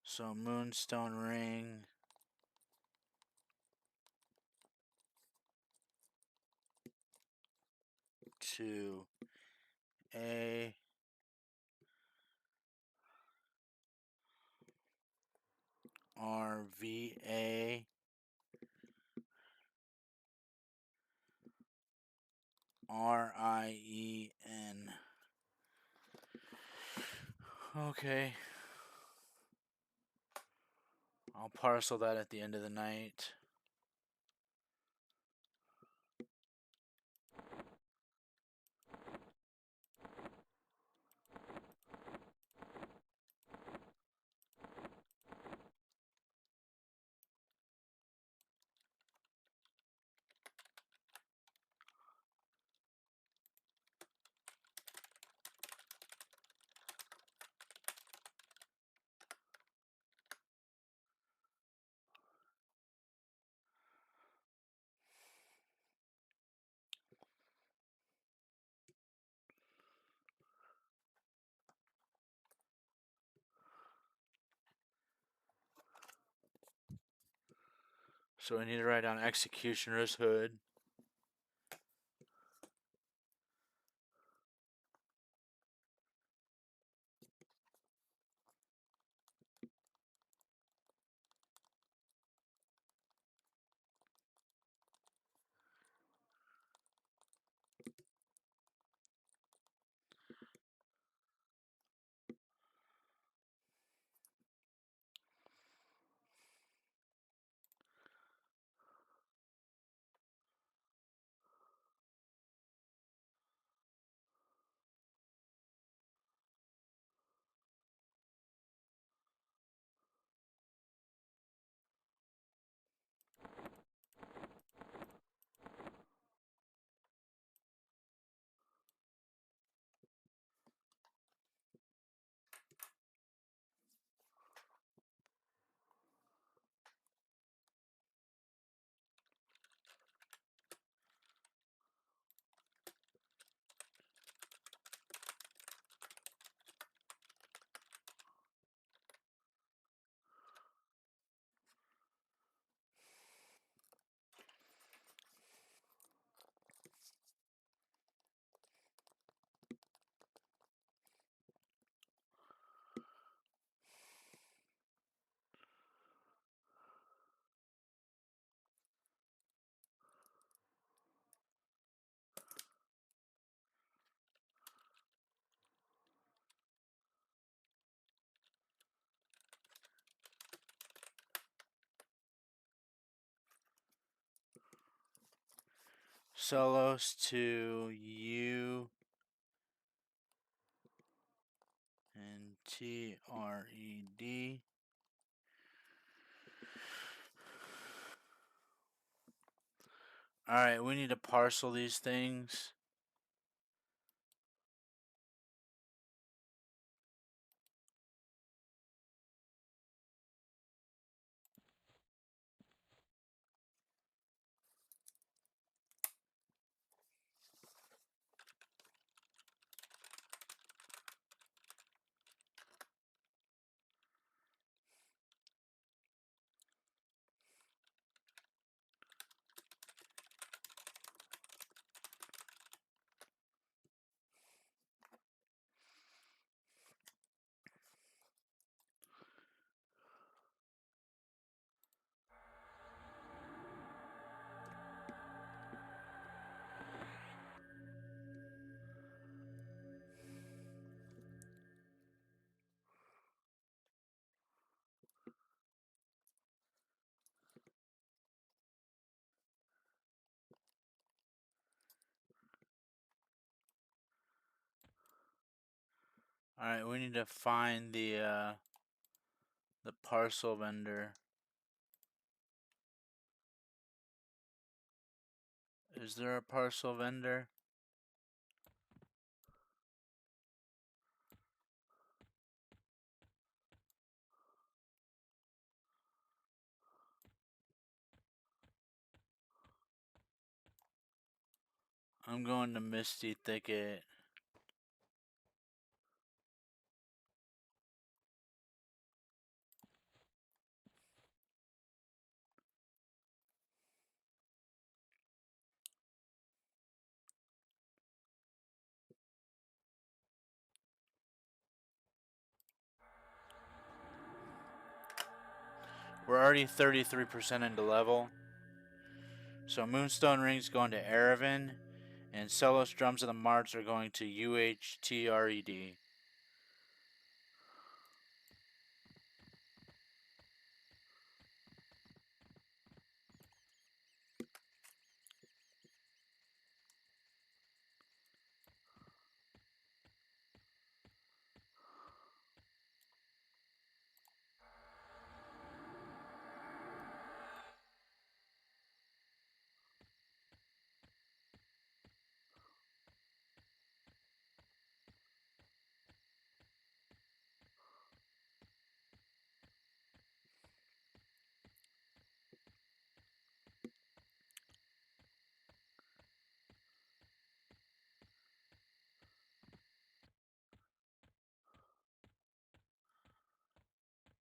So Moonstone Ring. To A. RVA. RIEN. Okay. I'll parcel that at the end of the night. So I need to write down Executioner's Hood. Solos to U and TRED. Alright, we need to parcel these things. Alright, we need to find the parcel vendor. Is there a parcel vendor? I'm going to Misty Thicket. We're already 33% into level. So Moonstone Ring's going to Erevan, and Celos Drums of the March are going to UHTRED.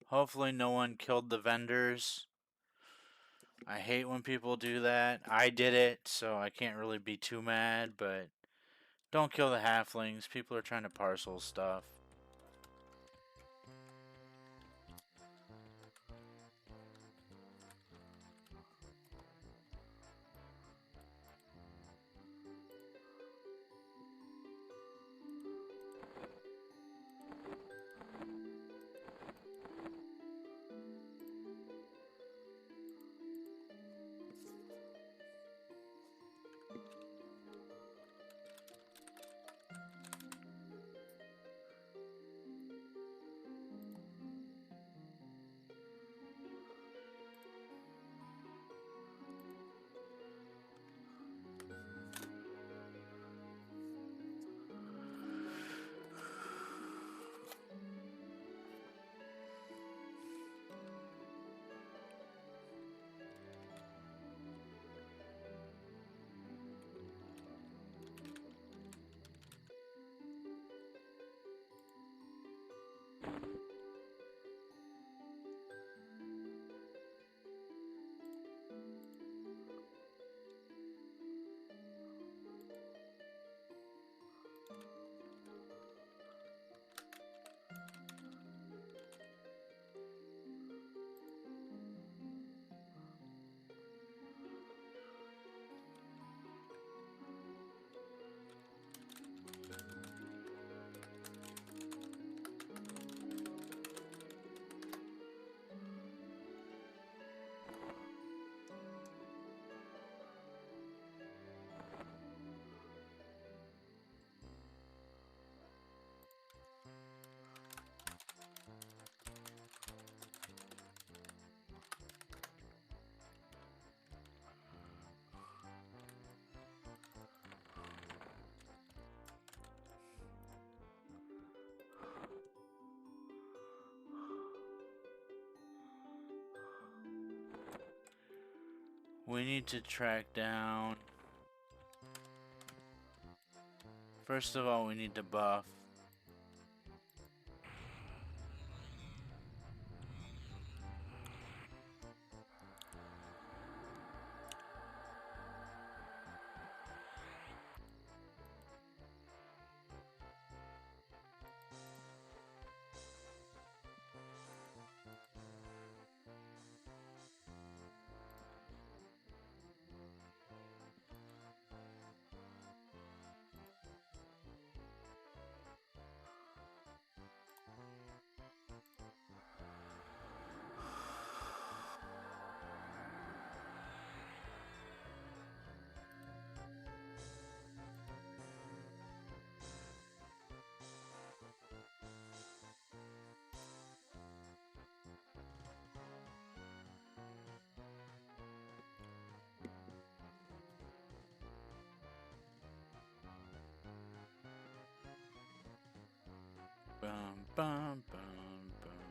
Hopefully no one killed the vendors. I hate when people do that. I did it, so I can't really be too mad, but don't kill the halflings. People are trying to parcel stuff. We need to track down. First of all, we need to buff. Bum, bum, bum, bum, bum, bum, bum.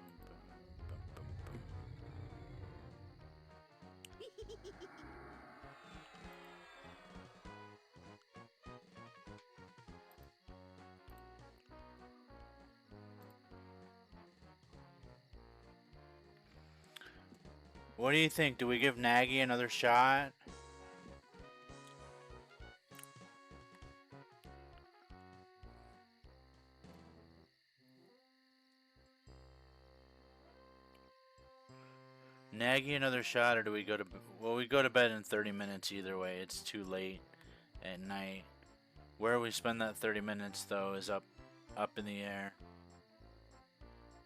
What do you think? Do we give Naggy another shot? Naggy another shot, or do we go to... Well, we go to bed in 30 minutes either way. It's too late at night. Where we spend that 30 minutes, though, is up in the air.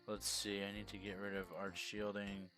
Let's see. I need to get rid of arch shielding.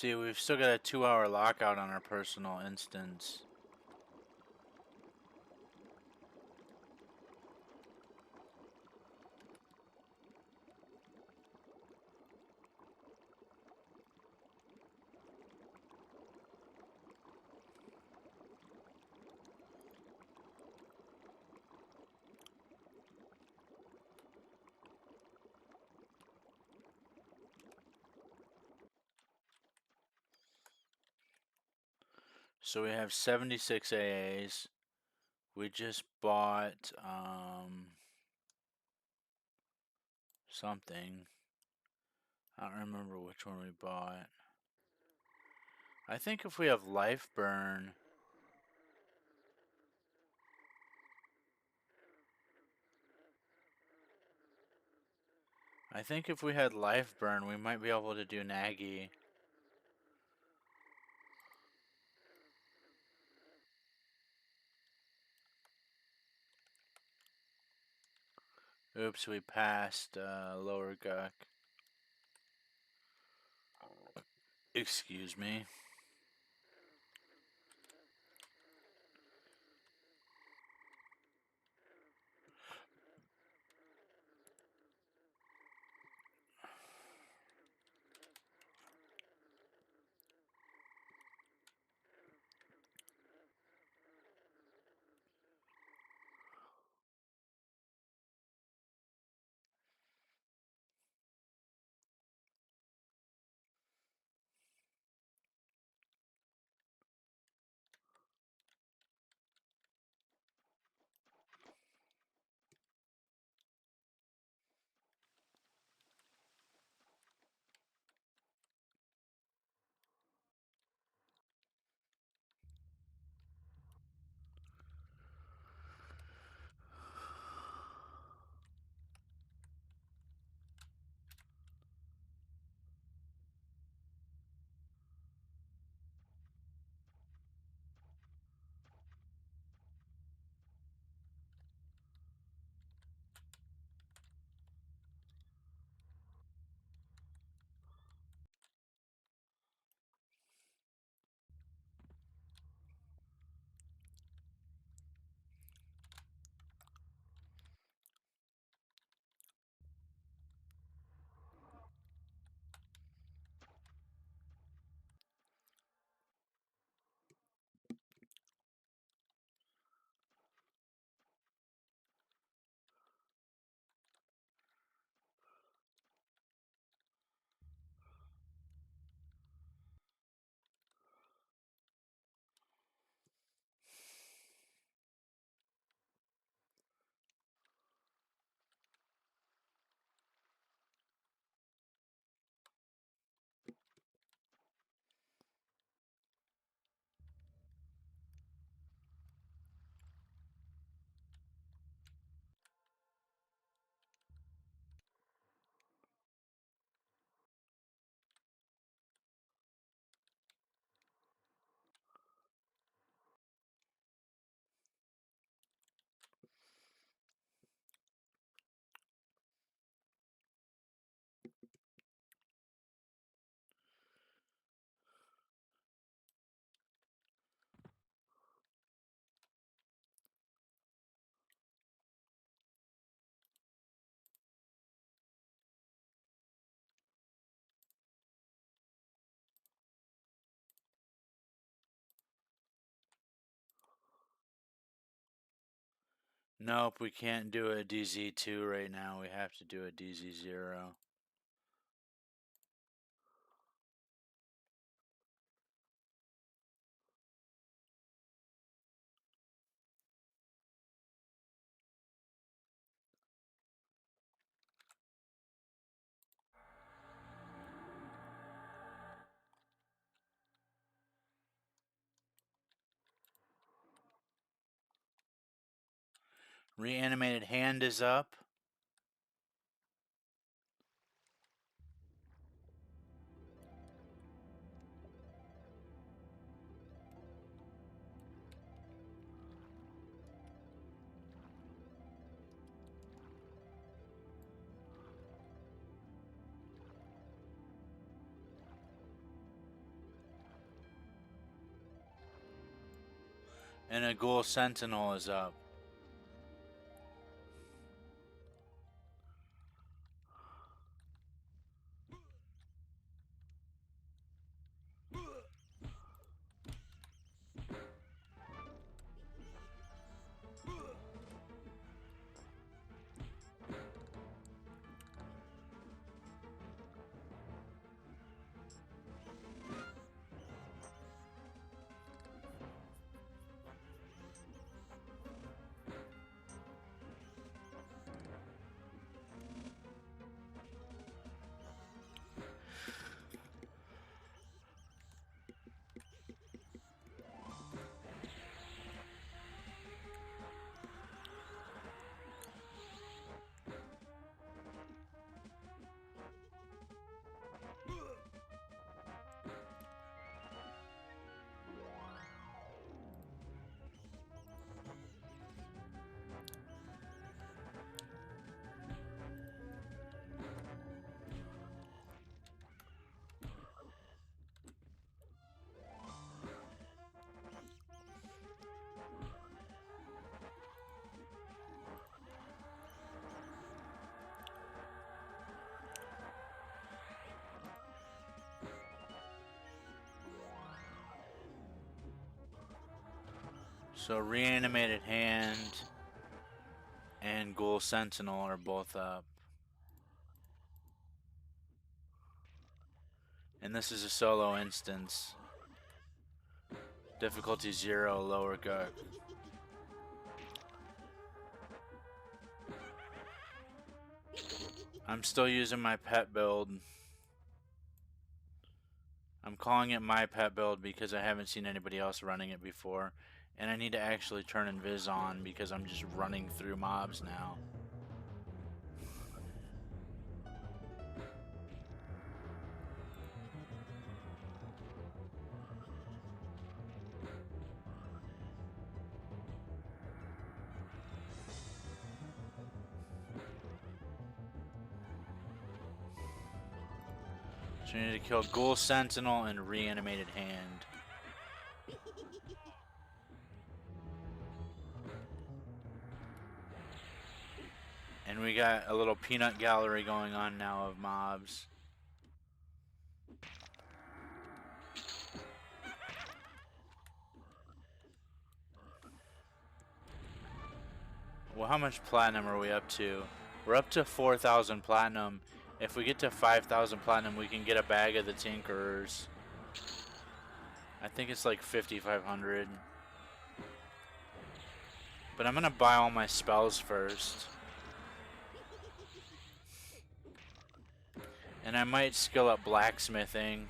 See, we've still got a 2-hour lockout on our personal instance. So we have 76 AAs. We just bought something. I don't remember which one we bought. I think if we have life burn, I think if we had life burn, we might be able to do Naggy. Oops, we passed lower guck. Excuse me. Nope, we can't do a DZ2 right now. We have to do a DZ0. Reanimated hand is up. And a ghoul sentinel is up. So reanimated hand and ghoul sentinel are both up. And this is a solo instance. Difficulty 0, lower gut. I'm still using my pet build. I'm calling it my pet build because I haven't seen anybody else running it before. And I need to actually turn Invis on because I'm just running through mobs now. So we need to kill Ghoul Sentinel and Reanimated Hand. And we got a little peanut gallery going on now of mobs. Well, how much platinum are we up to? We're up to 4,000 platinum. If we get to 5,000 platinum, we can get a bag of the Tinkerers. I think it's like 5,500. But I'm gonna buy all my spells first. And I might skill up blacksmithing.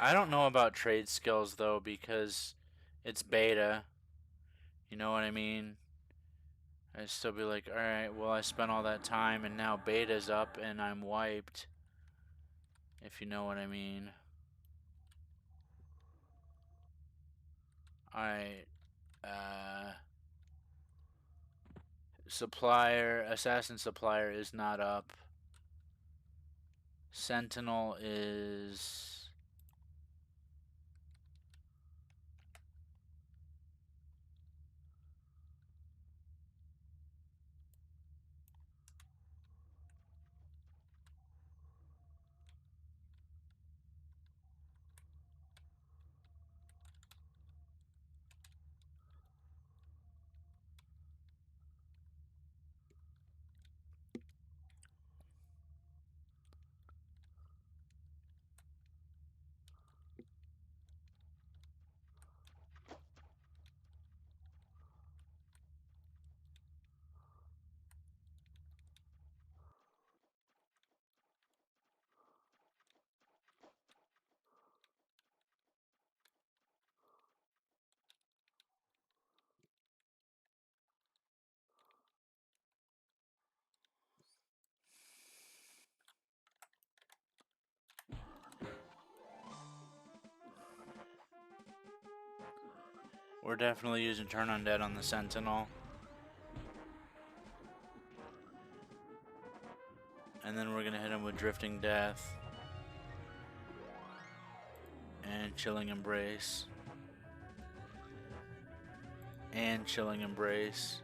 I don't know about trade skills though because it's beta. You know what I mean? I'd still be like, alright, well I spent all that time and now beta's up and I'm wiped. If you know what I mean. Alright. Supplier, assassin supplier is not up. Sentinel is... We're definitely using Turn Undead on the Sentinel. And then we're gonna hit him with Drifting Death. And Chilling Embrace. And Chilling Embrace.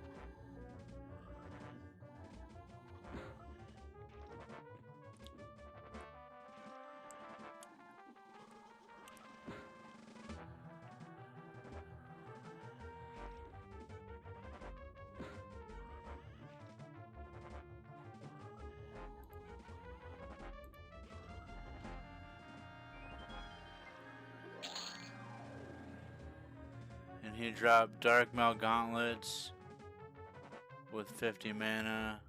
And he dropped Dark Mail Gauntlets with 50 mana.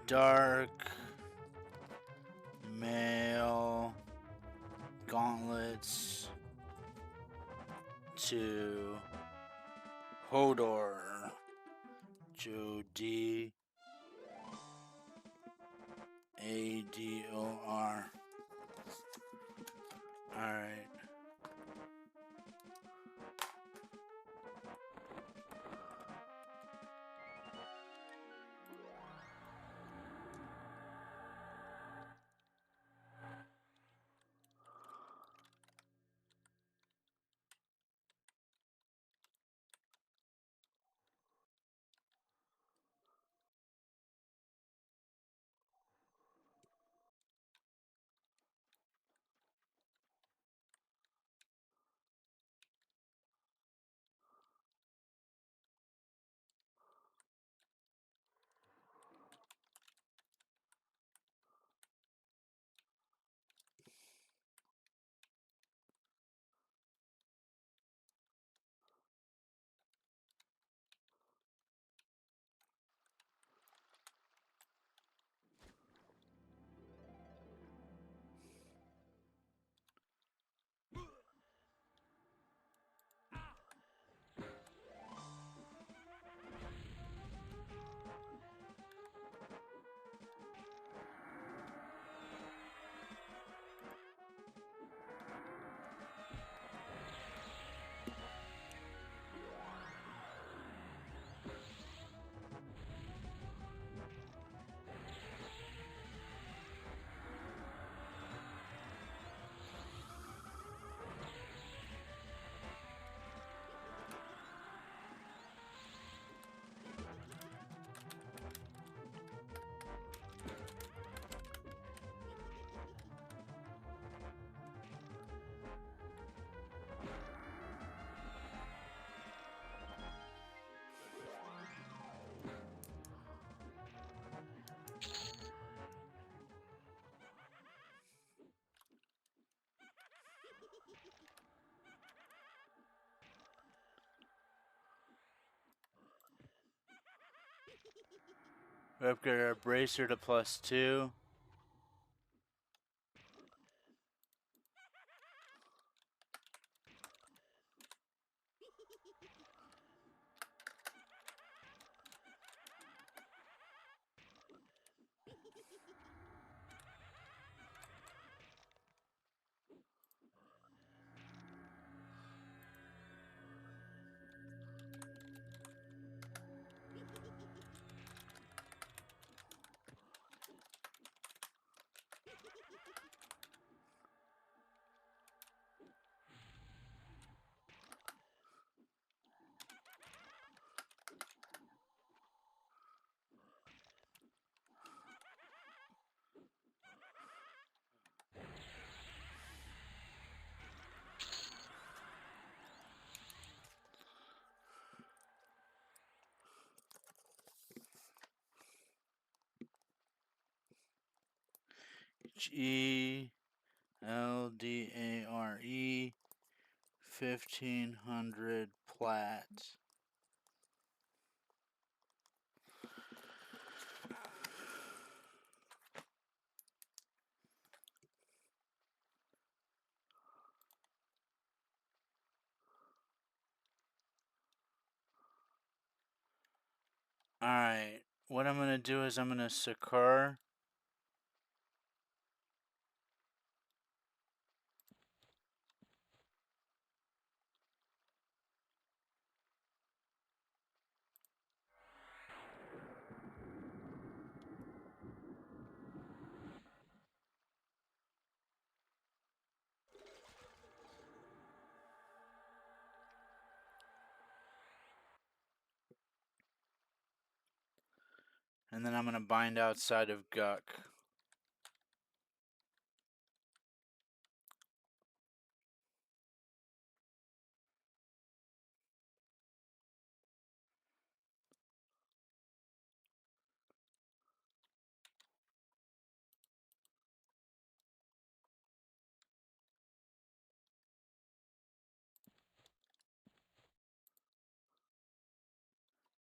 Dark Mail Gauntlets to Hodor. Jody Ador. Alright. We upgrade our bracer to +2. HELDARE 1500 plat. Alright, what I'm going to do is I'm going to secure. And then I'm going to bind outside of Guck.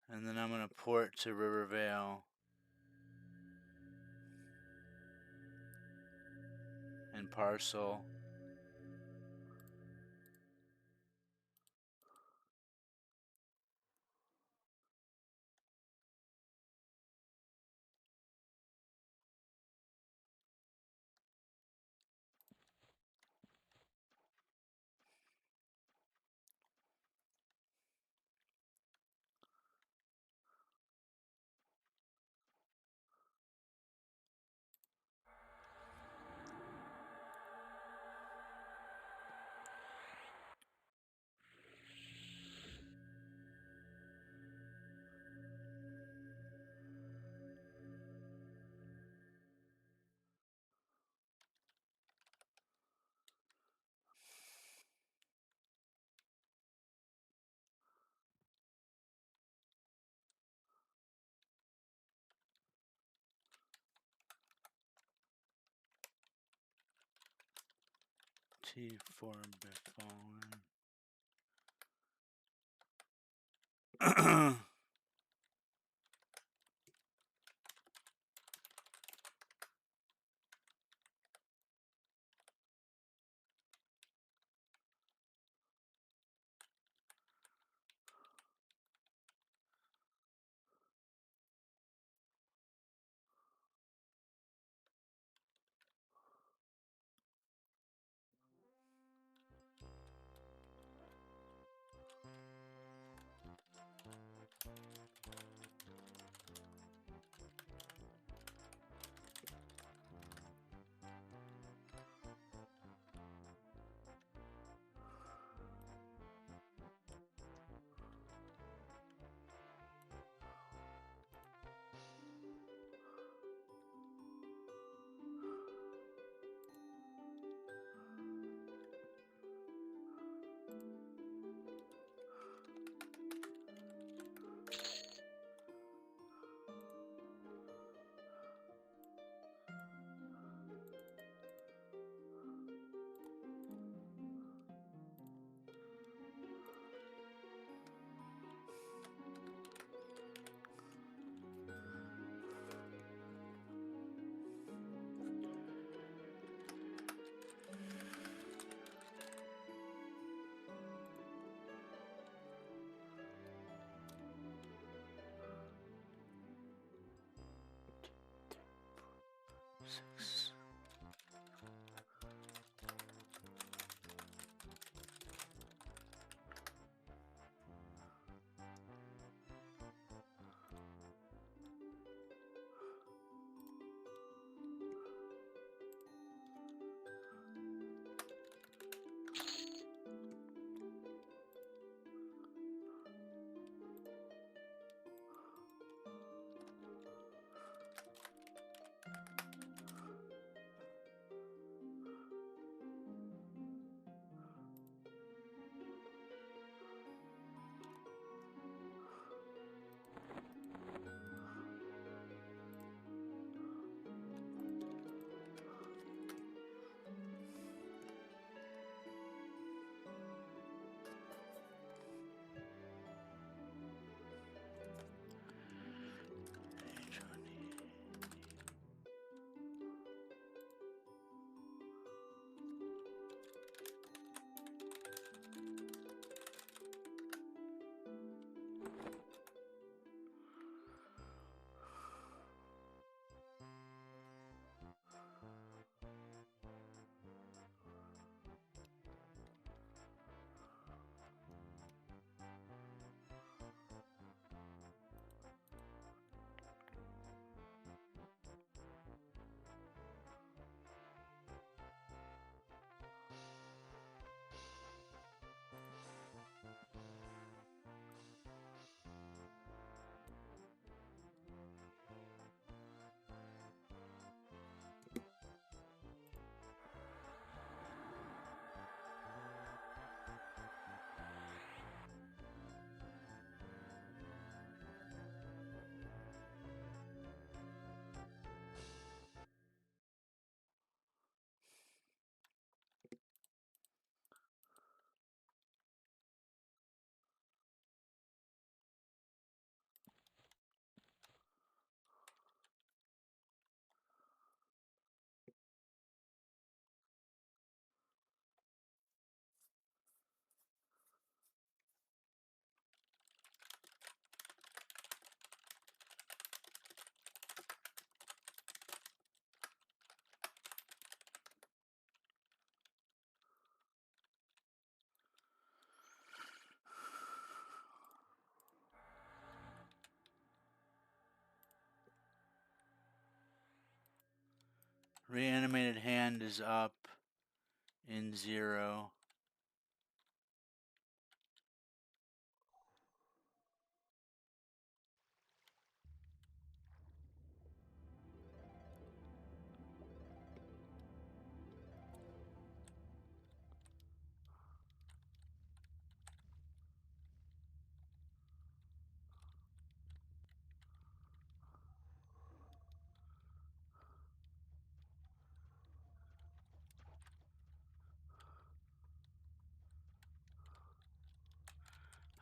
And then I'm going to port to Rivervale and parcel. T4 befallen. Six. Reanimated hand is up in 0.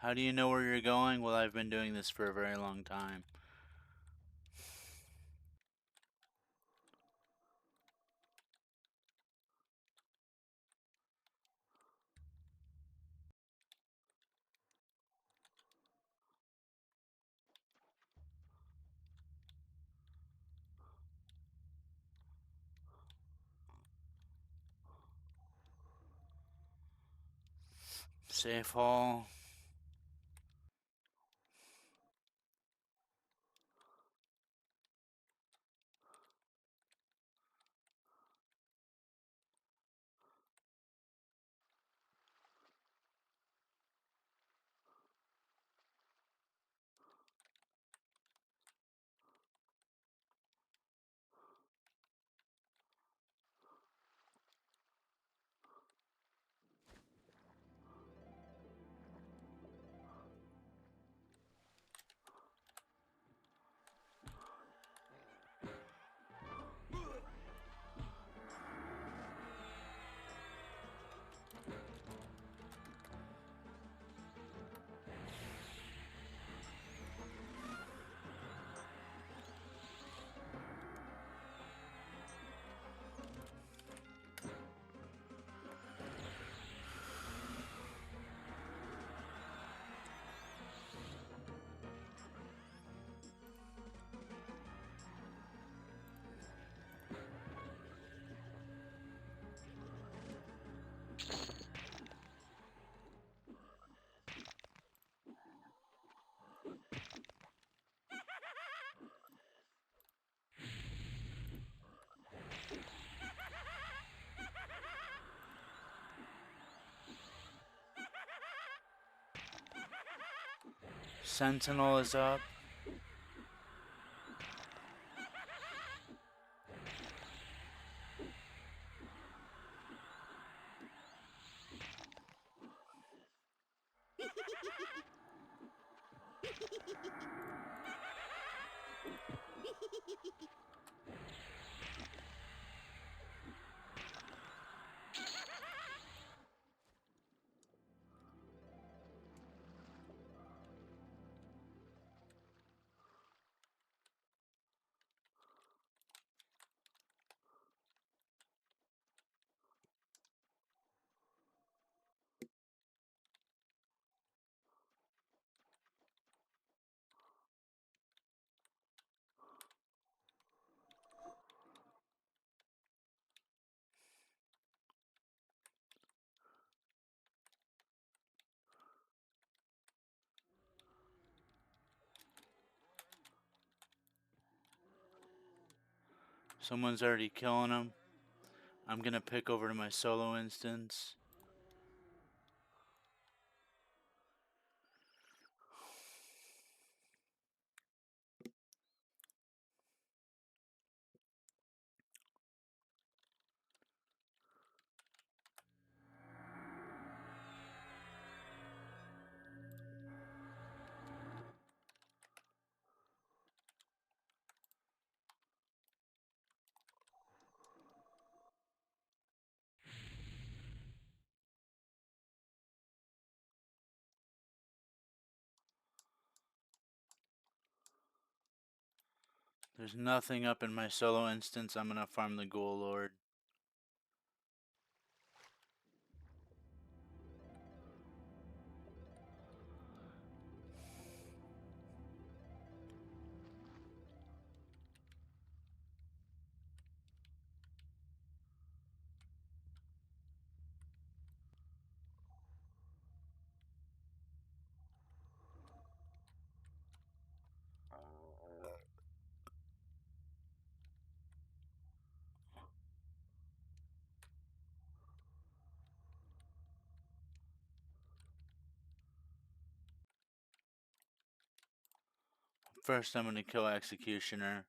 How do you know where you're going? Well, I've been doing this for a very long time. Safe hall. Sentinel is up. Someone's already killing them. I'm gonna pick over to my solo instance. There's nothing up in my solo instance. I'm gonna farm the Ghoul Lord. First, I'm gonna kill Executioner.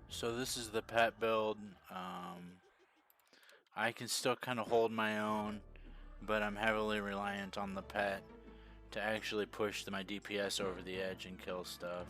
So this is the pet build. I can still kind of hold my own, but I'm heavily reliant on the pet to actually push my DPS over the edge and kill stuff.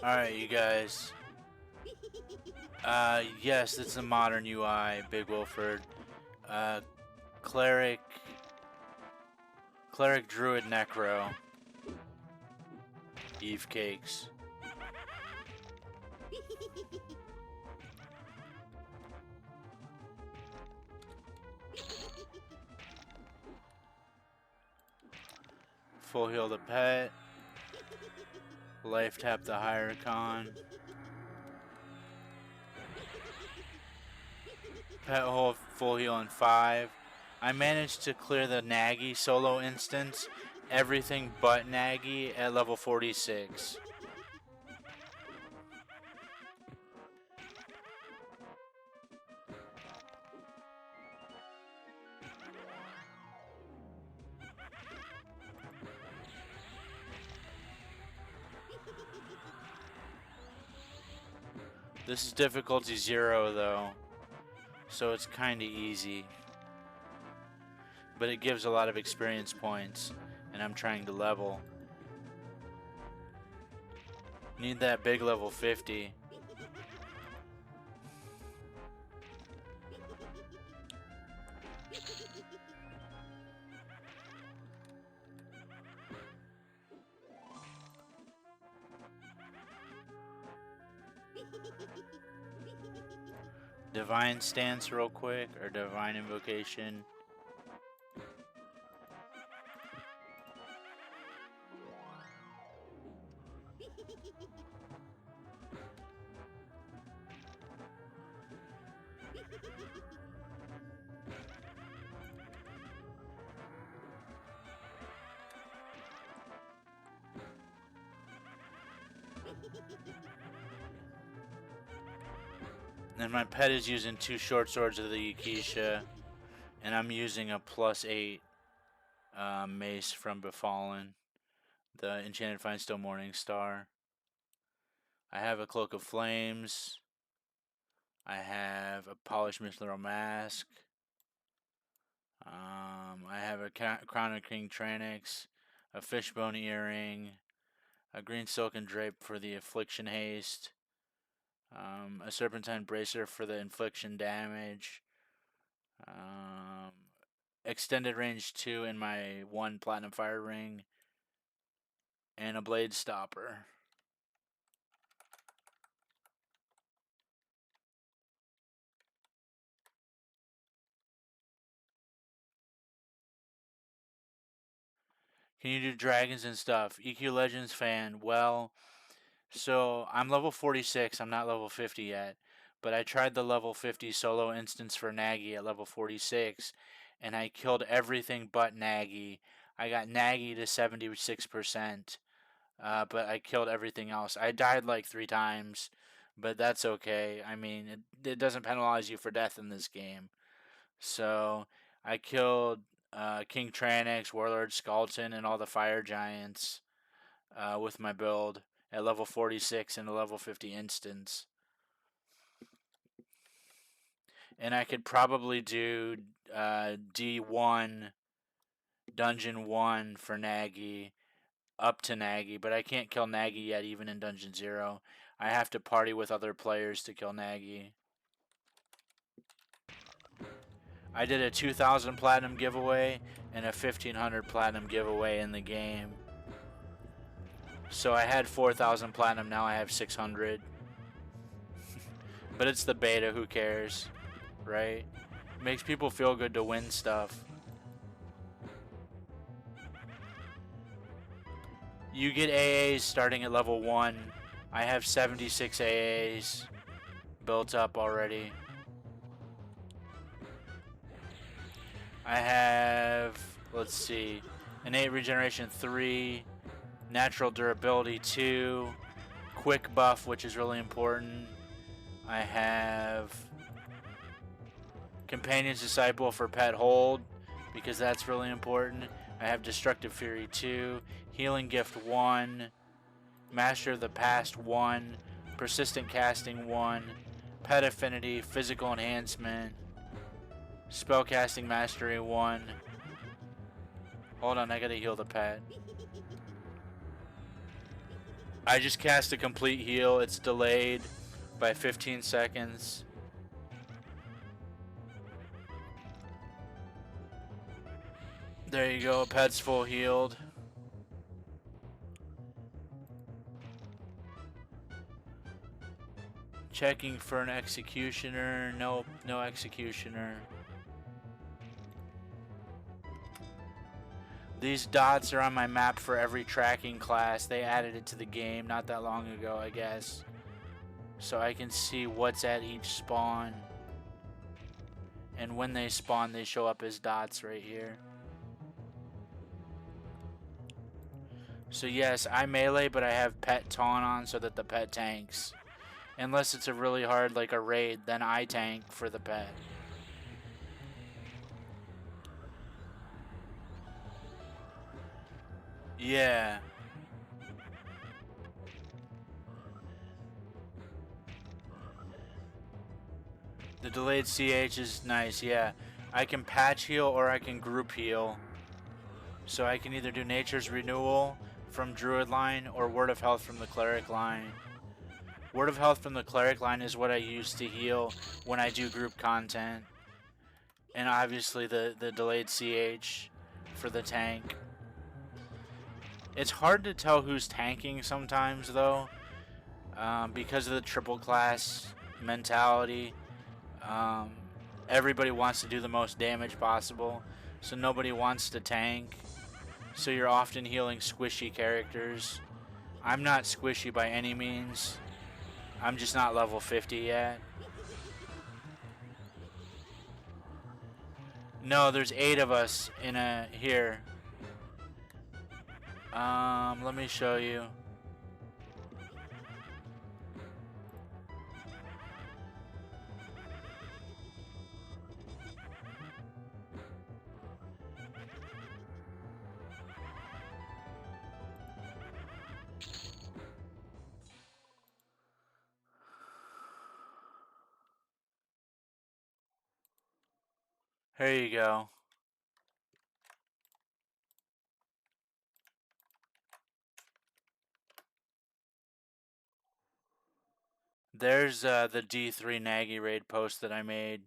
Alright, you guys. Yes, it's a modern UI, Big Wilford. Cleric, Druid, Necro, Eve Cakes. Full heal the pet. Life tap the higher con. Pet hold full heal in 5. I managed to clear the Naggy solo instance. Everything but Naggy at level 46. This is difficulty 0 though, so it's kinda easy. But it gives a lot of experience points, and I'm trying to level. Need that big level 50. Divine Stance real quick, or Divine Invocation. And my pet is using 2 short swords of the Yakisha, and I'm using a +8 mace from Befallen, the Enchanted Findstone Morning Star. I have a Cloak of Flames. I have a Polished Mithril Mask. I have a Crown of King Tranix, a Fishbone Earring, a Green Silken Drape for the Affliction Haste, a Serpentine Bracer for the Infliction Damage, Extended Range 2 in my 1 Platinum Fire Ring, and a Blade Stopper. Can you do dragons and stuff? EQ Legends fan, well, so I'm level 46, I'm not level 50 yet, but I tried the level 50 solo instance for Naggy at level 46, and I killed everything but Naggy. I got Naggy to 76%, but I killed everything else. I died like 3 times, but that's okay. I mean, it doesn't penalize you for death in this game. So I killed King Tranix, Warlord Skalton, and all the fire giants with my build at level 46 and a level 50 instance. And I could probably do D1, Dungeon 1 for Naggy, up to Naggy, but I can't kill Naggy yet even in Dungeon 0. I have to party with other players to kill Naggy. I did a 2,000 platinum giveaway and a 1,500 platinum giveaway in the game. So I had 4,000 platinum, now I have 600. But it's the beta, who cares, right? Makes people feel good to win stuff. You get AAs starting at level 1. I have 76 AAs. built up already. I have, let's see, innate regeneration 3, natural durability 2, quick buff, which is really important. I have companion's disciple for pet hold, because that's really important. I have destructive fury 2, healing gift 1, master of the past 1, persistent casting 1, pet affinity, physical enhancement, spellcasting mastery 1. Hold on, I gotta heal the pet. I just cast a complete heal. It's delayed by 15 seconds. There you go, pet's full healed. Checking for an executioner. Nope, no executioner. These dots are on my map for every tracking class. They added it to the game not that long ago, I guess. So I can see what's at each spawn. And when they spawn, they show up as dots right here. So yes, I melee, but I have pet taunt on so that the pet tanks. Unless it's a really hard, like a raid, then I tank for the pet. Yeah. The delayed CH is nice, yeah. I can patch heal or I can group heal. So I can either do Nature's Renewal from Druid line or Word of Health from the Cleric line. Word of Health from the Cleric line is what I use to heal when I do group content. And obviously the delayed CH for the tank. It's hard to tell who's tanking sometimes though, because of the triple class mentality. Everybody wants to do the most damage possible, so nobody wants to tank. So you're often healing squishy characters. I'm not squishy by any means. I'm just not level 50 yet. No, there's 8 of us in here. Let me show you. Here you go. There's the D3 Naggy raid post that I made.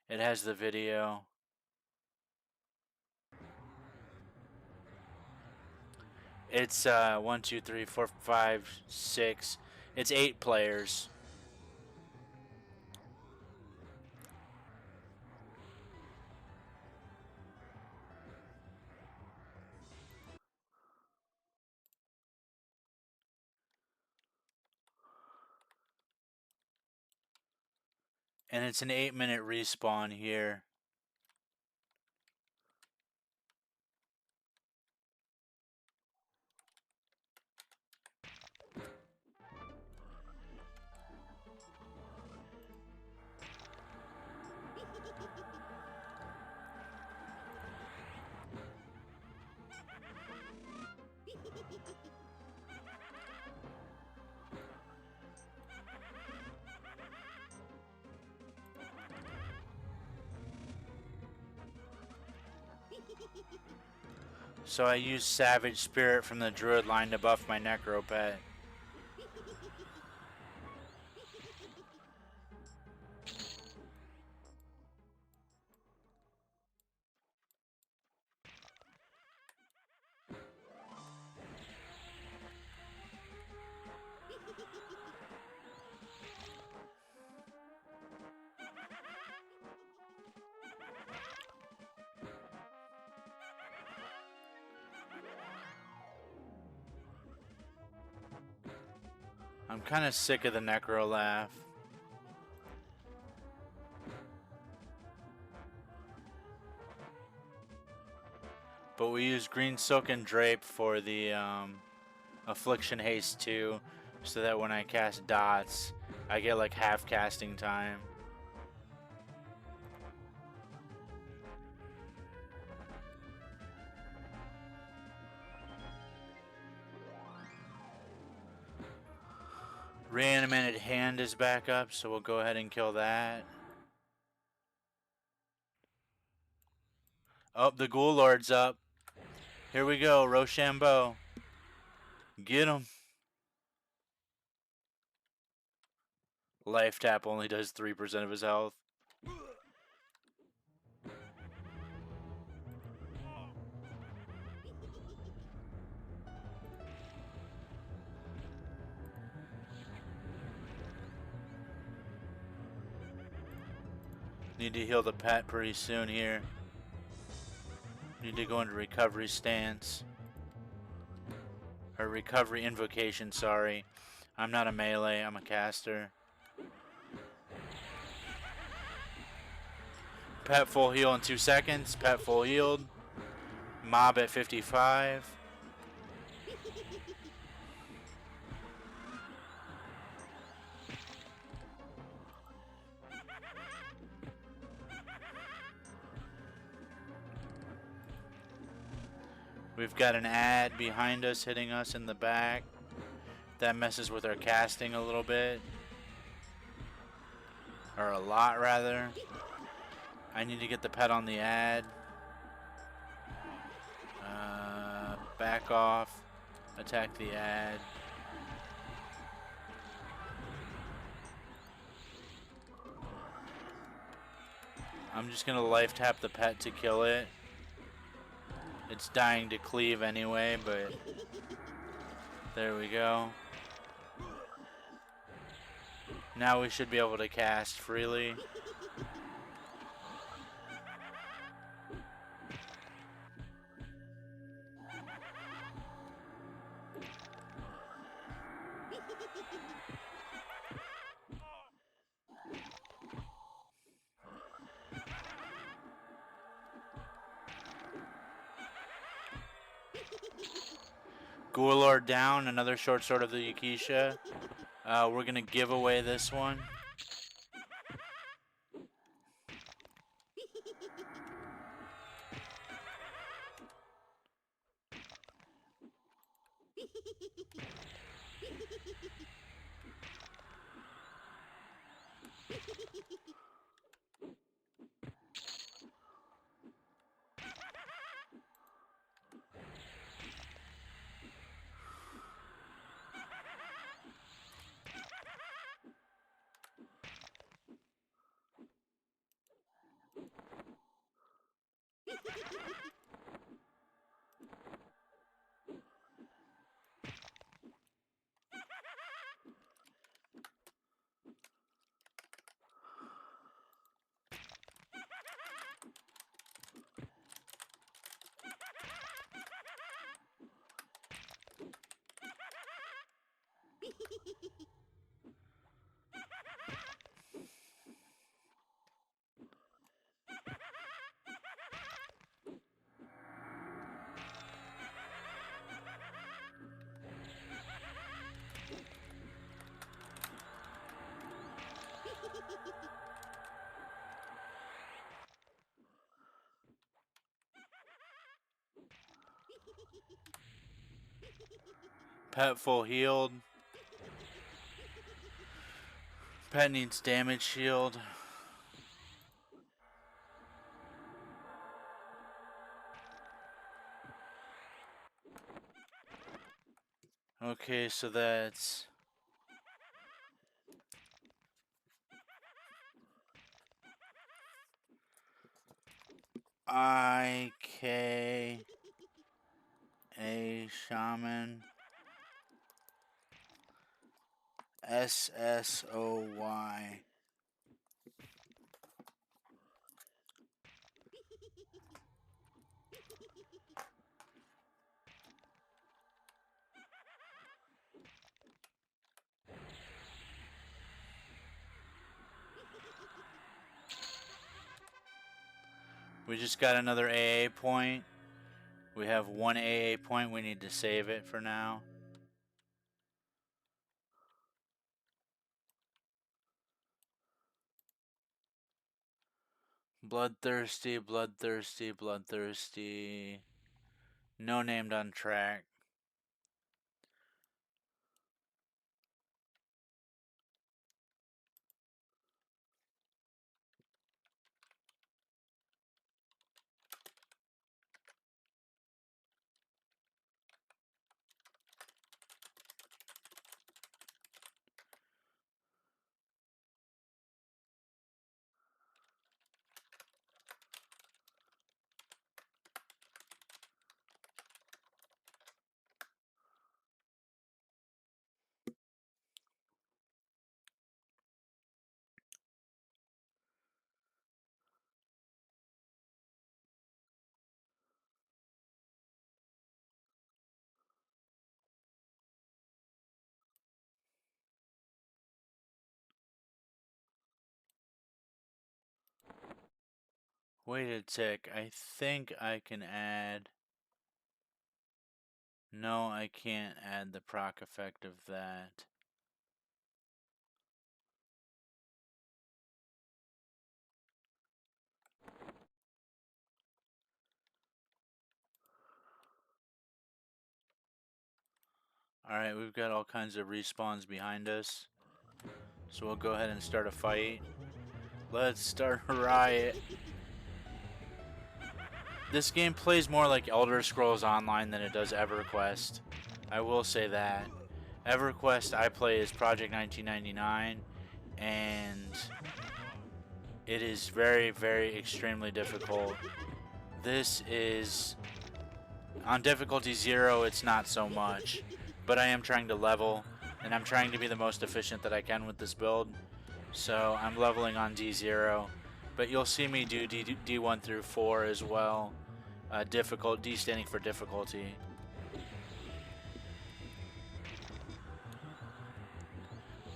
It has the video. It's 1, 2, 3, 4, 5, 6. It's 8 players. And it's an 8-minute respawn here. So I use Savage Spirit from the Druid line to buff my Necro pet. I'm kind of sick of the Necro laugh. But we use Green Silk and Drape for the Affliction Haste too, so that when I cast dots, I get like half casting time. Reanimated Hand is back up, so we'll go ahead and kill that. Oh, the Ghoul Lord's up. Here we go, Rochambeau. Get him. Life Tap only does 3% of his health. Need to heal the pet pretty soon here. Need to go into recovery stance. Or recovery invocation, sorry. I'm not a melee, I'm a caster. Pet full heal in 2 seconds. Pet full healed. Mob at 55. We've got an ad behind us hitting us in the back. That messes with our casting a little bit. Or a lot, rather. I need to get the pet on the ad. Back off. Attack the ad. I'm just gonna life tap the pet to kill it. It's dying to cleave anyway, but there we go. Now we should be able to cast freely. Ghoulord down, another short sword of the Yakisha. We're gonna give away this one. Pet full healed. Pet needs damage shield. Okay, so that's IK a shaman SSOY. We just got another AA point. We have one AA point. We need to save it for now. Bloodthirsty, bloodthirsty, bloodthirsty. No named on track. Wait a tick. I think I can add... No, I can't add the proc effect of that. Alright, we've got all kinds of respawns behind us. So we'll go ahead and start a fight. Let's start a riot. This game plays more like Elder Scrolls Online than it does EverQuest. I will say that. EverQuest I play is Project 1999, and it is very, very extremely difficult. This is... On difficulty 0, it's not so much. But I am trying to level, and I'm trying to be the most efficient that I can with this build. So I'm leveling on D0. But you'll see me do D1 through 4 as well. D standing for difficulty.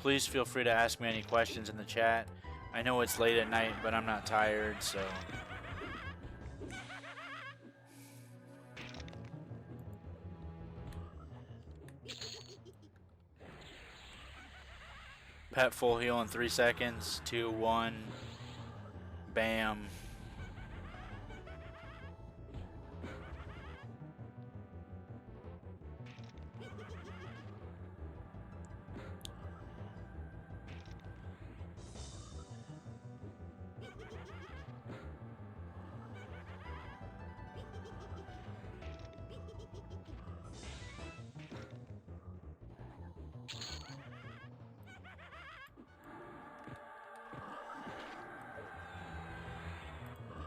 Please feel free to ask me any questions in the chat. I know it's late at night, but I'm not tired, so... Pet full heal in 3 seconds. 2, 1. Bam.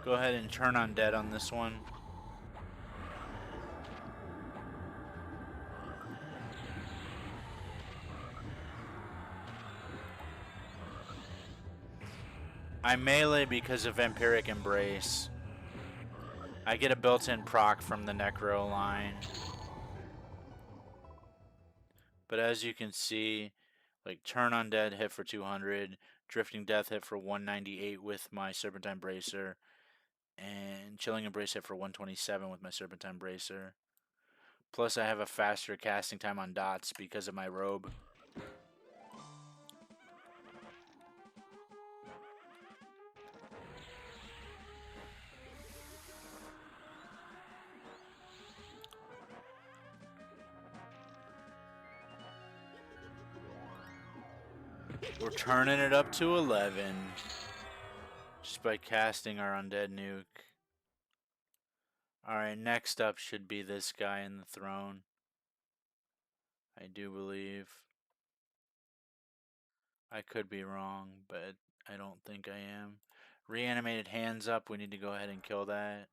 Go ahead and turn undead on this one. I melee because of Vampiric Embrace. I get a built-in proc from the Necro line. But as you can see, like Turn Undead hit for 200, Drifting Death hit for 198 with my Serpentine Bracer, and Chilling Embrace hit for 127 with my Serpentine Bracer. Plus I have a faster casting time on dots because of my robe. We're turning it up to 11 just by casting our Undead Nuke. Alright, next up should be this guy in the throne. I do believe. I could be wrong, but I don't think I am. Reanimated hands up. We need to go ahead and kill that.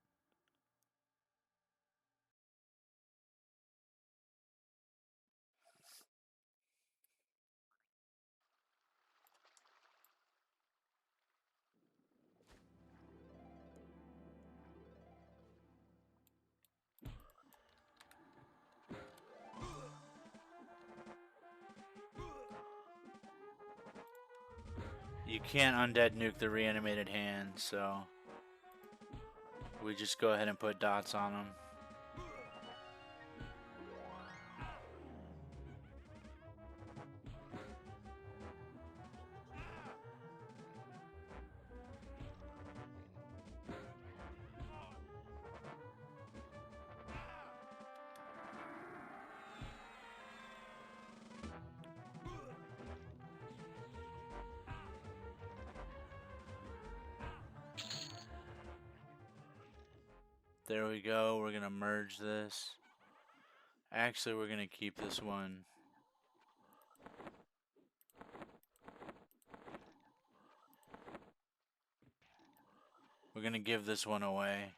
You can't undead nuke the reanimated hand, so we just go ahead and put dots on them. There we go. We're going to merge this. Actually, we're going to keep this one. We're going to give this one away.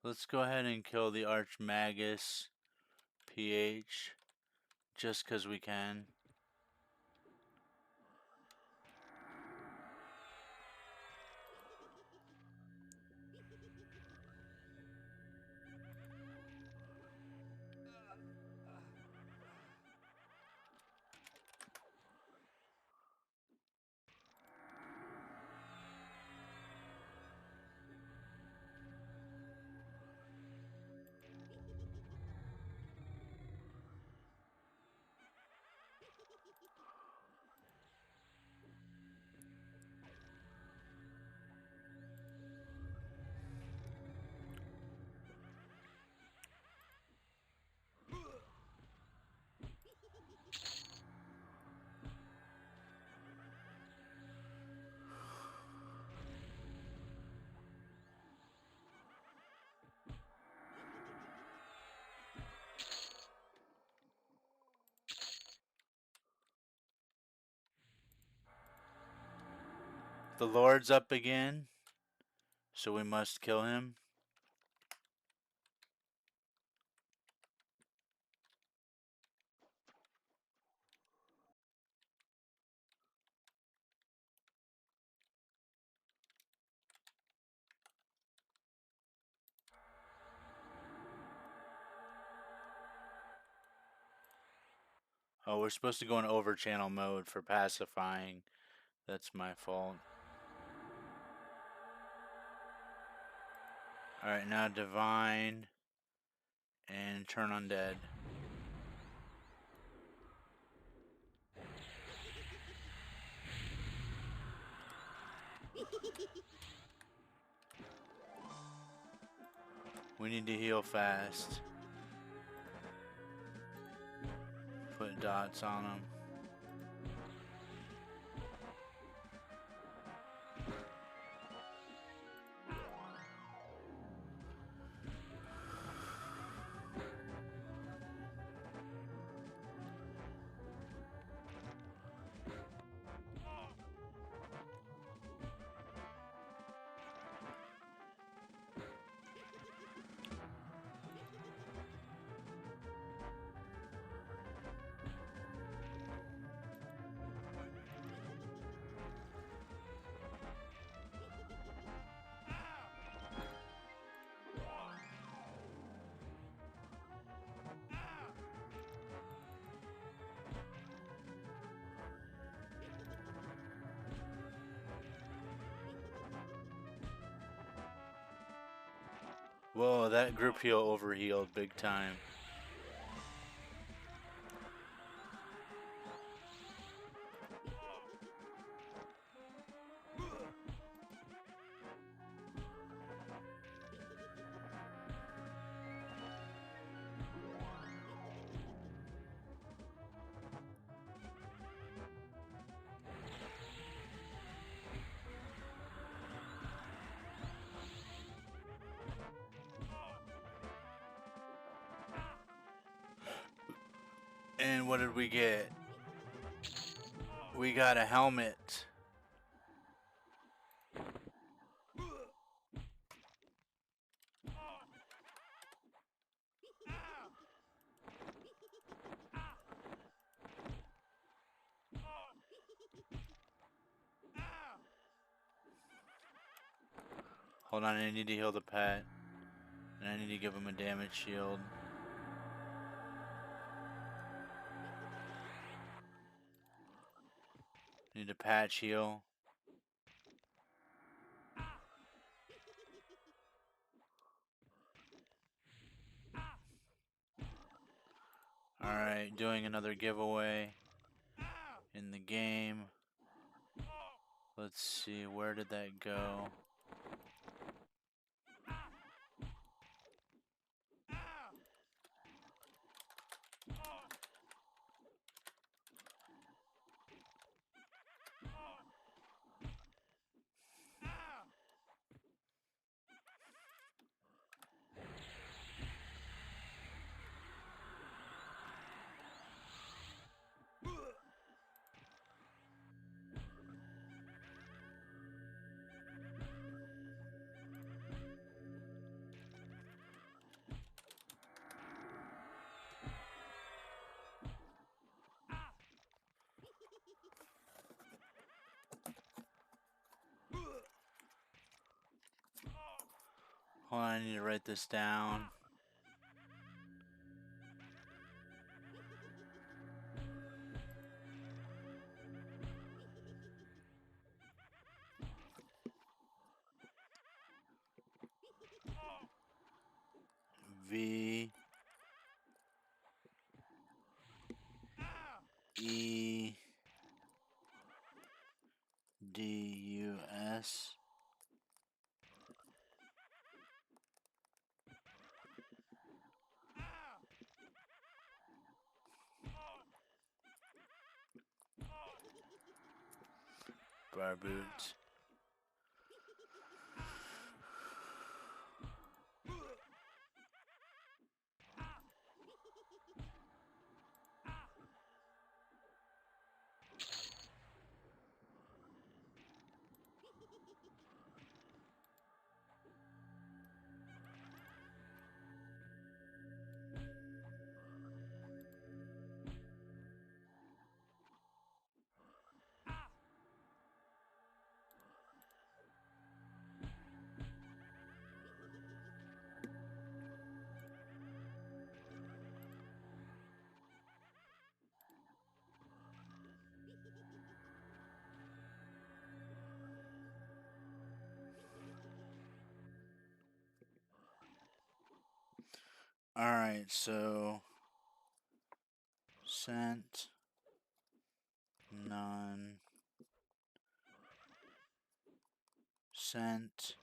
Let's go ahead and kill the Archmagus PH just because we can. The Lord's up again, so we must kill him. Oh, we're supposed to go in over channel mode for pacifying. That's my fault. Alright, now divine and turn undead. We need to heal fast. Put dots on them. Whoa, that group heal overhealed big time. And what did we get? We got a helmet. Hold on, I need to heal the pet. And I need to give him a damage shield. Need a patch heal. Alright, doing another giveaway in the game. Let's see, where did that go? Hold on, I need to write this down. V E D U S. Bar boots. Alright, so sent, none, sent,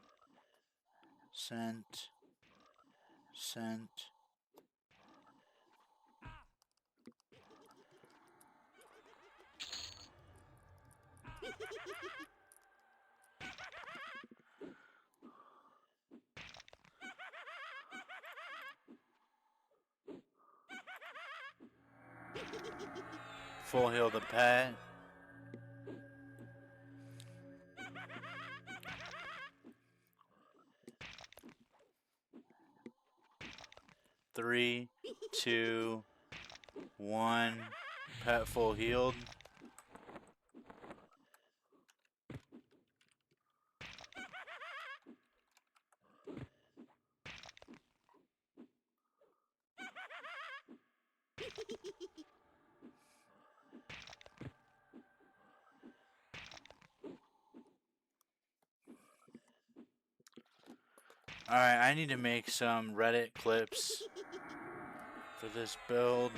sent, sent. Full heal the pet. Three, two, one. Pet full healed. Alright, I need to make some Reddit clips for this build.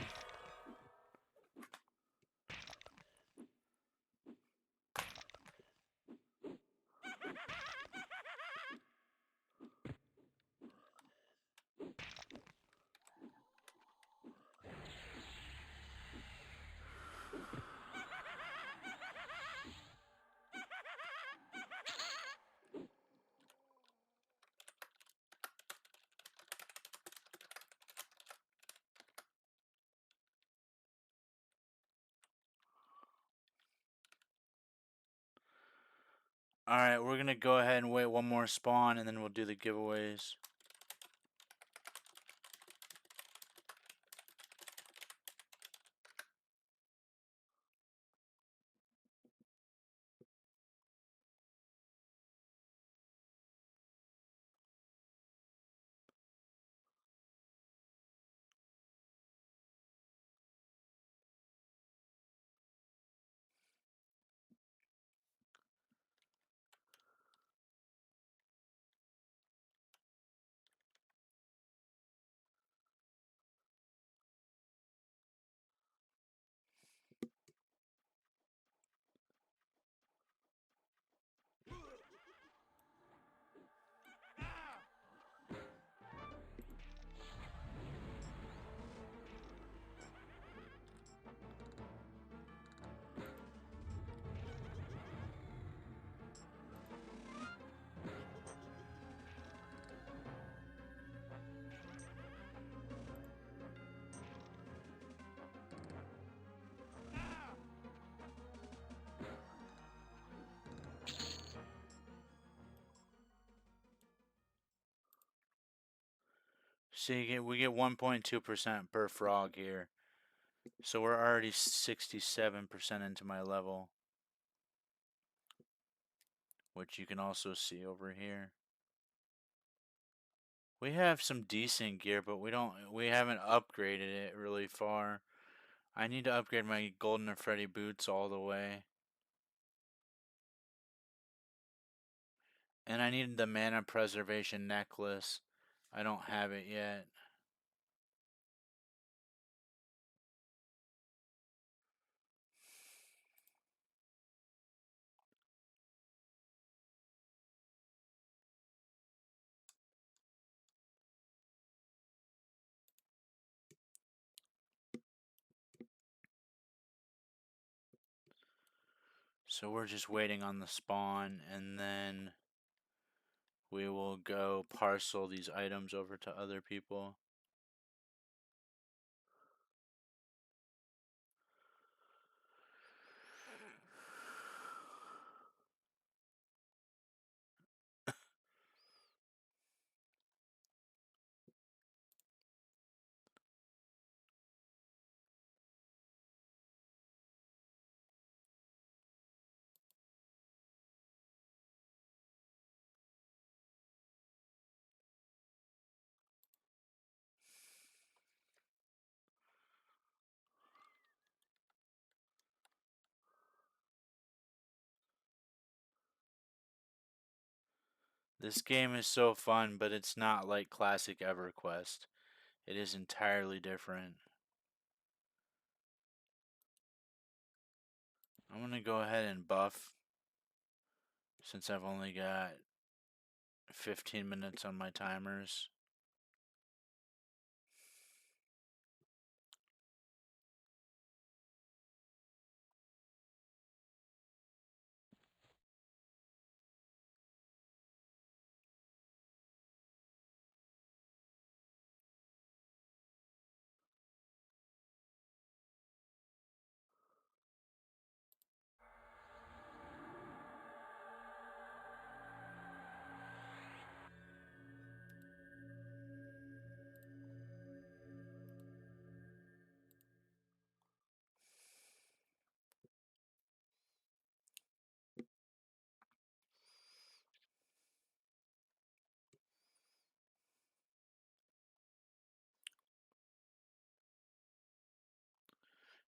Alright, we're gonna go ahead and wait one more spawn and then we'll do the giveaways. So we get 1.2% per frog here. So we're already 67% into my level, which you can also see over here. We have some decent gear, but we haven't upgraded it really far. I need to upgrade my Golden and Freddy boots all the way. And I need the mana preservation necklace. I don't have it yet. So we're just waiting on the spawn, and then we will go parcel these items over to other people. This game is so fun, but it's not like classic EverQuest. It is entirely different. I'm going to go ahead and buff since I've only got 15 minutes on my timers.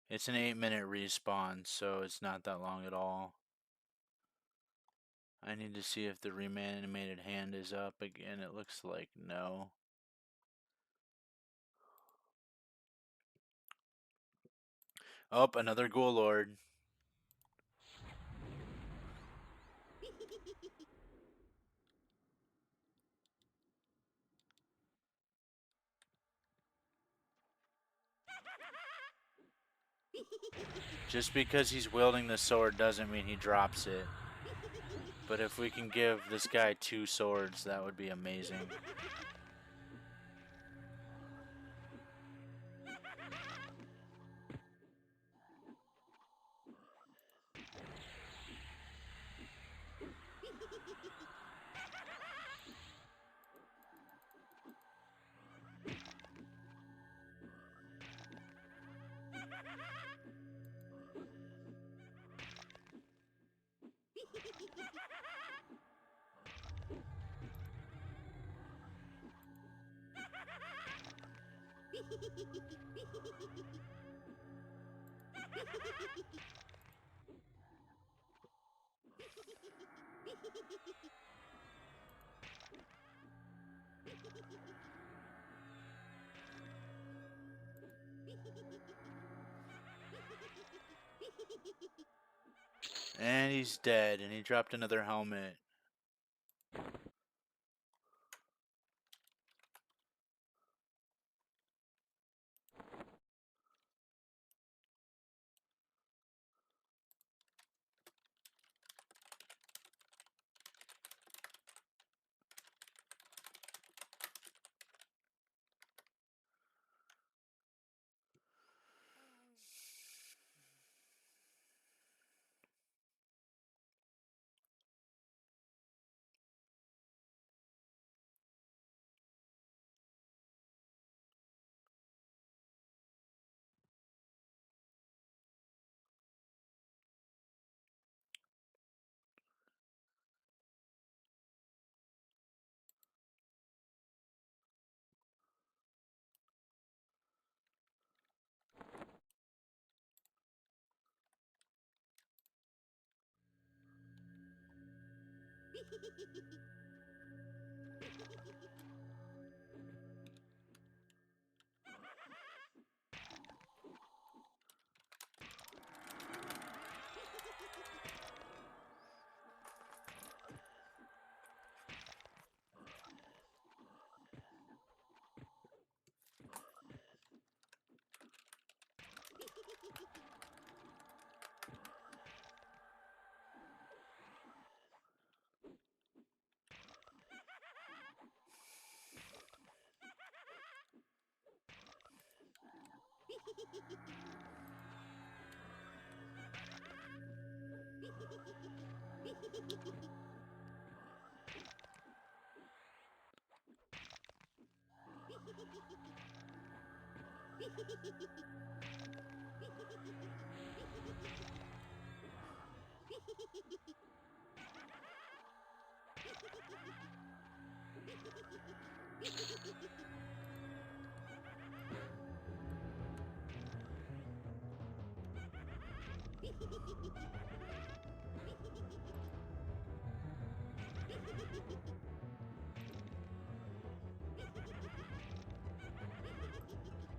It's an 8-minute respawn, so it's not that long at all. I need to see if the reanimated hand is up again. It looks like no. Oh, another Ghoul Lord. Just because he's wielding the sword doesn't mean he drops it. But if we can give this guy 2 swords, that would be amazing. And he's dead, and he dropped another helmet.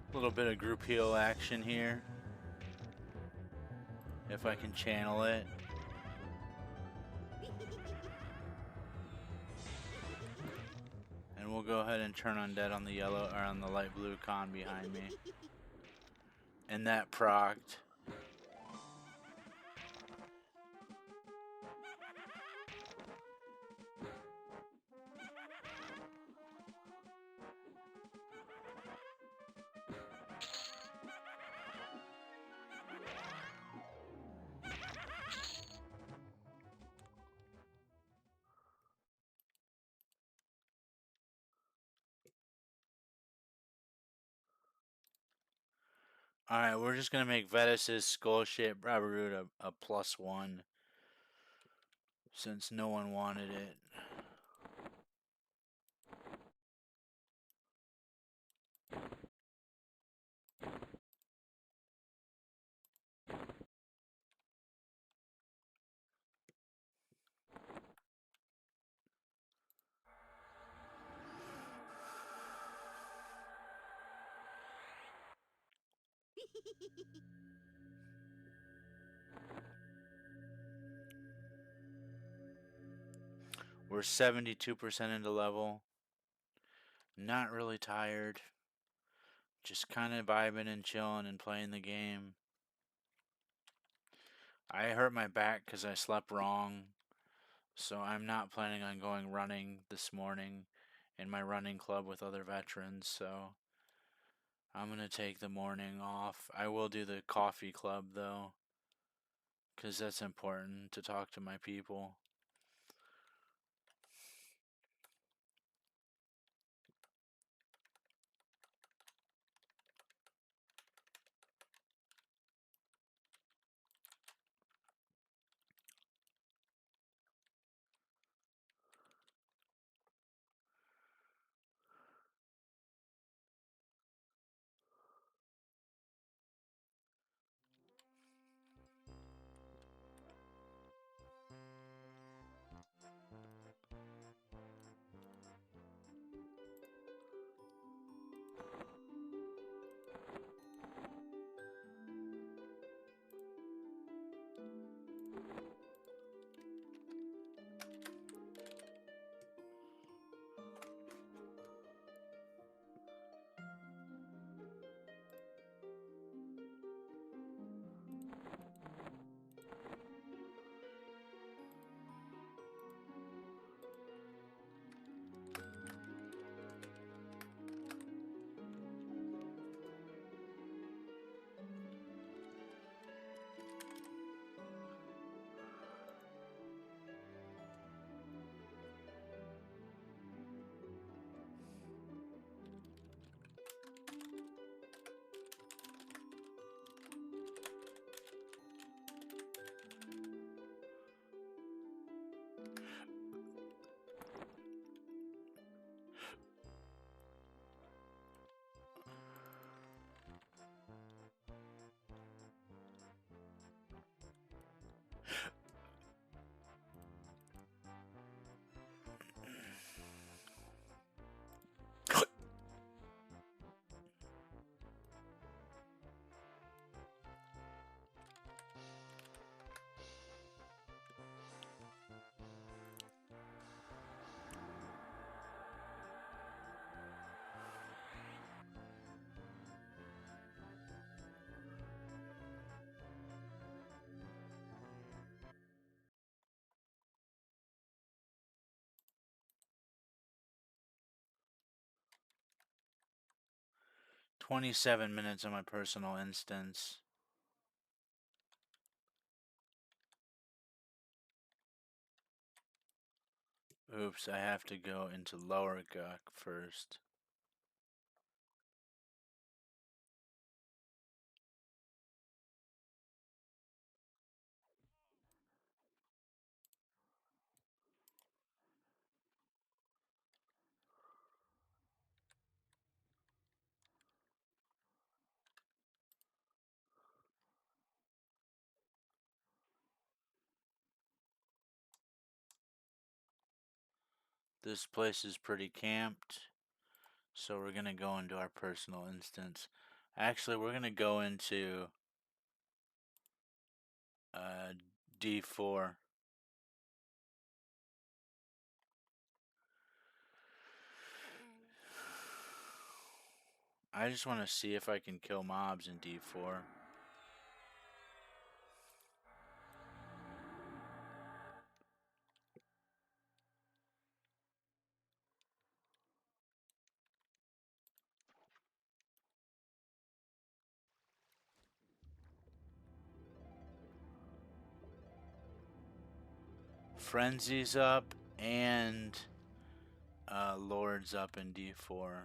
A little bit of group heal action here. If I can channel it. And we'll go ahead and turn undead on the yellow or on the light blue con behind me. And that procced. Alright, we're just gonna make Vetus's skull-shaped Brabarut a +1. Since no one wanted it. We're 72% into level. Not really tired. Just kind of vibing and chilling and playing the game. I hurt my back because I slept wrong. So I'm not planning on going running this morning in my running club with other veterans. So I'm going to take the morning off. I will do the coffee club though, because that's important to talk to my people. $27 on my personal instance. Oops, I have to go into lower guck first. This place is pretty camped, so we're going to go into our personal instance. Actually, we're going to go into D4. I just want to see if I can kill mobs in D4. Frenzy's up and Lord's up in D4.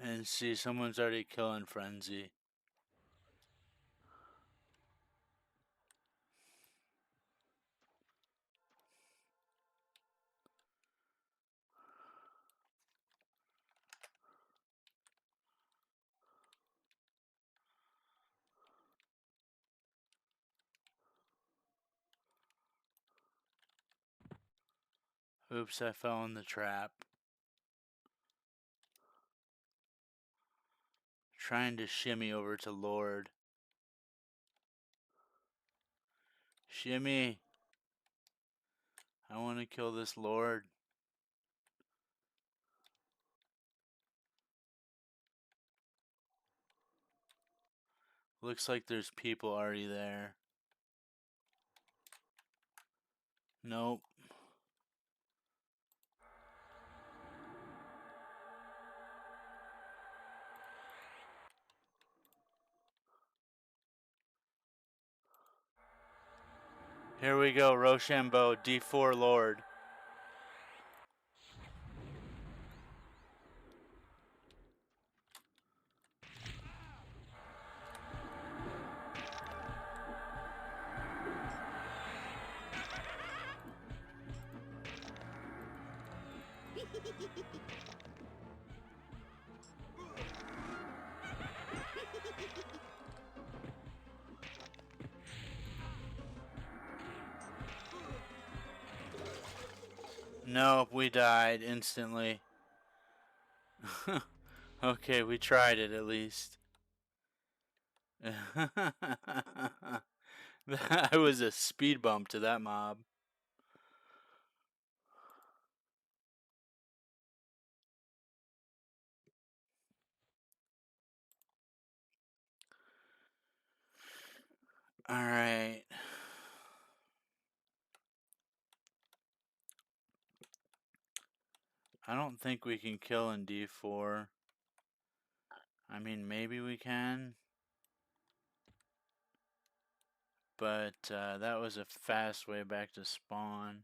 And see, someone's already killing Frenzy. Oops, I fell in the trap. Trying to shimmy over to Lord. Shimmy. I want to kill this Lord. Looks like there's people already there. Nope. Here we go, Rochambeau, D4 Lord. Nope, we died instantly. Okay, we tried it at least. That was a speed bump to that mob. Alright. I don't think we can kill in D4. I mean, maybe we can. But that was a fast way back to spawn.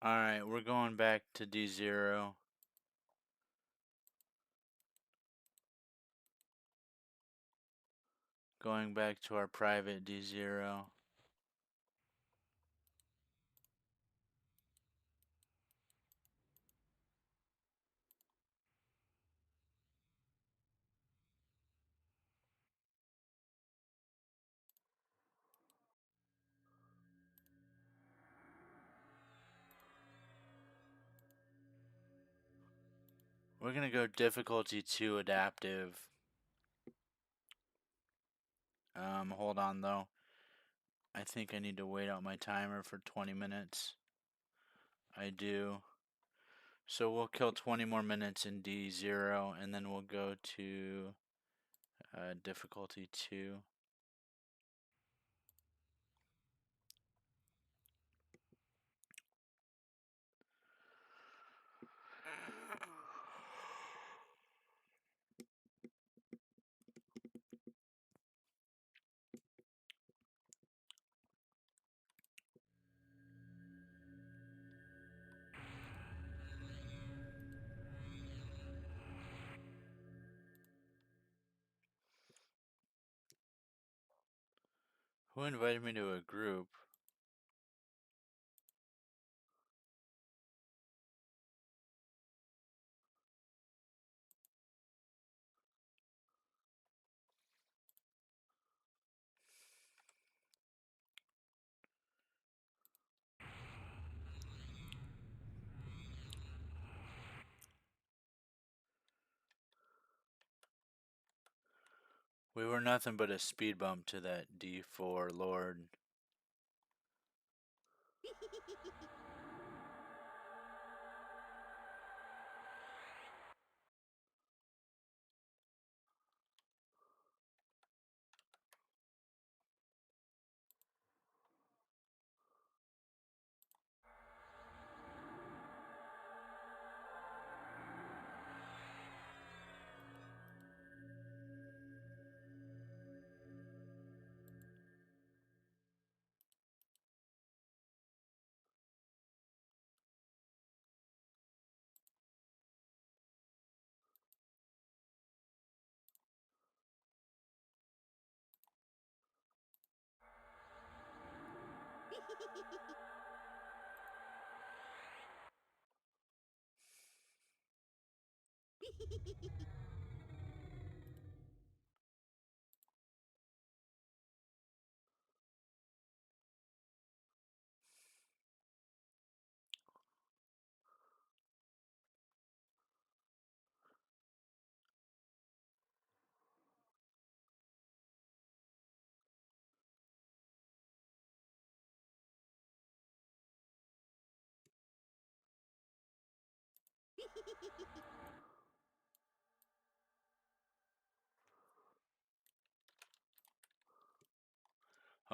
Alright, we're going back to D0. Going back to our private D0. We're gonna go difficulty 2 adaptive. Hold on though. I think I need to wait out my timer for 20 minutes. I do. So we'll kill 20 more minutes in D0 and then we'll go to difficulty 2. Who invited me to a group? We were nothing but a speed bump to that D4 Lord.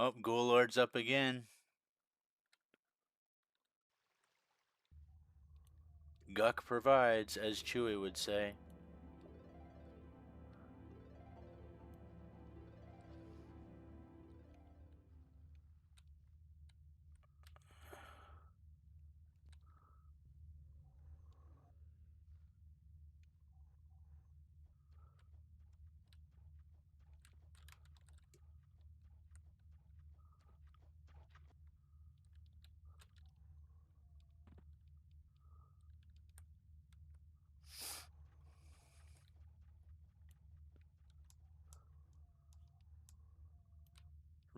Oh, Ghoul Lord's up again. Guck provides, as Chewie would say.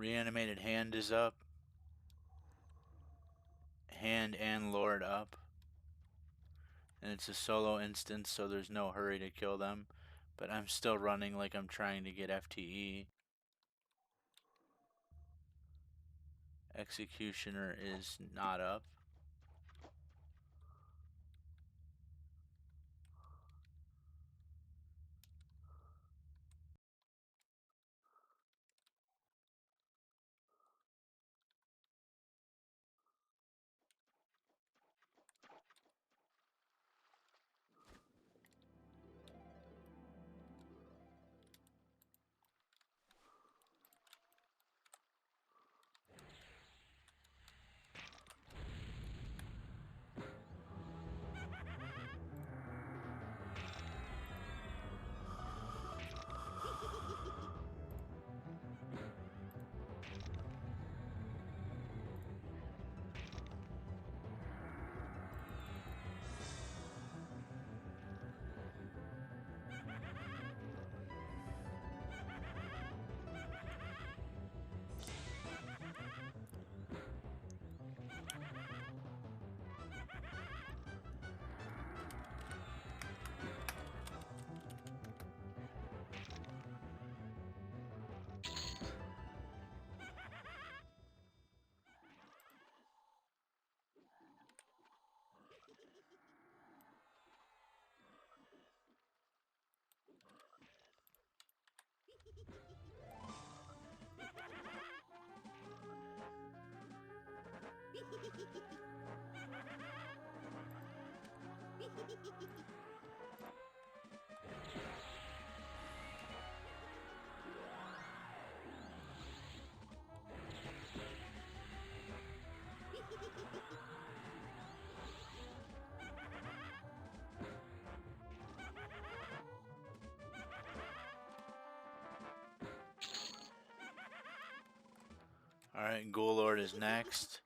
Reanimated hand is up. Hand and Lord up. And it's a solo instance, so there's no hurry to kill them. But I'm still running like I'm trying to get FTE. Executioner is not up. Alright, Ghoul Lord is next.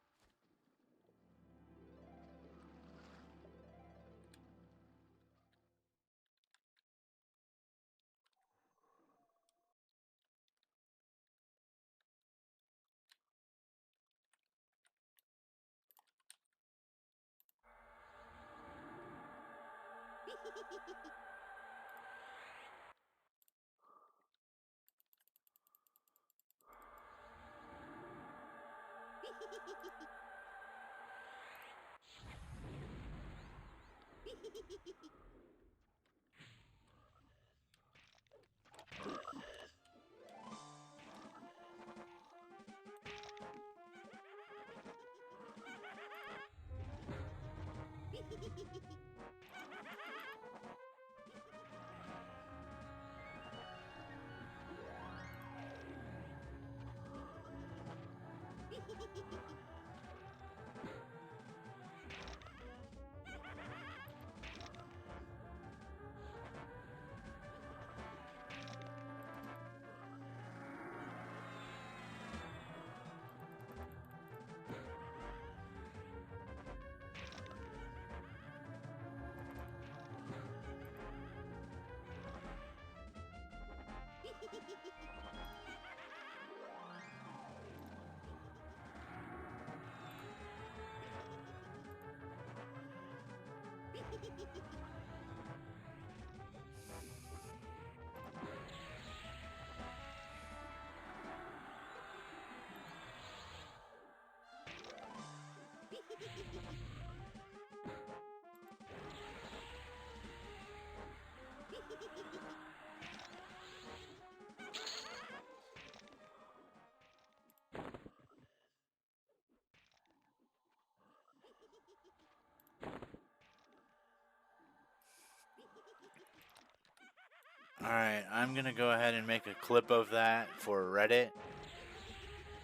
Alright, I'm gonna go ahead and make a clip of that for Reddit.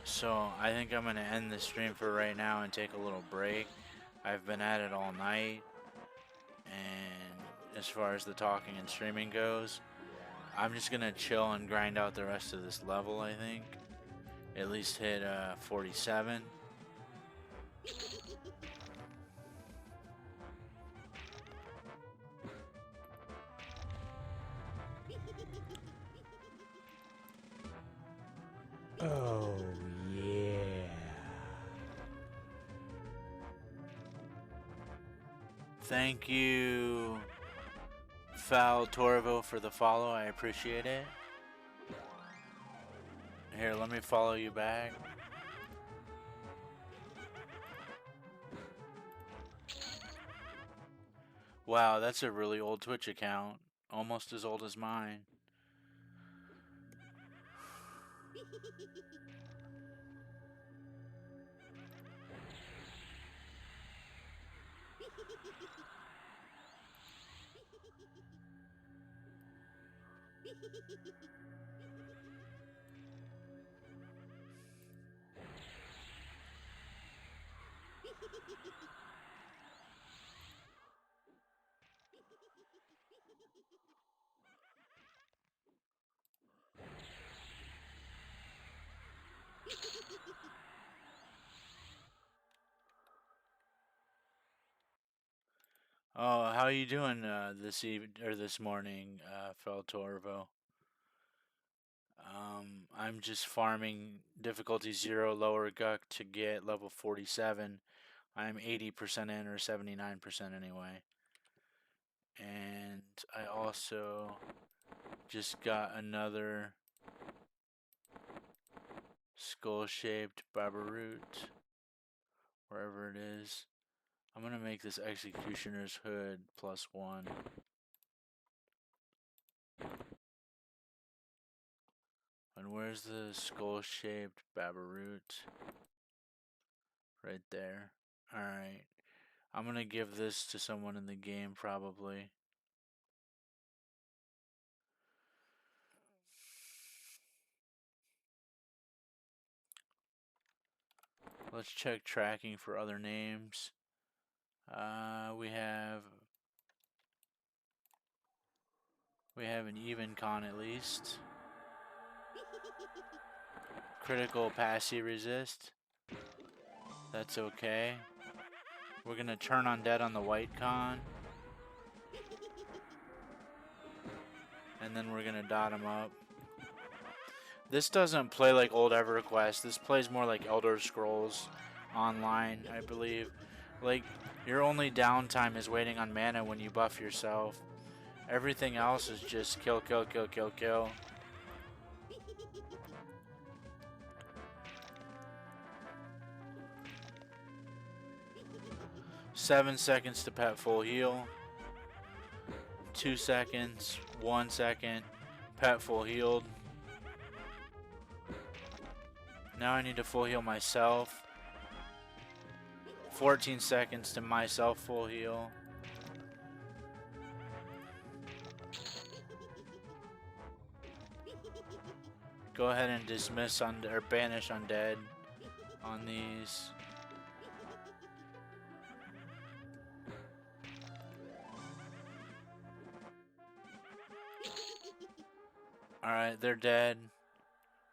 So I think I'm gonna end the stream for right now and take a little break. I've been at it all night, and as far as the talking and streaming goes, I'm just gonna chill and grind out the rest of this level, I think. At least hit 47. Oh, yeah. Thank you, Foul Torvo, for the follow. I appreciate it. Here, let me follow you back. Wow, that's a really old Twitch account. Almost as old as mine. Oh, how you doing this this morning, Fel Torvo? I'm just farming difficulty 0 lower guck to get level 47. I'm 80% in, or 79% anyway. And I also just got another skull-shaped Babaroot, wherever it is. I'm gonna make this Executioner's Hood +1. And where's the skull-shaped Babaroot? Right there. Alright. I'm gonna give this to someone in the game, probably. Let's check tracking for other names. We have an even con at least. Critical passy resist. That's okay. We're gonna turn undead on the white con. And then we're gonna dot him up. This doesn't play like old Everquest. This plays more like Elder Scrolls Online, I believe. Like, your only downtime is waiting on mana when you buff yourself. Everything else is just kill, kill, kill, kill, kill. "7 seconds to pet full heal." 2 seconds, 1 second, pet full healed. Now I need to full heal myself. 14 seconds to myself full heal. Go ahead and dismiss or banish undead on these. Alright, they're dead.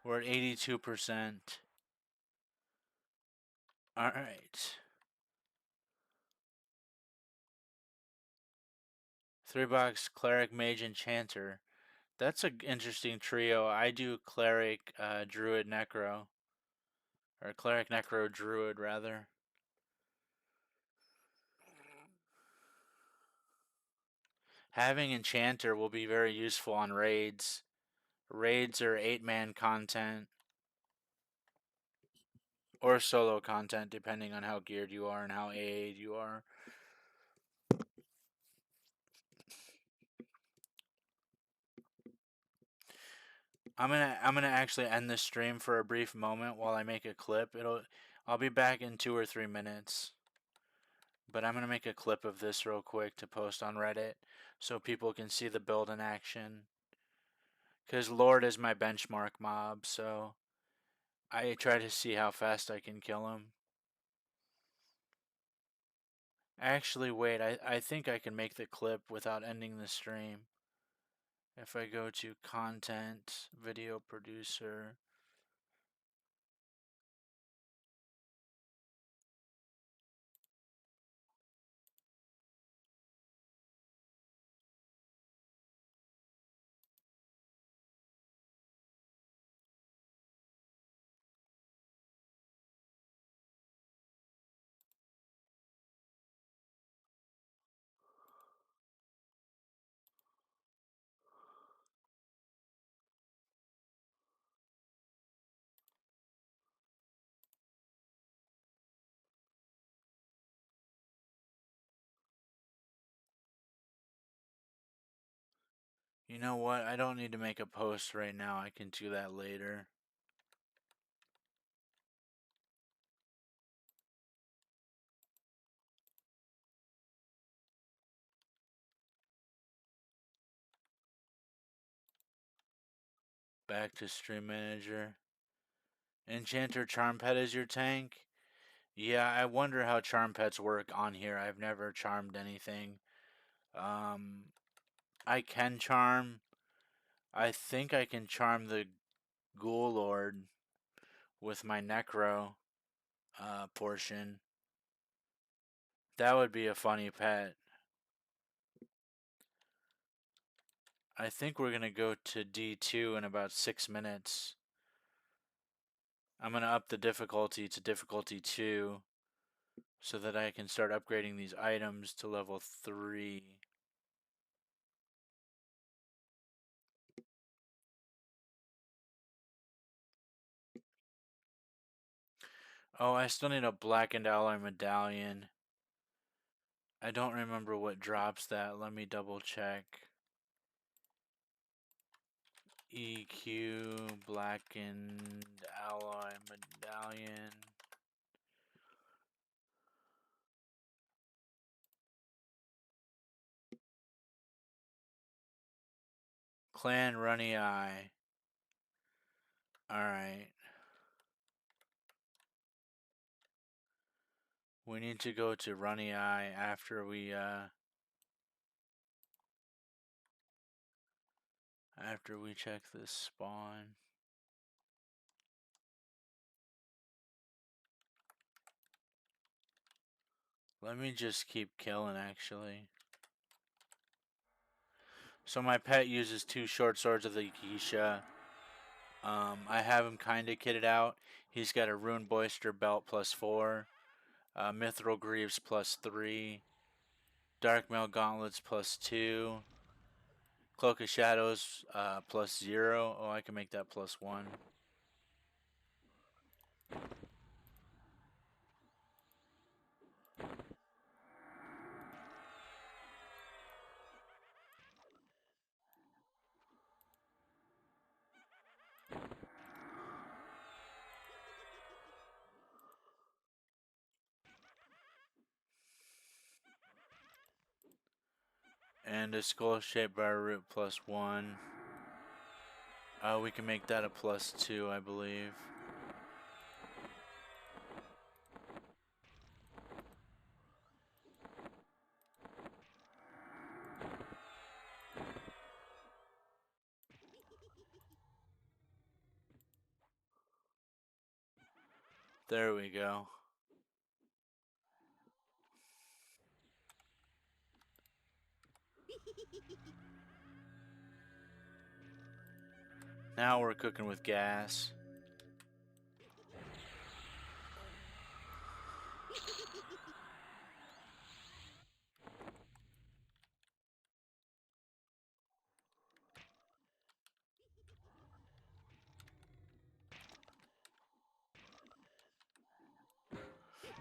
We're at 82%. Alright. 3-box Cleric, Mage, Enchanter. That's an interesting trio. I do Cleric, Druid, Necro. Or Cleric, Necro, Druid, rather. Having Enchanter will be very useful on raids. Raids are 8-man content. Or solo content, depending on how geared you are and how AA'd you are. I'm gonna actually end this stream for a brief moment while I make a clip. I'll be back in 2 or 3 minutes. But I'm gonna make a clip of this real quick to post on Reddit so people can see the build in action. Cause Lord is my benchmark mob, so I try to see how fast I can kill him. Actually, wait, I think I can make the clip without ending the stream. If I go to content, video producer. You know what? I don't need to make a post right now. I can do that later. Back to stream manager. Enchanter Charm Pet is your tank? Yeah, I wonder how charm pets work on here. I've never charmed anything. I can charm. I think I can charm the Ghoul Lord with my Necro portion. That would be a funny pet. I think we're going to go to D2 in about 6 minutes. I'm going to up the difficulty to difficulty 2 so that I can start upgrading these items to level 3. Oh, I still need a blackened alloy medallion. I don't remember what drops that. Let me double check. EQ blackened alloy medallion. Clan Runny Eye. Alright. We need to go to Runny Eye after we check this spawn. Let me just keep killing actually. So my pet uses 2 short swords of the Geisha. I have him kinda kitted out. He's got a Rune Boister belt +4, Mithril Greaves +3, Dark Mail Gauntlets +2, Cloak of Shadows +0. Oh, I can make that +1. And a skull shaped by a root +1. We can make that a +2, I believe. There we go. Now we're cooking with gas.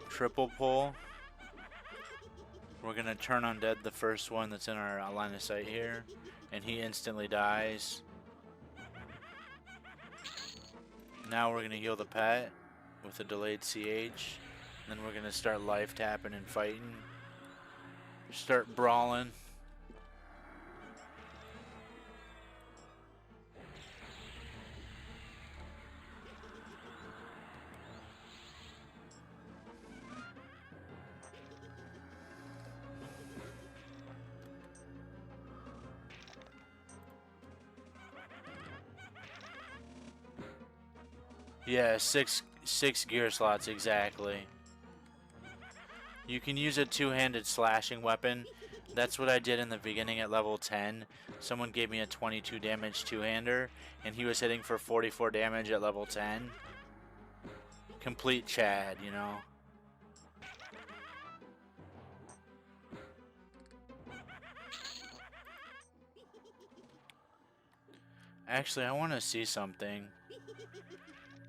Triple pull. We're gonna turn undead the first one that's in our line of sight here, and he instantly dies. Now we're gonna heal the pet with a delayed CH. Then we're gonna start life tapping and fighting. Start brawling. Yeah, six gear slots exactly. You can use a two-handed slashing weapon. That's what I did in the beginning at level 10. Someone gave me a 22 damage two-hander, and he was hitting for 44 damage at level 10. Complete Chad, you know. Actually, I want to see something.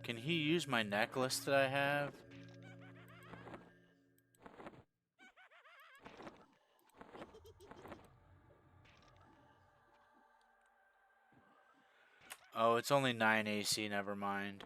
Can he use my necklace that I have? Oh, it's only 9 AC, never mind.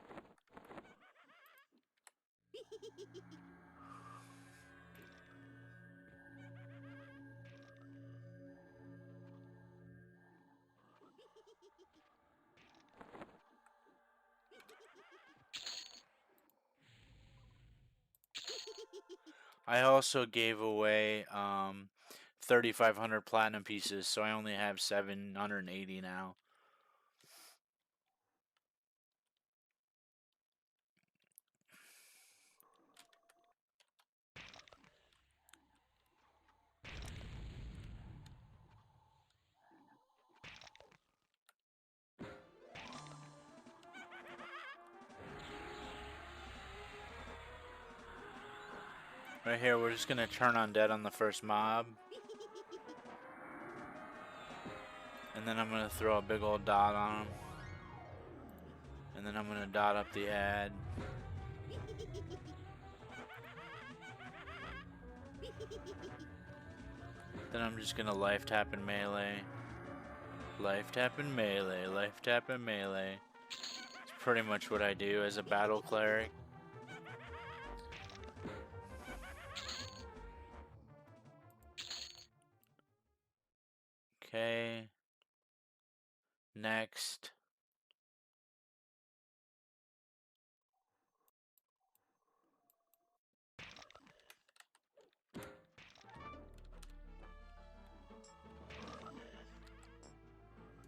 I also gave away 3,500 platinum pieces, so I only have 780 now. Right here, we're just gonna turn undead on the first mob. And then I'm gonna throw a big old dot on him. And then I'm gonna dot up the ad. Then I'm just gonna life tap and melee. Life tap and melee, life tap and melee. It's pretty much what I do as a battle cleric. Okay. Next.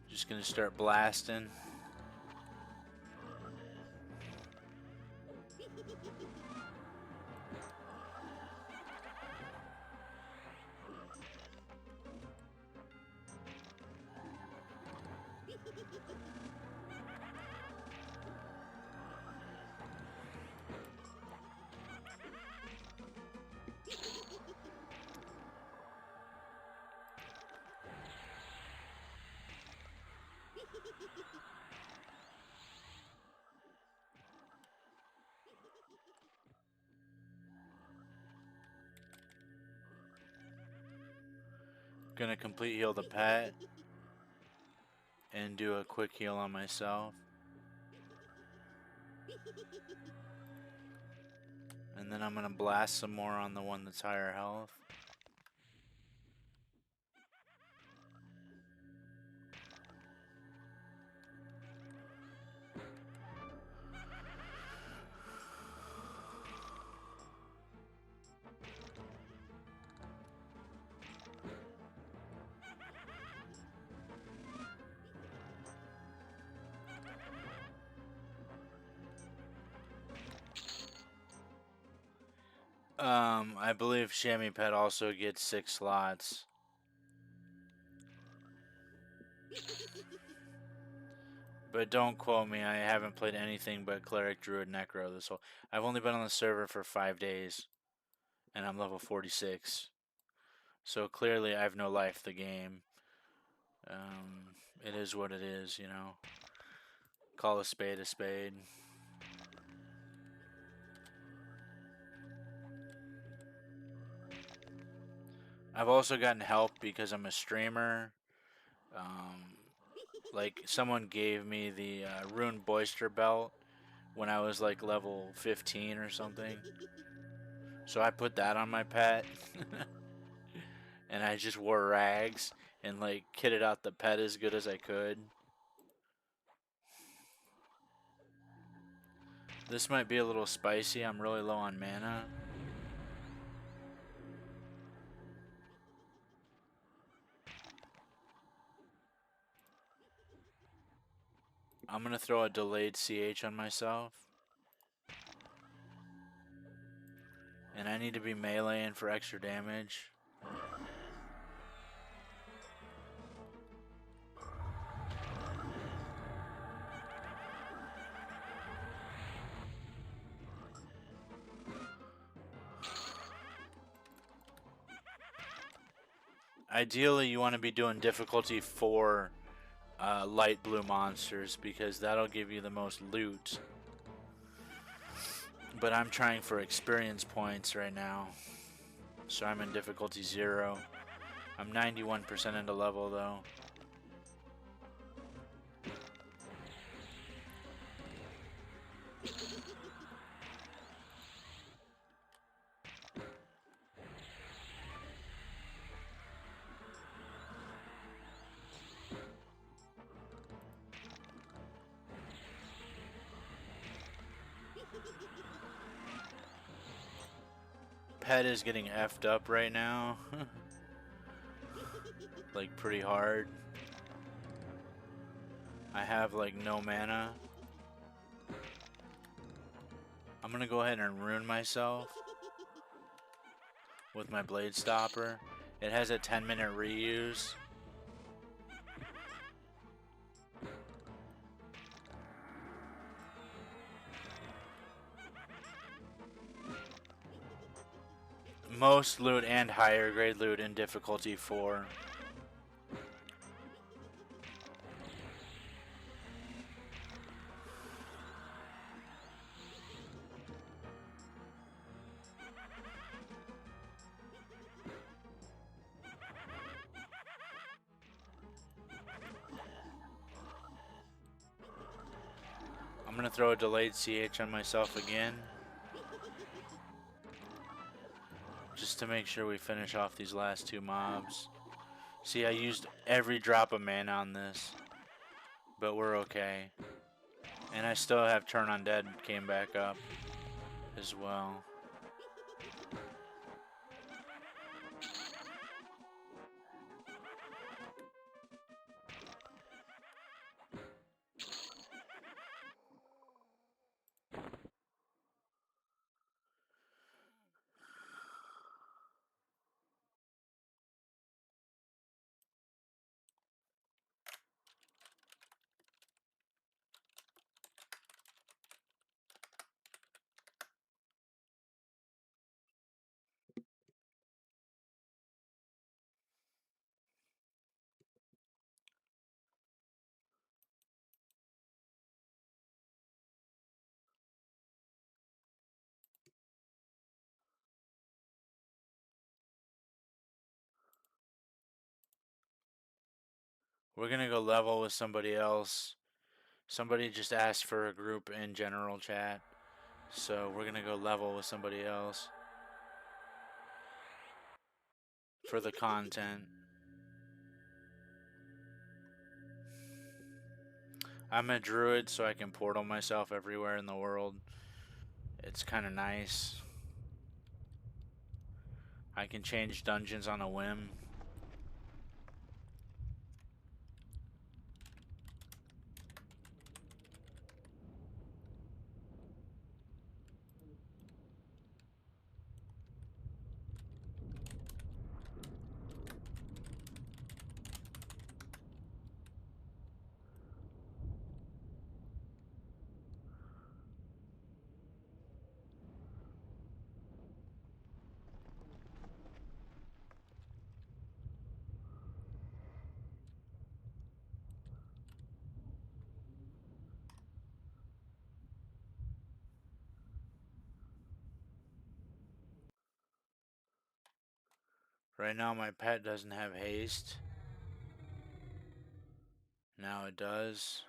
Just gonna start blasting. Gonna complete heal the pet. And do a quick heal on myself. And then I'm gonna blast some more on the one that's higher health. I believe Chamois Pet also gets 6 slots. But don't quote me, I haven't played anything but Cleric, Druid, Necro this whole... I've only been on the server for 5 days, and I'm level 46. So clearly I have no life the game. It is what it is, you know. Call a spade a spade. I've also gotten help because I'm a streamer. Like, someone gave me the Rune Boister belt when I was like level 15 or something. So I put that on my pet. And I just wore rags and like kitted out the pet as good as I could. This might be a little spicy. I'm really low on mana. I'm gonna throw a delayed CH on myself. And I need to be meleeing for extra damage. Ideally, you want to be doing difficulty 4 light blue monsters because that'll give you the most loot. But I'm trying for experience points right now. So I'm in difficulty 0. I'm 91% into level though. Pet is getting effed up right now. Like pretty hard. I have like no mana. I'm gonna go ahead and ruin myself with my Blade Stopper. It has a 10-minute reuse. Most loot and higher grade loot in difficulty 4. I'm gonna throw a delayed CH on myself again. Just to make sure we finish off these last 2 mobs. See, I used every drop of mana on this. But we're okay. And I still have Turn Undead came back up as well. We're gonna go level with somebody else. Somebody just asked for a group in general chat. So we're gonna go level with somebody else. For the content. I'm a druid so I can portal myself everywhere in the world. It's kinda nice. I can change dungeons on a whim. Right now my pet doesn't have haste. Now it does.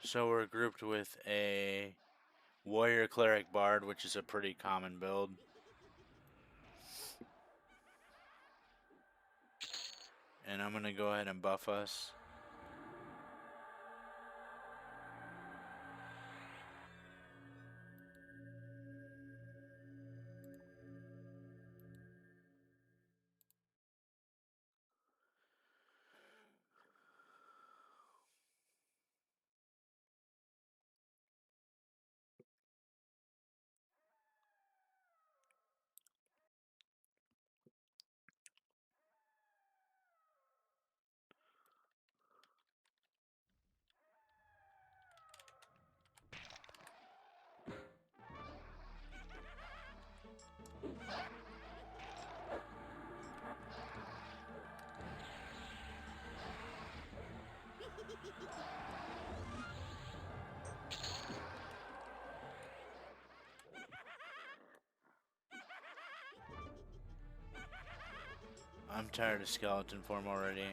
So we're grouped with a warrior cleric bard, which is a pretty common build. And I'm gonna go ahead and buff us. I'm tired of skeleton form already.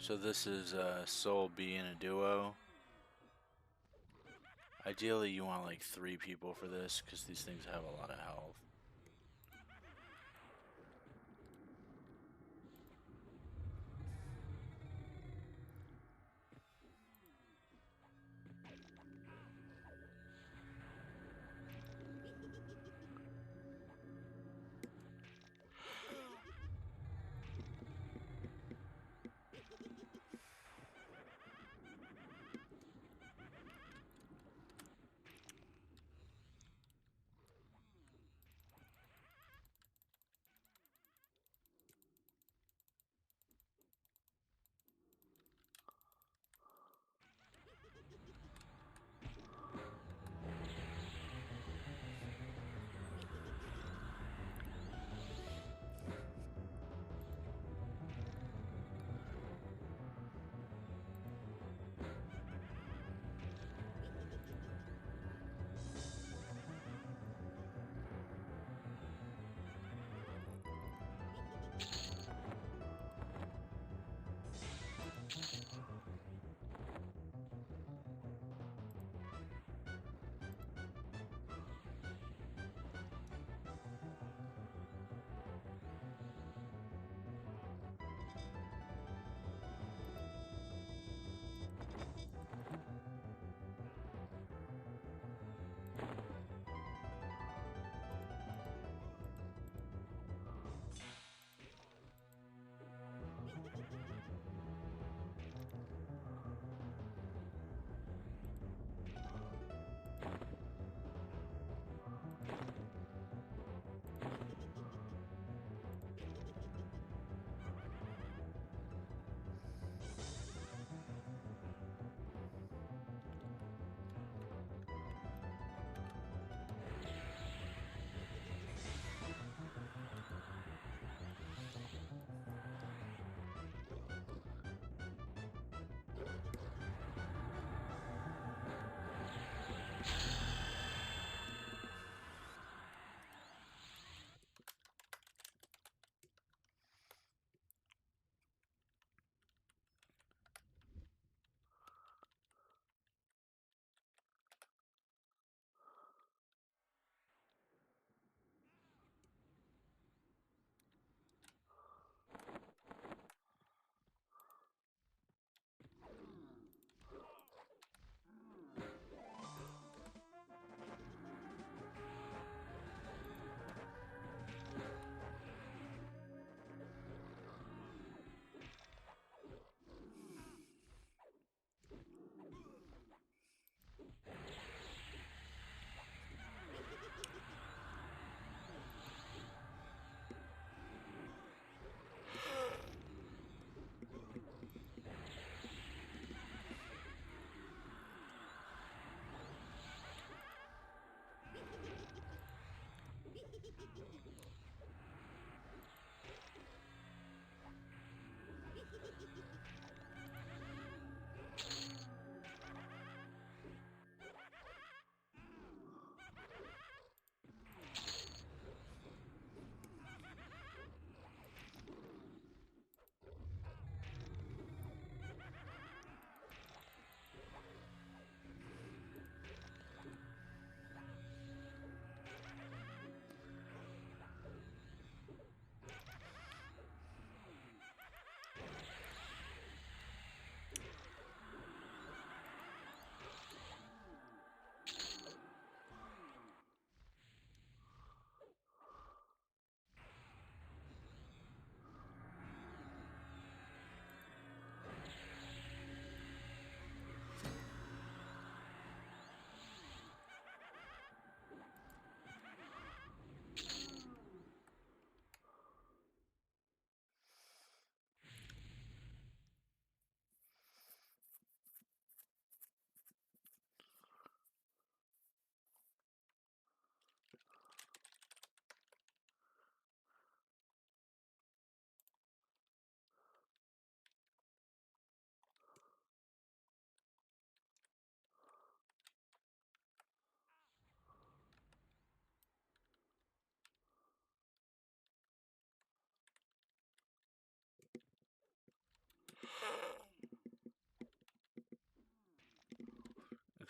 So this is Soul B in a duo. Ideally, you want like 3 people for this because these things have a lot of health.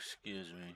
Excuse me.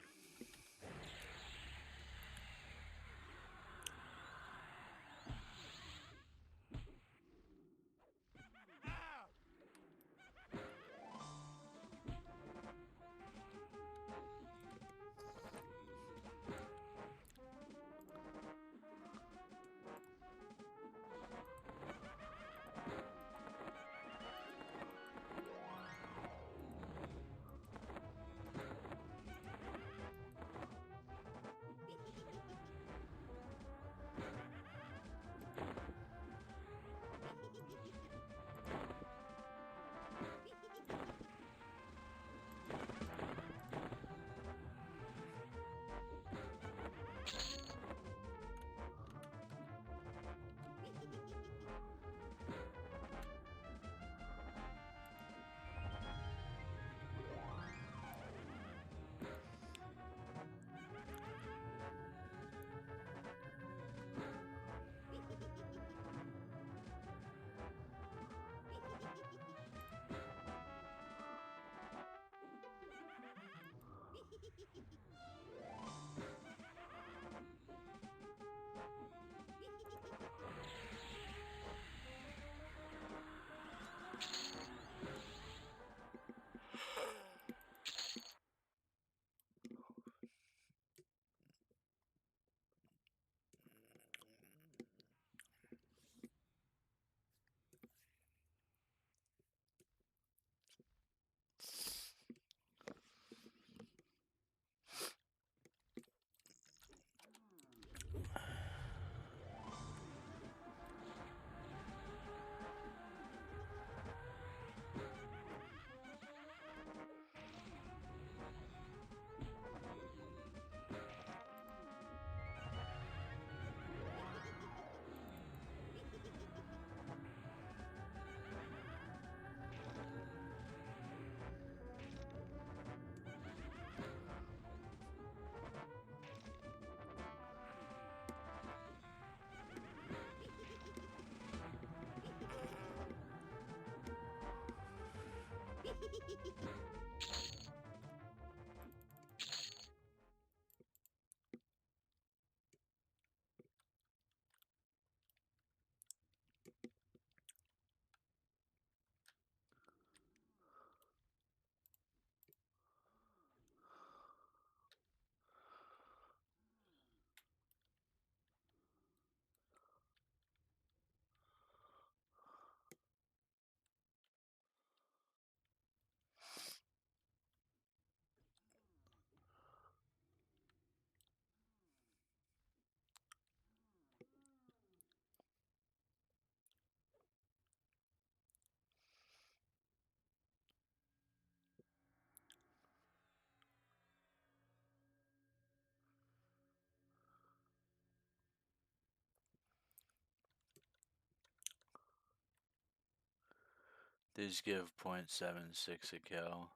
These give 0.76 a cal.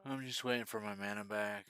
I'm just waiting for my mana back.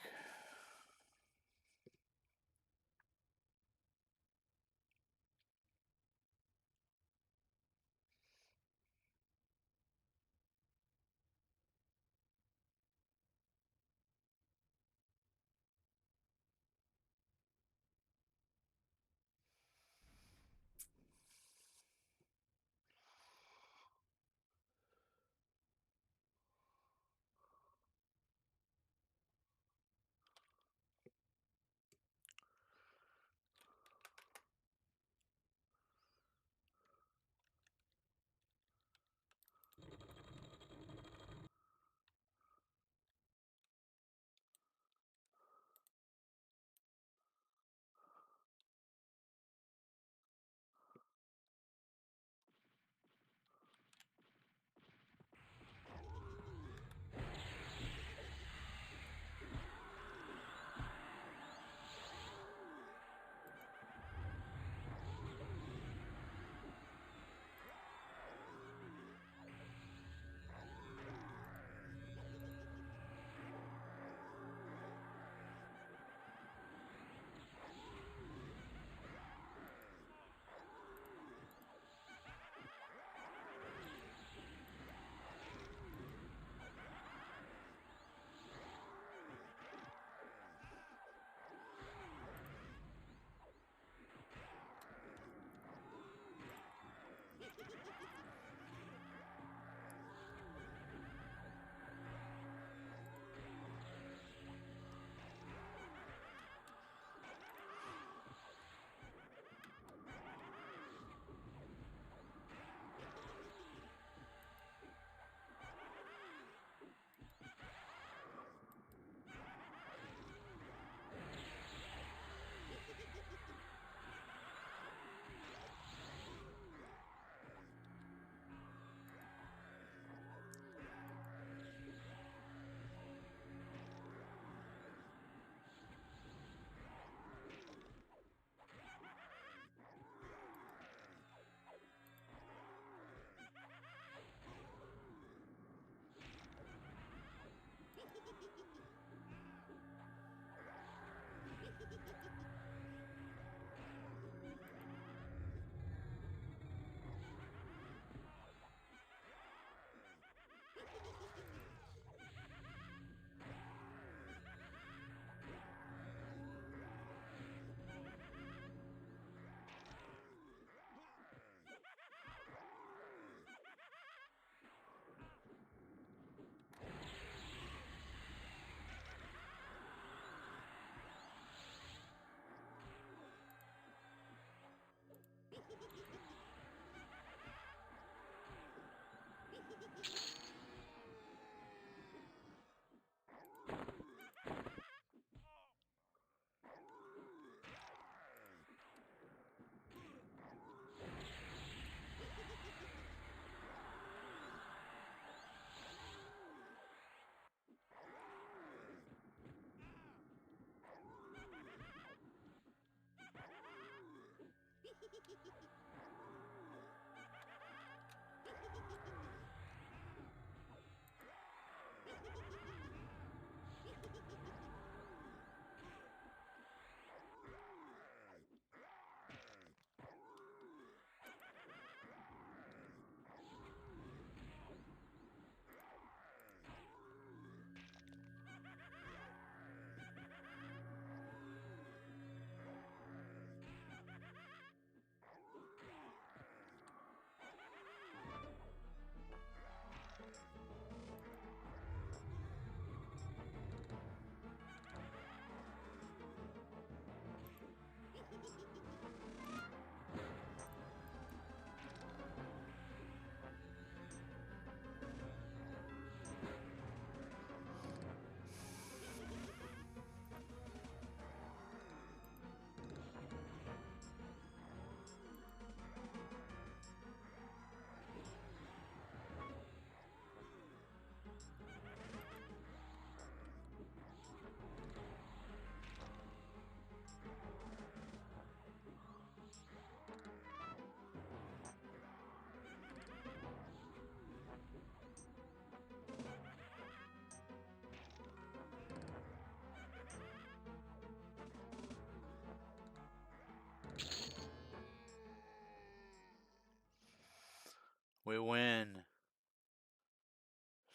We win.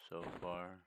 So far.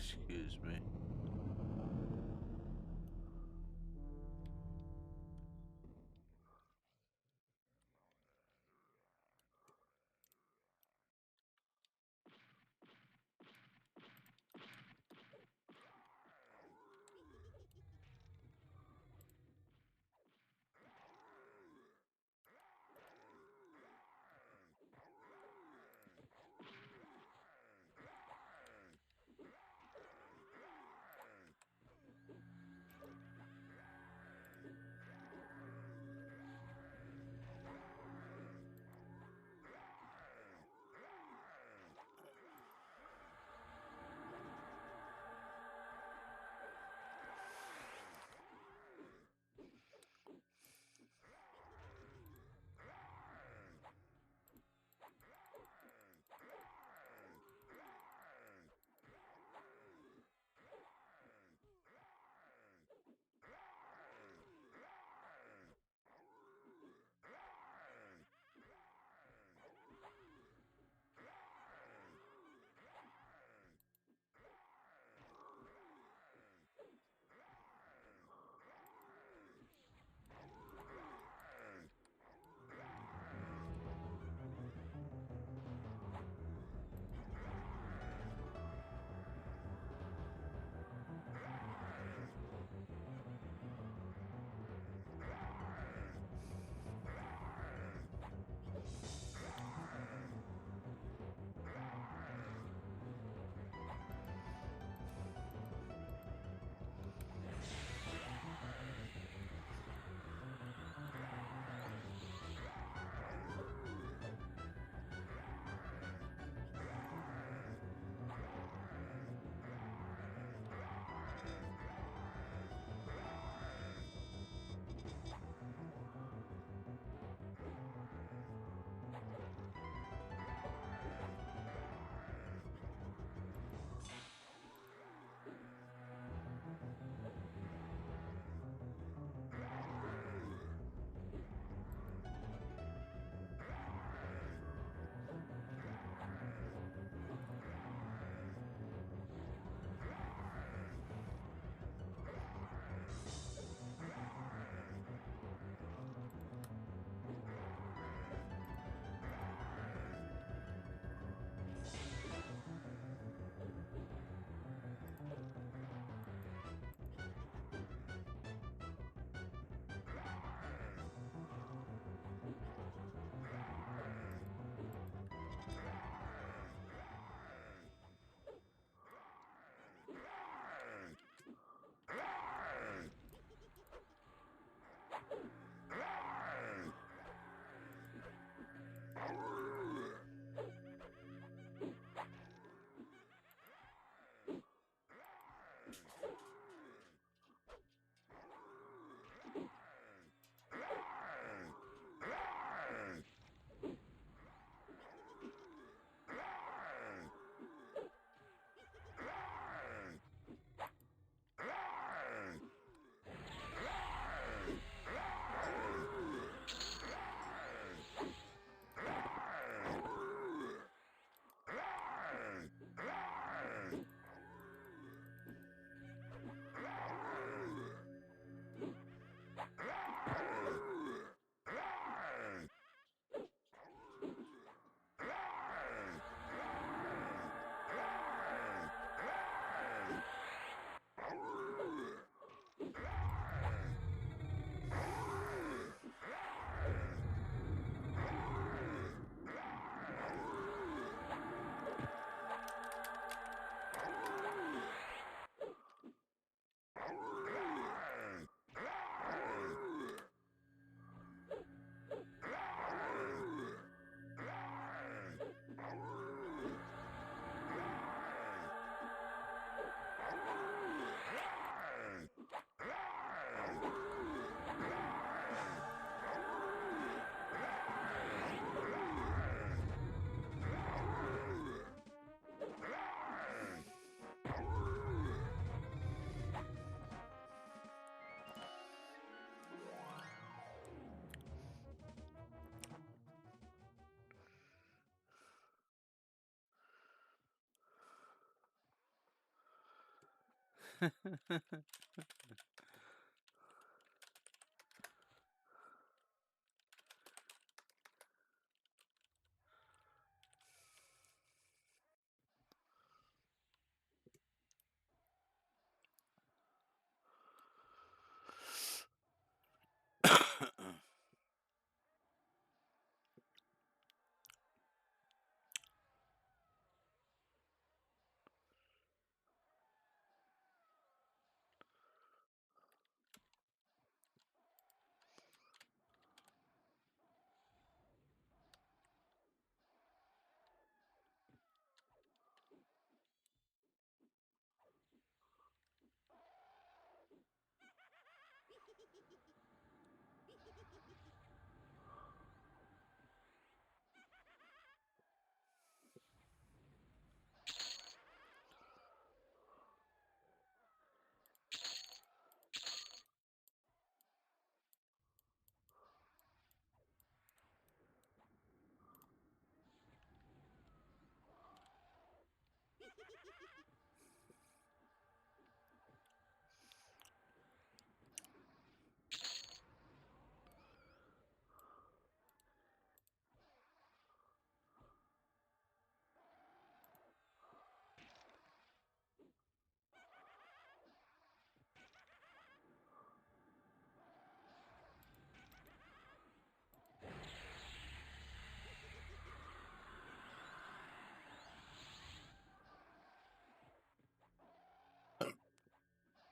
Excuse me.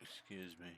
Excuse me.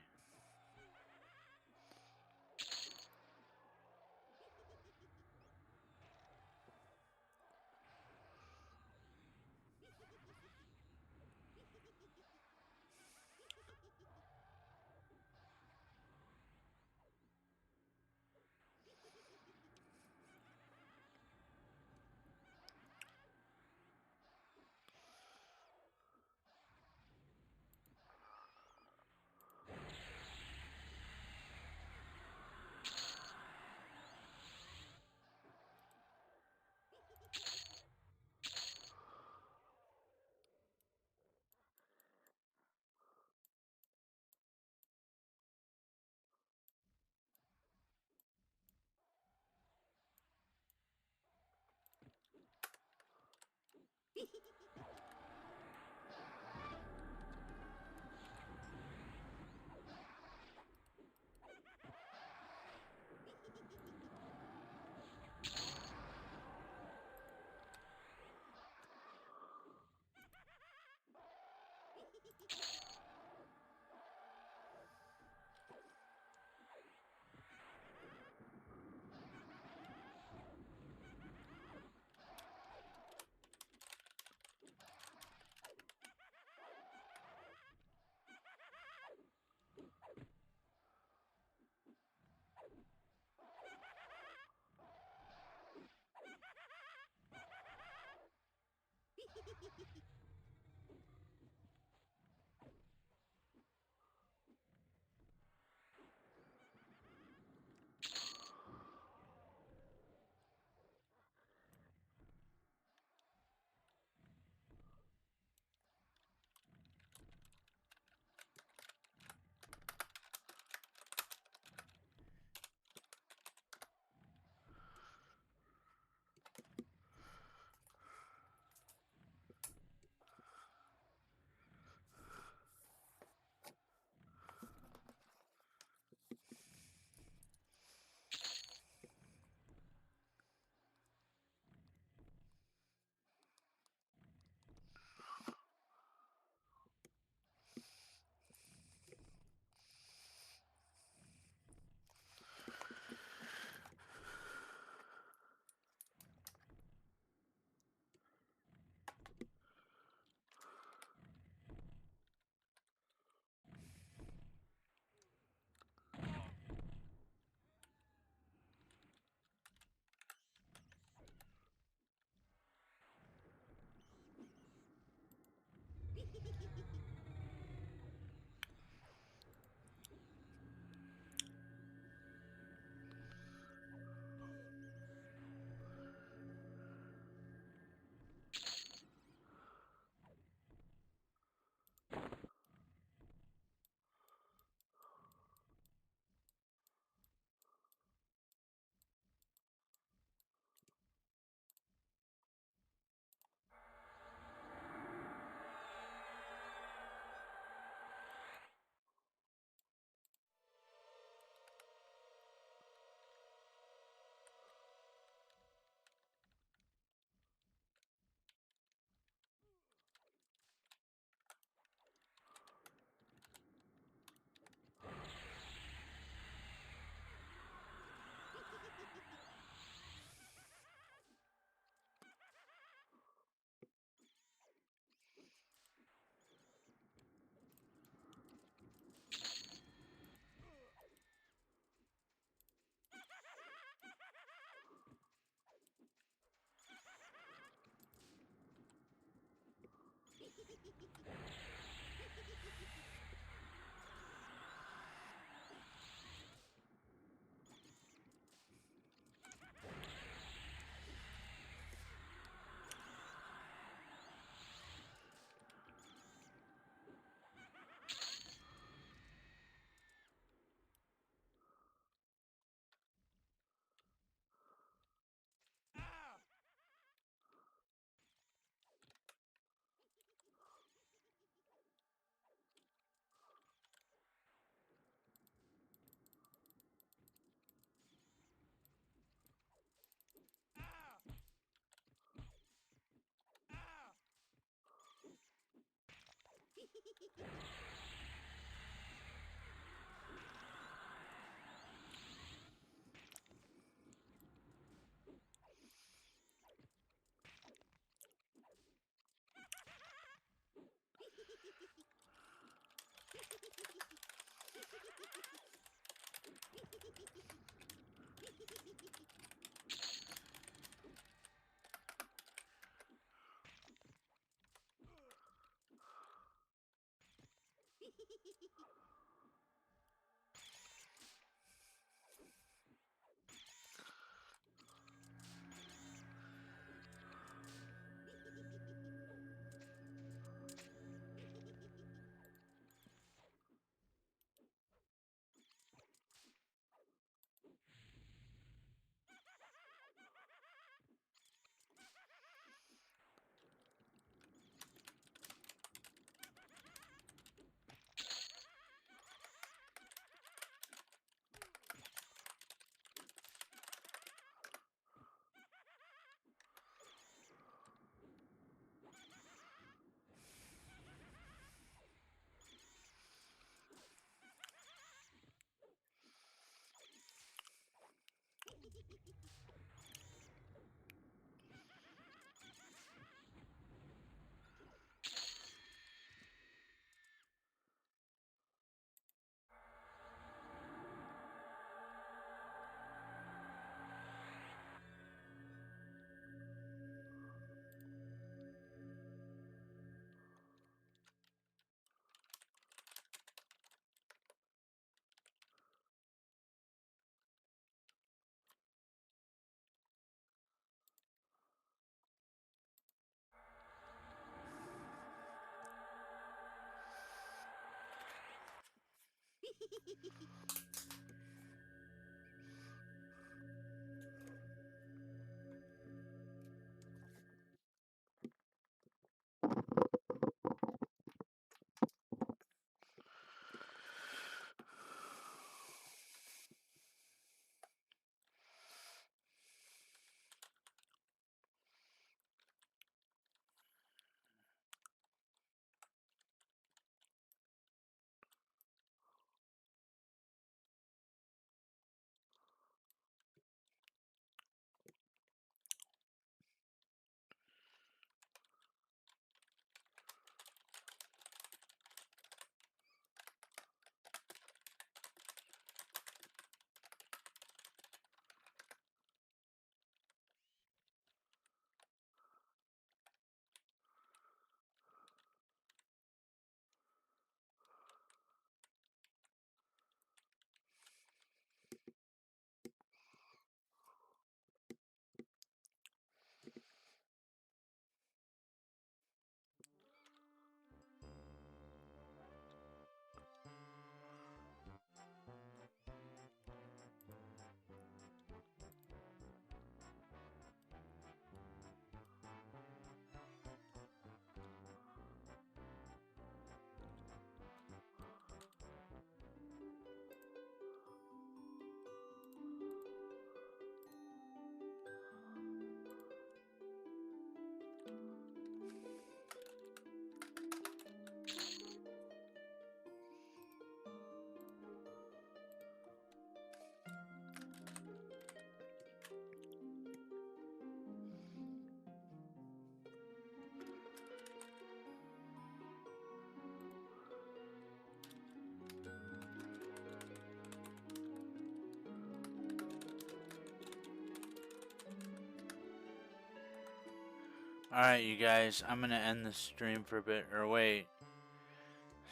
Alright, you guys, I'm gonna end the stream for a bit. Or wait.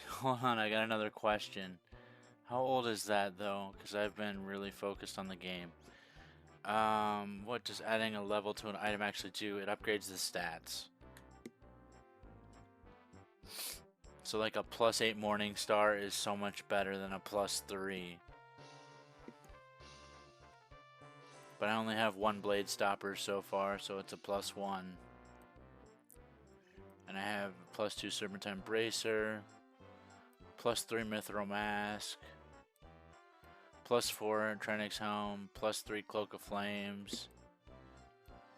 Hold on, I got another question. How old is that, though? Because I've been really focused on the game. What does adding a level to an item actually do? It upgrades the stats. So like a +8 Morning Star is so much better than a +3. But I only have one Blade Stopper so far, so it's a +1. And I have a +2 Serpentine Bracer, +3 Mithril Mask, +4 Trenix Helm, +3 Cloak of Flames,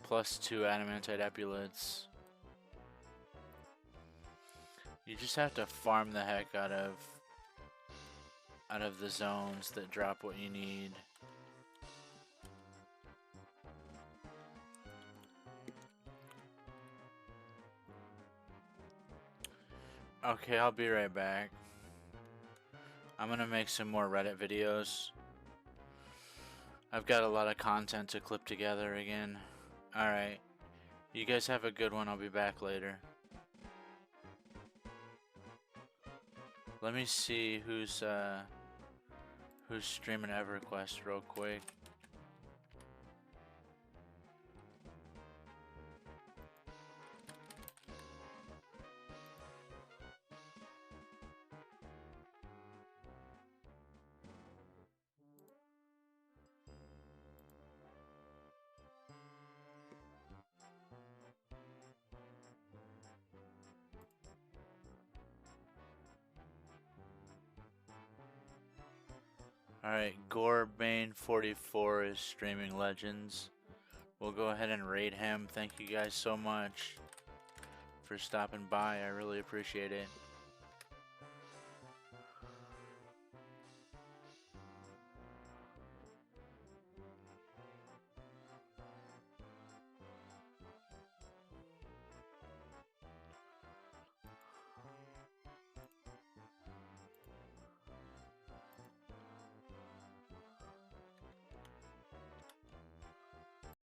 +2 Adamantite Epaulettes. You just have to farm the heck out of the zones that drop what you need. Okay, I'll be right back. I'm gonna make some more Reddit videos. I've got a lot of content to clip together again. Alright. You guys have a good one. I'll be back later. Let me see who's streaming Everquest real quick. Alright, Gorebane44 is streaming Legends. We'll go ahead and raid him. Thank you guys so much for stopping by. I really appreciate it.